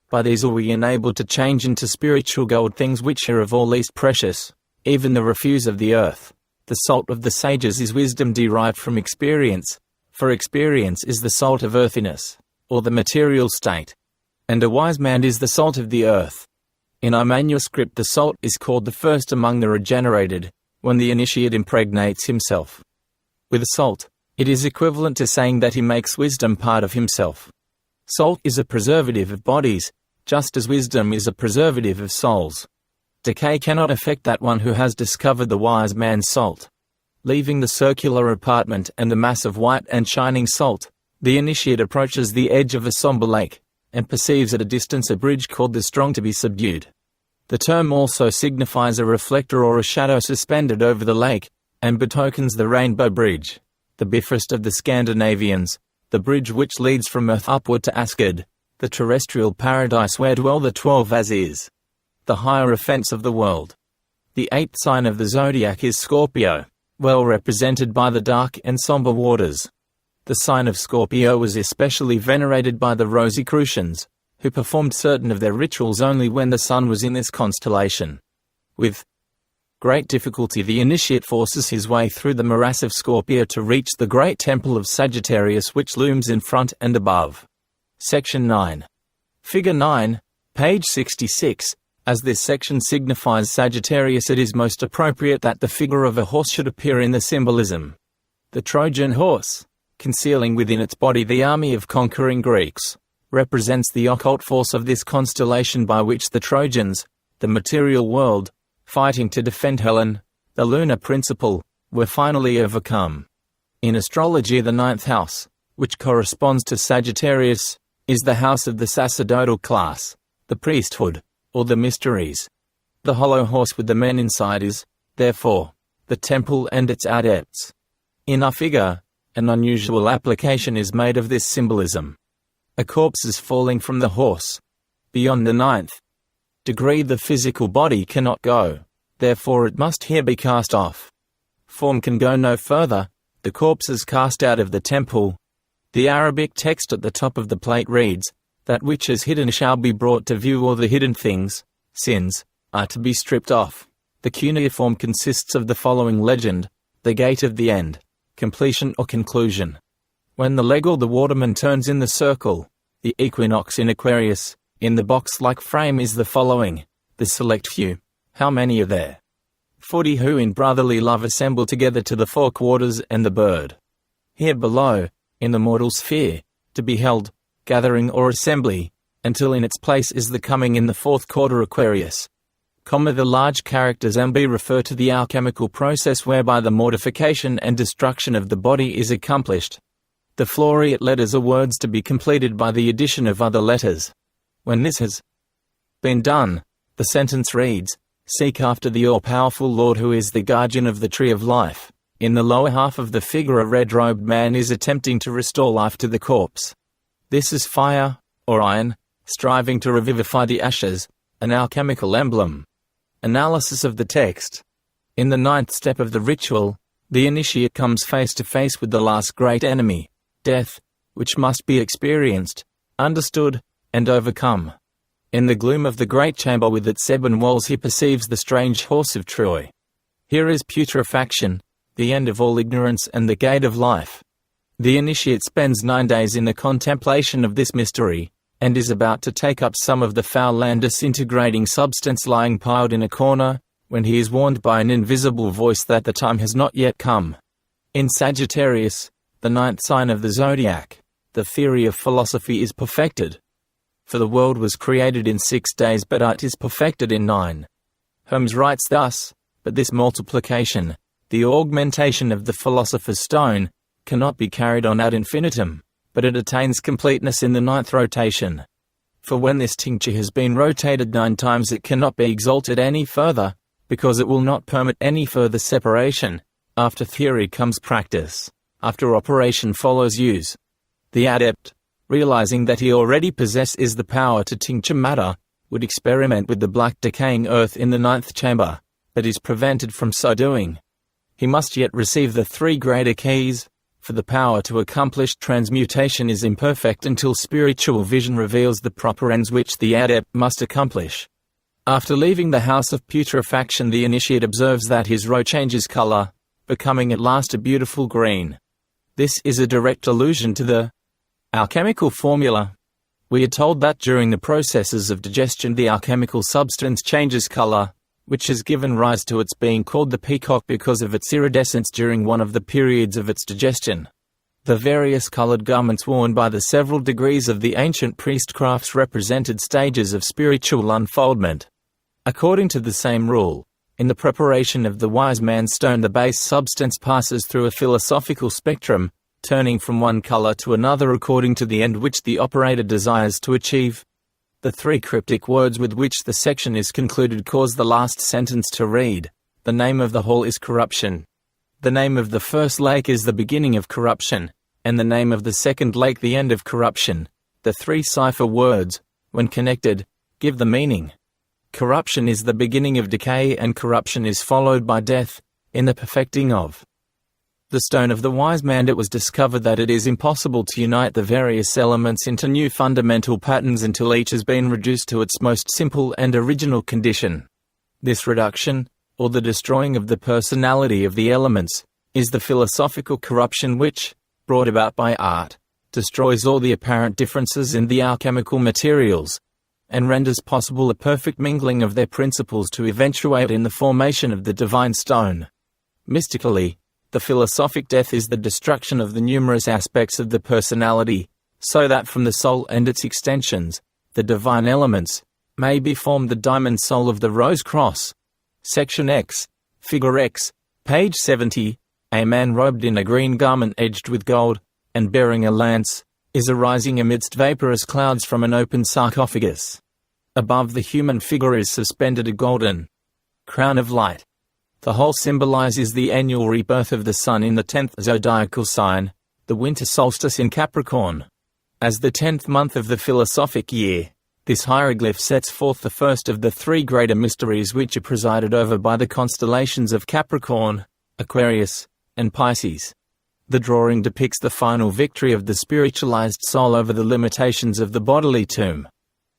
By these are we enabled to change into spiritual gold things which are of all least precious, even the refuse of the earth. The salt of the sages is wisdom derived from experience, for experience is the salt of earthiness, or the material state, and a wise man is the salt of the earth. In our manuscript the salt is called the first among the regenerated, when the initiate impregnates himself with salt. It is equivalent to saying that he makes wisdom part of himself. Salt is a preservative of bodies, just as wisdom is a preservative of souls. Decay cannot affect that one who has discovered the wise man's salt. Leaving the circular apartment and the mass of white and shining salt, the initiate approaches the edge of a somber lake, and perceives at a distance a bridge called the Strong to be subdued. The term also signifies a reflector or a shadow suspended over the lake, and betokens the Rainbow Bridge, the Bifrost of the Scandinavians, the bridge which leads from Earth upward to Asgard, the terrestrial paradise where dwell the 12 Azirs, the higher offense of the world. The 8th sign of the zodiac is Scorpio, well represented by the dark and somber waters. The sign of Scorpio was especially venerated by the Rosicrucians, who performed certain of their rituals only when the sun was in this constellation. With great difficulty the initiate forces his way through the morass of Scorpio to reach the great temple of Sagittarius which looms in front and above. Section 9. Figure 9, page 66. As this section signifies Sagittarius, it is most appropriate that the figure of a horse should appear in the symbolism. The Trojan horse, concealing within its body the army of conquering Greeks. represents the occult force of this constellation by which the Trojans, the material world, fighting to defend Helen, the lunar principle, were finally overcome. In astrology, the ninth house, which corresponds to Sagittarius, is the house of the sacerdotal class, the priesthood, or the mysteries. The hollow horse with the men inside is, therefore, the temple and its adepts. In our figure, an unusual application is made of this symbolism. A corpse is falling from the horse. Beyond the ninth degree the physical body cannot go, therefore it must here be cast off. Form can go no further, the corpse is cast out of the temple. The Arabic text at the top of the plate reads, "That which is hidden shall be brought to view, or the hidden things, sins, are to be stripped off." The cuneiform consists of the following legend: the gate of the end, completion or conclusion. When the leg or the waterman turns in the circle, the equinox in Aquarius, in the box-like frame is the following: the select few. How many are there? 40 who in brotherly love assemble together to the four quarters, and the bird. Here below, in the mortal sphere, to be held, gathering or assembly, until in its place is the coming in the fourth quarter Aquarius. The large characters MB refer to the alchemical process whereby the mortification and destruction of the body is accomplished. The Floriate letters are words to be completed by the addition of other letters. When this has been done, the sentence reads, "Seek after the all-powerful Lord who is the guardian of the tree of life." In the lower half of the figure, a red-robed man is attempting to restore life to the corpse. This is fire, or iron, striving to revivify the ashes, an alchemical emblem. Analysis of the text. In the ninth step of the ritual, the initiate comes face to face with the last great enemy, death, which must be experienced, understood, and overcome. In the gloom of the great chamber with its ebon walls, he perceives the strange horse of Troy. Here is putrefaction, the end of all ignorance and the gate of life. The initiate spends 9 days in the contemplation of this mystery, and is about to take up some of the foul and disintegrating substance lying piled in a corner, when he is warned by an invisible voice that the time has not yet come. In Sagittarius, the ninth sign of the zodiac, the theory of philosophy is perfected. For the world was created in 6 days, but it is perfected in 9. Holmes writes thus, "But this multiplication, the augmentation of the philosopher's stone, cannot be carried on ad infinitum, but it attains completeness in the 9th rotation. For when this tincture has been rotated 9 times, it cannot be exalted any further, because it will not permit any further separation. After theory comes practice. After operation follows use. The adept, realizing that he already possesses the power to tincture matter, would experiment with the black decaying earth in the 9th chamber, but is prevented from so doing. He must yet receive the 3 greater keys, for the power to accomplish transmutation is imperfect until spiritual vision reveals the proper ends which the adept must accomplish. After leaving the house of putrefaction, the initiate observes that his robe changes color, becoming at last a beautiful green. This is a direct allusion to the alchemical formula. We are told that during the processes of digestion the alchemical substance changes color, which has given rise to its being called the peacock because of its iridescence during one of the periods of its digestion. The various colored garments worn by the several degrees of the ancient priestcrafts represented stages of spiritual unfoldment. According to the same rule, in the preparation of the wise man's stone, the base substance passes through a philosophical spectrum, turning from one color to another according to the end which the operator desires to achieve. The 3 cryptic words with which the section is concluded cause the last sentence to read, "The name of the hall is corruption." The name of the first lake is the beginning of corruption, and the name of the second lake the end of corruption. The 3 cipher words, when connected, give the meaning. Corruption is the beginning of decay, and corruption is followed by death, in the perfecting of the stone of the wise man. It was discovered that it is impossible to unite the various elements into new fundamental patterns until each has been reduced to its most simple and original condition. This reduction, or the destroying of the personality of the elements, is the philosophical corruption which, brought about by art, destroys all the apparent differences in the alchemical materials, and renders possible a perfect mingling of their principles to eventuate in the formation of the divine stone. Mystically, the philosophic death is the destruction of the numerous aspects of the personality, so that from the soul and its extensions, the divine elements, may be formed the diamond soul of the rose cross. Section X, Figure X, page 70, a man robed in a green garment edged with gold, and bearing a lance, is arising amidst vaporous clouds from an open sarcophagus. Above the human figure is suspended a golden crown of light. The whole symbolizes the annual rebirth of the sun in the 10th zodiacal sign, the winter solstice in Capricorn. As the 10th month of the philosophic year, this hieroglyph sets forth the first of the three greater mysteries which are presided over by the constellations of Capricorn, Aquarius, and Pisces. The drawing depicts the final victory of the spiritualized soul over the limitations of the bodily tomb.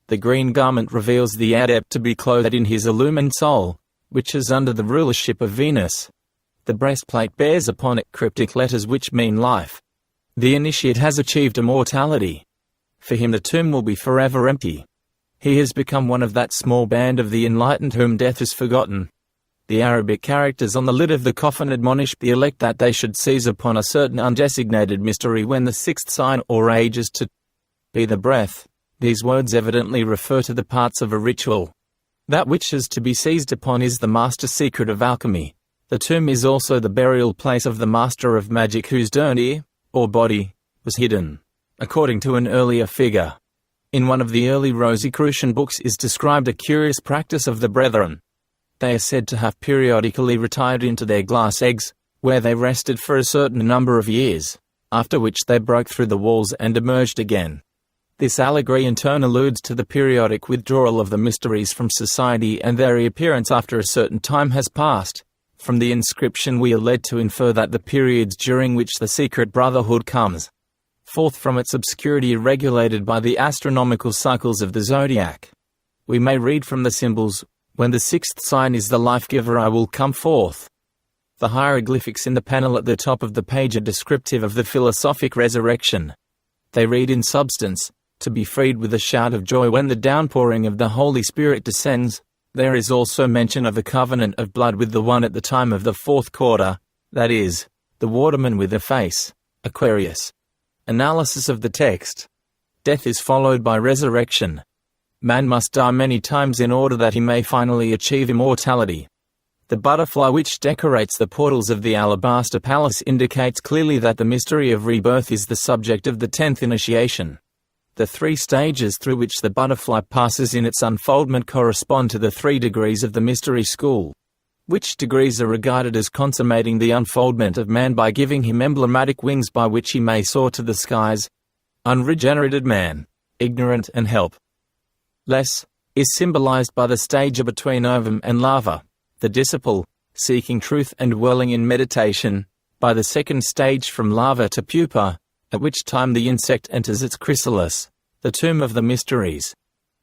The green garment reveals the adept to be clothed in his illumined soul, which is under the rulership of Venus. The breastplate bears upon it cryptic letters which mean life. The initiate has achieved immortality. For him the tomb will be forever empty. He has become one of that small band of the enlightened whom death is forgotten. The Arabic characters on the lid of the coffin admonish the elect that they should seize upon a certain undesignated mystery when the sixth sign or age is to be the breath. These words evidently refer to the parts of a ritual. That which is to be seized upon is the master secret of alchemy. The tomb is also the burial place of the master of magic whose ear, or body, was hidden, according to an earlier figure. In one of the early Rosicrucian books is described a curious practice of the brethren. They are said to have periodically retired into their glass eggs, where they rested for a certain number of years, after which they broke through the walls and emerged again. This allegory in turn alludes to the periodic withdrawal of the mysteries from society and their reappearance after a certain time has passed. From the inscription we are led to infer that the periods during which the secret brotherhood comes forth from its obscurity are regulated by the astronomical cycles of the zodiac. We may read from the symbols, "When the sixth sign is the life-giver I will come forth." The hieroglyphics in the panel at the top of the page are descriptive of the philosophic resurrection. They read in substance, "To be freed with a shout of joy when the downpouring of the Holy Spirit descends." There is also mention of a covenant of blood with the one at the time of the fourth quarter, that is, the waterman with a face, Aquarius. Analysis of the text. Death is followed by resurrection. Man must die many times in order that he may finally achieve immortality. The butterfly which decorates the portals of the alabaster palace indicates clearly that the mystery of rebirth is the subject of the 10th initiation. The three stages through which the butterfly passes in its unfoldment correspond to the 3 degrees of the mystery school, which degrees are regarded as consummating the unfoldment of man by giving him emblematic wings by which he may soar to the skies. Unregenerated man, ignorant and helpless, is symbolized by the stage between ovum and larva, the disciple, seeking truth and dwelling in meditation, by the second stage from larva to pupa, at which time the insect enters its chrysalis, the tomb of the mysteries.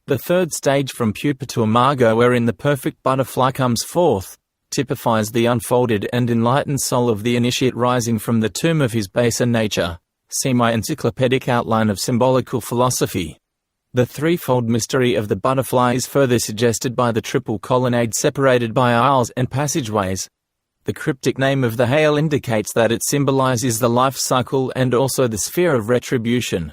The third stage from pupa to imago, wherein the perfect butterfly comes forth, typifies the unfolded and enlightened soul of the initiate rising from the tomb of his baser nature. See my encyclopedic outline of symbolical philosophy. The threefold mystery of the butterfly is further suggested by the triple colonnade separated by aisles and passageways. The cryptic name of the hail indicates that it symbolizes the life cycle and also the sphere of retribution.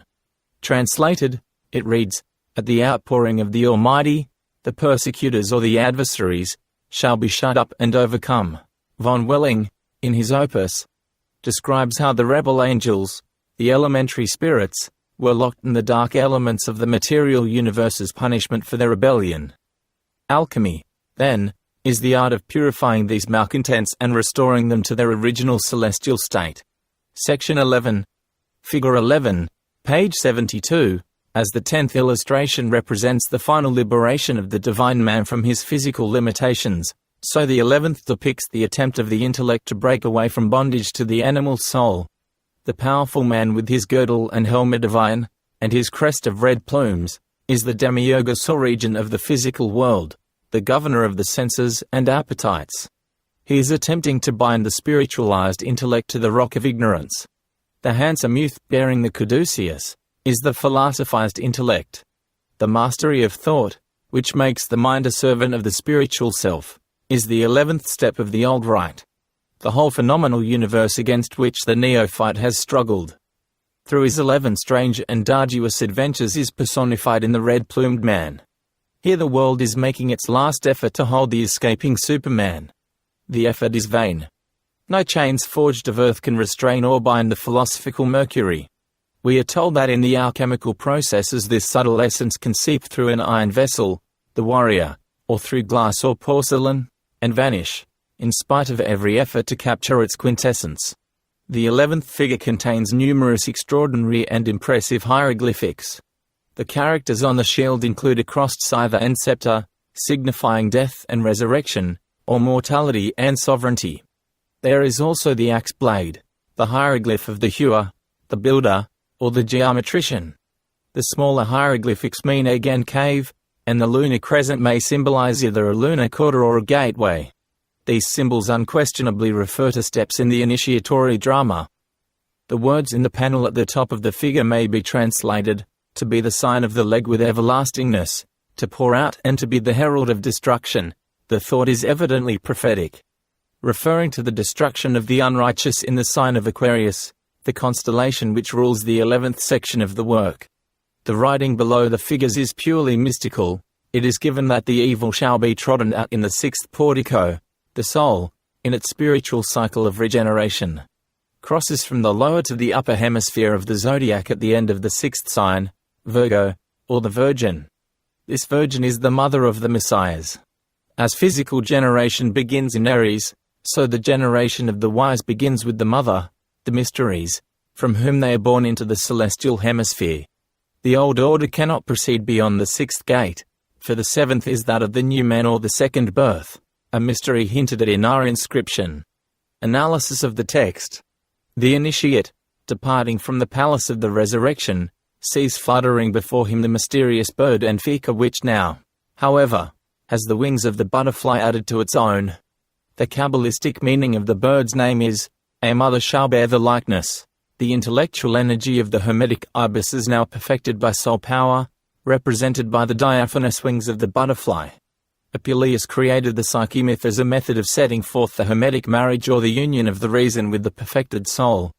Translated, it reads, "At the outpouring of the Almighty, the persecutors or the adversaries shall be shut up and overcome." Von Welling, in his opus, describes how the rebel angels, the elementary spirits, were locked in the dark elements of the material universe as punishment for their rebellion. Alchemy, then, is the art of purifying these malcontents and restoring them to their original celestial state. Section 11. Figure 11, page 72, as the 10th illustration represents the final liberation of the divine man from his physical limitations, so the 11th depicts the attempt of the intellect to break away from bondage to the animal soul. The powerful man with his girdle and helmet divine, and his crest of red plumes, is the demiurgus or regent of the physical world, the governor of the senses and appetites. He is attempting to bind the spiritualized intellect to the rock of ignorance. The handsome youth bearing the caduceus is the philosophized intellect. The mastery of thought, which makes the mind a servant of the spiritual self, is the 11th step of the old rite. The whole phenomenal universe against which the neophyte has struggled through his 11 strange and arduous adventures is personified in the red-plumed man. Here the world is making its last effort to hold the escaping Superman. The effort is vain. No chains forged of earth can restrain or bind the philosophical Mercury. We are told that in the alchemical processes this subtle essence can seep through an iron vessel, the warrior, or through glass or porcelain, and vanish, in spite of every effort to capture its quintessence. The 11th figure contains numerous extraordinary and impressive hieroglyphics. The characters on the shield include a crossed scythe and scepter, signifying death and resurrection, or mortality and sovereignty. There is also the axe blade, the hieroglyph of the hewer, the builder, or the geometrician. The smaller hieroglyphics mean egg and cave, and the lunar crescent may symbolize either a lunar quarter or a gateway. These symbols unquestionably refer to steps in the initiatory drama. The words in the panel at the top of the figure may be translated, to be the sign of the leg with everlastingness, to pour out and to be the herald of destruction. The thought is evidently prophetic, referring to the destruction of the unrighteous in the sign of Aquarius, the constellation which rules the 11th section of the work. The writing below the figures is purely mystical. It is given that the evil shall be trodden out in the 6th portico, the soul, in its spiritual cycle of regeneration, crosses from the lower to the upper hemisphere of the zodiac at the end of the 6th sign, Virgo, or the Virgin. This Virgin is the mother of the Messiahs. As physical generation begins in Aries, so the generation of the wise begins with the mother, the mysteries, from whom they are born into the celestial hemisphere. The old order cannot proceed beyond the 6th gate, for the 7th is that of the new man or the second birth, a mystery hinted at in our inscription. Analysis of the text. The initiate, departing from the palace of the resurrection, sees fluttering before him the mysterious bird and figure which now, however, has the wings of the butterfly added to its own. The Kabbalistic meaning of the bird's name is, a mother shall bear the likeness. The intellectual energy of the Hermetic ibis is now perfected by soul power, represented by the diaphanous wings of the butterfly. Apuleius created the psyche myth as a method of setting forth the Hermetic marriage or the union of the reason with the perfected soul.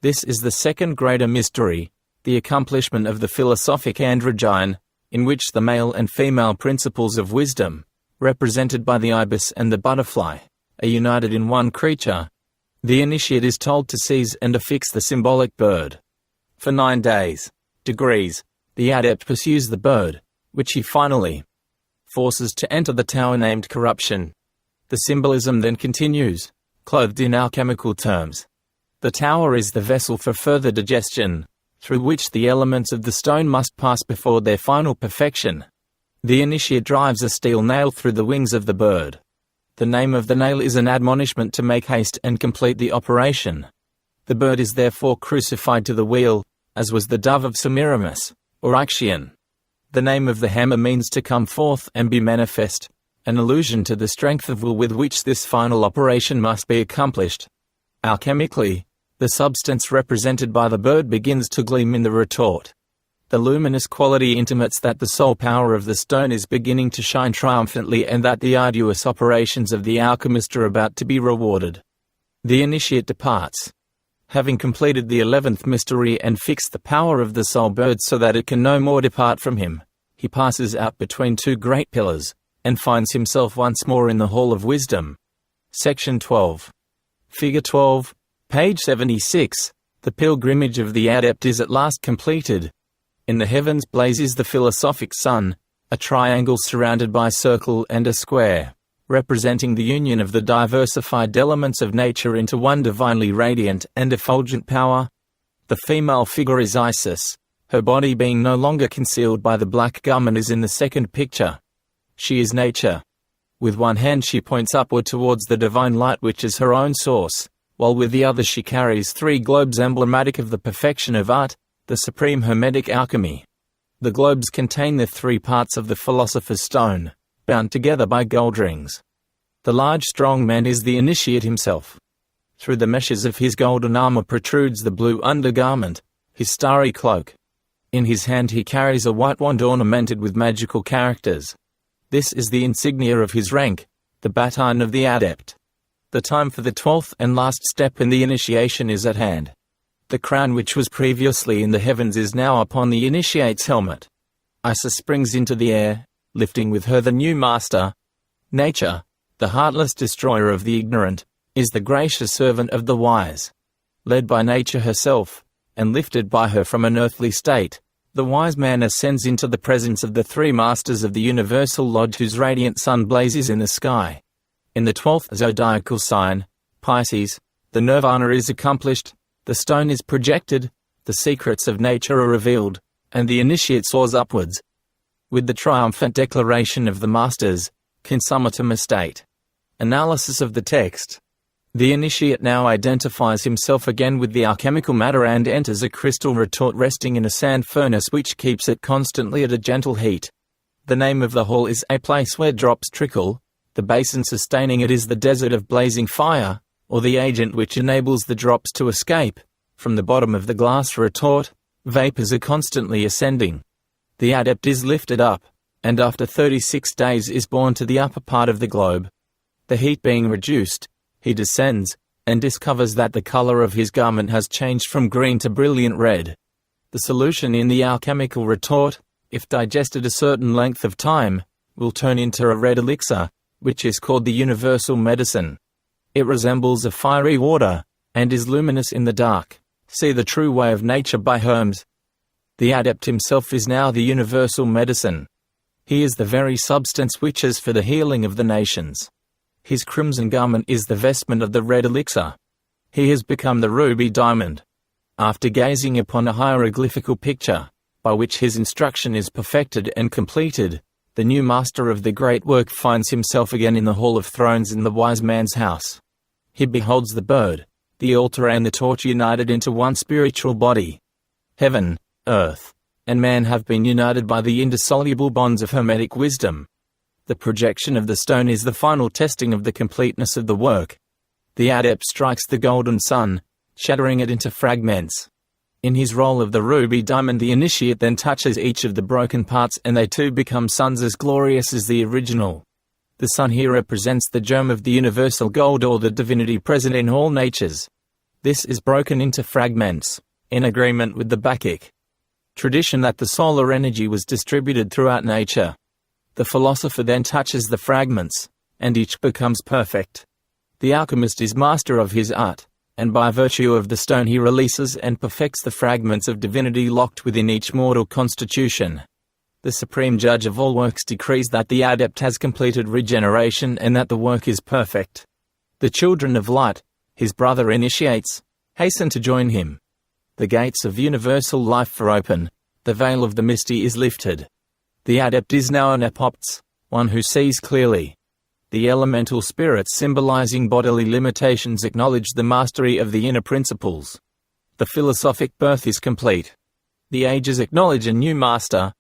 This is the second greater mystery, the accomplishment of the philosophic androgyne, in which the male and female principles of wisdom, represented by the ibis and the butterfly, are united in one creature. The initiate is told to seize and affix the symbolic bird. For 9 days, degrees, the adept pursues the bird, which he finally forces to enter the tower named corruption. The symbolism then continues, clothed in alchemical terms. The tower is the vessel for further digestion, through which the elements of the stone must pass before their final perfection. The initiate drives a steel nail through the wings of the bird. The name of the nail is an admonishment to make haste and complete the operation. The bird is therefore crucified to the wheel, as was the dove of Semiramis, or Ixion. The name of the hammer means to come forth and be manifest, an allusion to the strength of will with which this final operation must be accomplished. Alchemically, the substance represented by the bird begins to gleam in the retort. The luminous quality intimates that the soul power of the stone is beginning to shine triumphantly and that the arduous operations of the alchemist are about to be rewarded. The initiate departs. Having completed the 11th mystery and fixed the power of the soul bird so that it can no more depart from him, he passes out between 2 great pillars, and finds himself once more in the Hall of Wisdom. Section 12. Figure 12, page 76. The pilgrimage of the adept is at last completed. In the heavens blazes the philosophic sun, a triangle surrounded by a circle and a square, representing the union of the diversified elements of nature into one divinely radiant and effulgent power. The female figure is Isis, her body being no longer concealed by the black garment as in the second picture. She is nature. With one hand she points upward towards the divine light which is her own source, while with the other she carries 3 globes emblematic of the perfection of art, the supreme hermetic alchemy. The globes contain the 3 parts of the philosopher's stone, bound together by gold rings. The large strong man is the initiate himself. Through the meshes of his golden armor protrudes the blue undergarment, his starry cloak. In his hand he carries a white wand ornamented with magical characters. This is the insignia of his rank, the baton of the adept. The time for the 12th and last step in the initiation is at hand. The crown which was previously in the heavens is now upon the initiate's helmet. Isis springs into the air, lifting with her the new master. Nature, the heartless destroyer of the ignorant, is the gracious servant of the wise. Led by nature herself, and lifted by her from an earthly state, the wise man ascends into the presence of the three masters of the universal lodge whose radiant sun blazes in the sky. In the 12th zodiacal sign, Pisces, the nirvana is accomplished, the stone is projected, the secrets of nature are revealed, and the initiate soars upwards. With the triumphant declaration of the masters, consummatum estate. Analysis of the text. The initiate now identifies himself again with the alchemical matter and enters a crystal retort resting in a sand furnace which keeps it constantly at a gentle heat. The name of the hall is a place where drops trickle, the basin sustaining it is the desert of blazing fire, or the agent which enables the drops to escape. From the bottom of the glass retort, vapors are constantly ascending. The adept is lifted up, and after 36 days is borne to the upper part of the globe. The heat being reduced, he descends, and discovers that the color of his garment has changed from green to brilliant red. The solution in the alchemical retort, if digested a certain length of time, will turn into a red elixir, which is called the universal medicine. It resembles a fiery water, and is luminous in the dark. See The True Way of Nature by Hermes. The adept himself is now the universal medicine. He is the very substance which is for the healing of the nations. His crimson garment is the vestment of the red elixir. He has become the ruby diamond. After gazing upon a hieroglyphical picture, by which his instruction is perfected and completed, the new master of the great work finds himself again in the Hall of Thrones in the wise man's house. He beholds the bird, the altar and the torch united into one spiritual body. Heaven, earth, and man have been united by the indissoluble bonds of hermetic wisdom. The projection of the stone is the final testing of the completeness of the work. The adept strikes the golden sun, shattering it into fragments. In his role of the ruby diamond, the initiate then touches each of the broken parts and they too become suns as glorious as the original. The sun here represents the germ of the universal gold or the divinity present in all natures. This is broken into fragments, in agreement with the Bacchic tradition that the solar energy was distributed throughout nature. The philosopher then touches the fragments, and each becomes perfect. The alchemist is master of his art, and by virtue of the stone he releases and perfects the fragments of divinity locked within each mortal constitution. The supreme judge of all works decrees that the adept has completed regeneration and that the work is perfect. The children of light, his brother initiates, hasten to join him. The gates of universal life are open, the veil of the mysty is lifted. The adept is now an epopts, one who sees clearly. The elemental spirits symbolizing bodily limitations acknowledge the mastery of the inner principles. The philosophic birth is complete. The ages acknowledge a new master,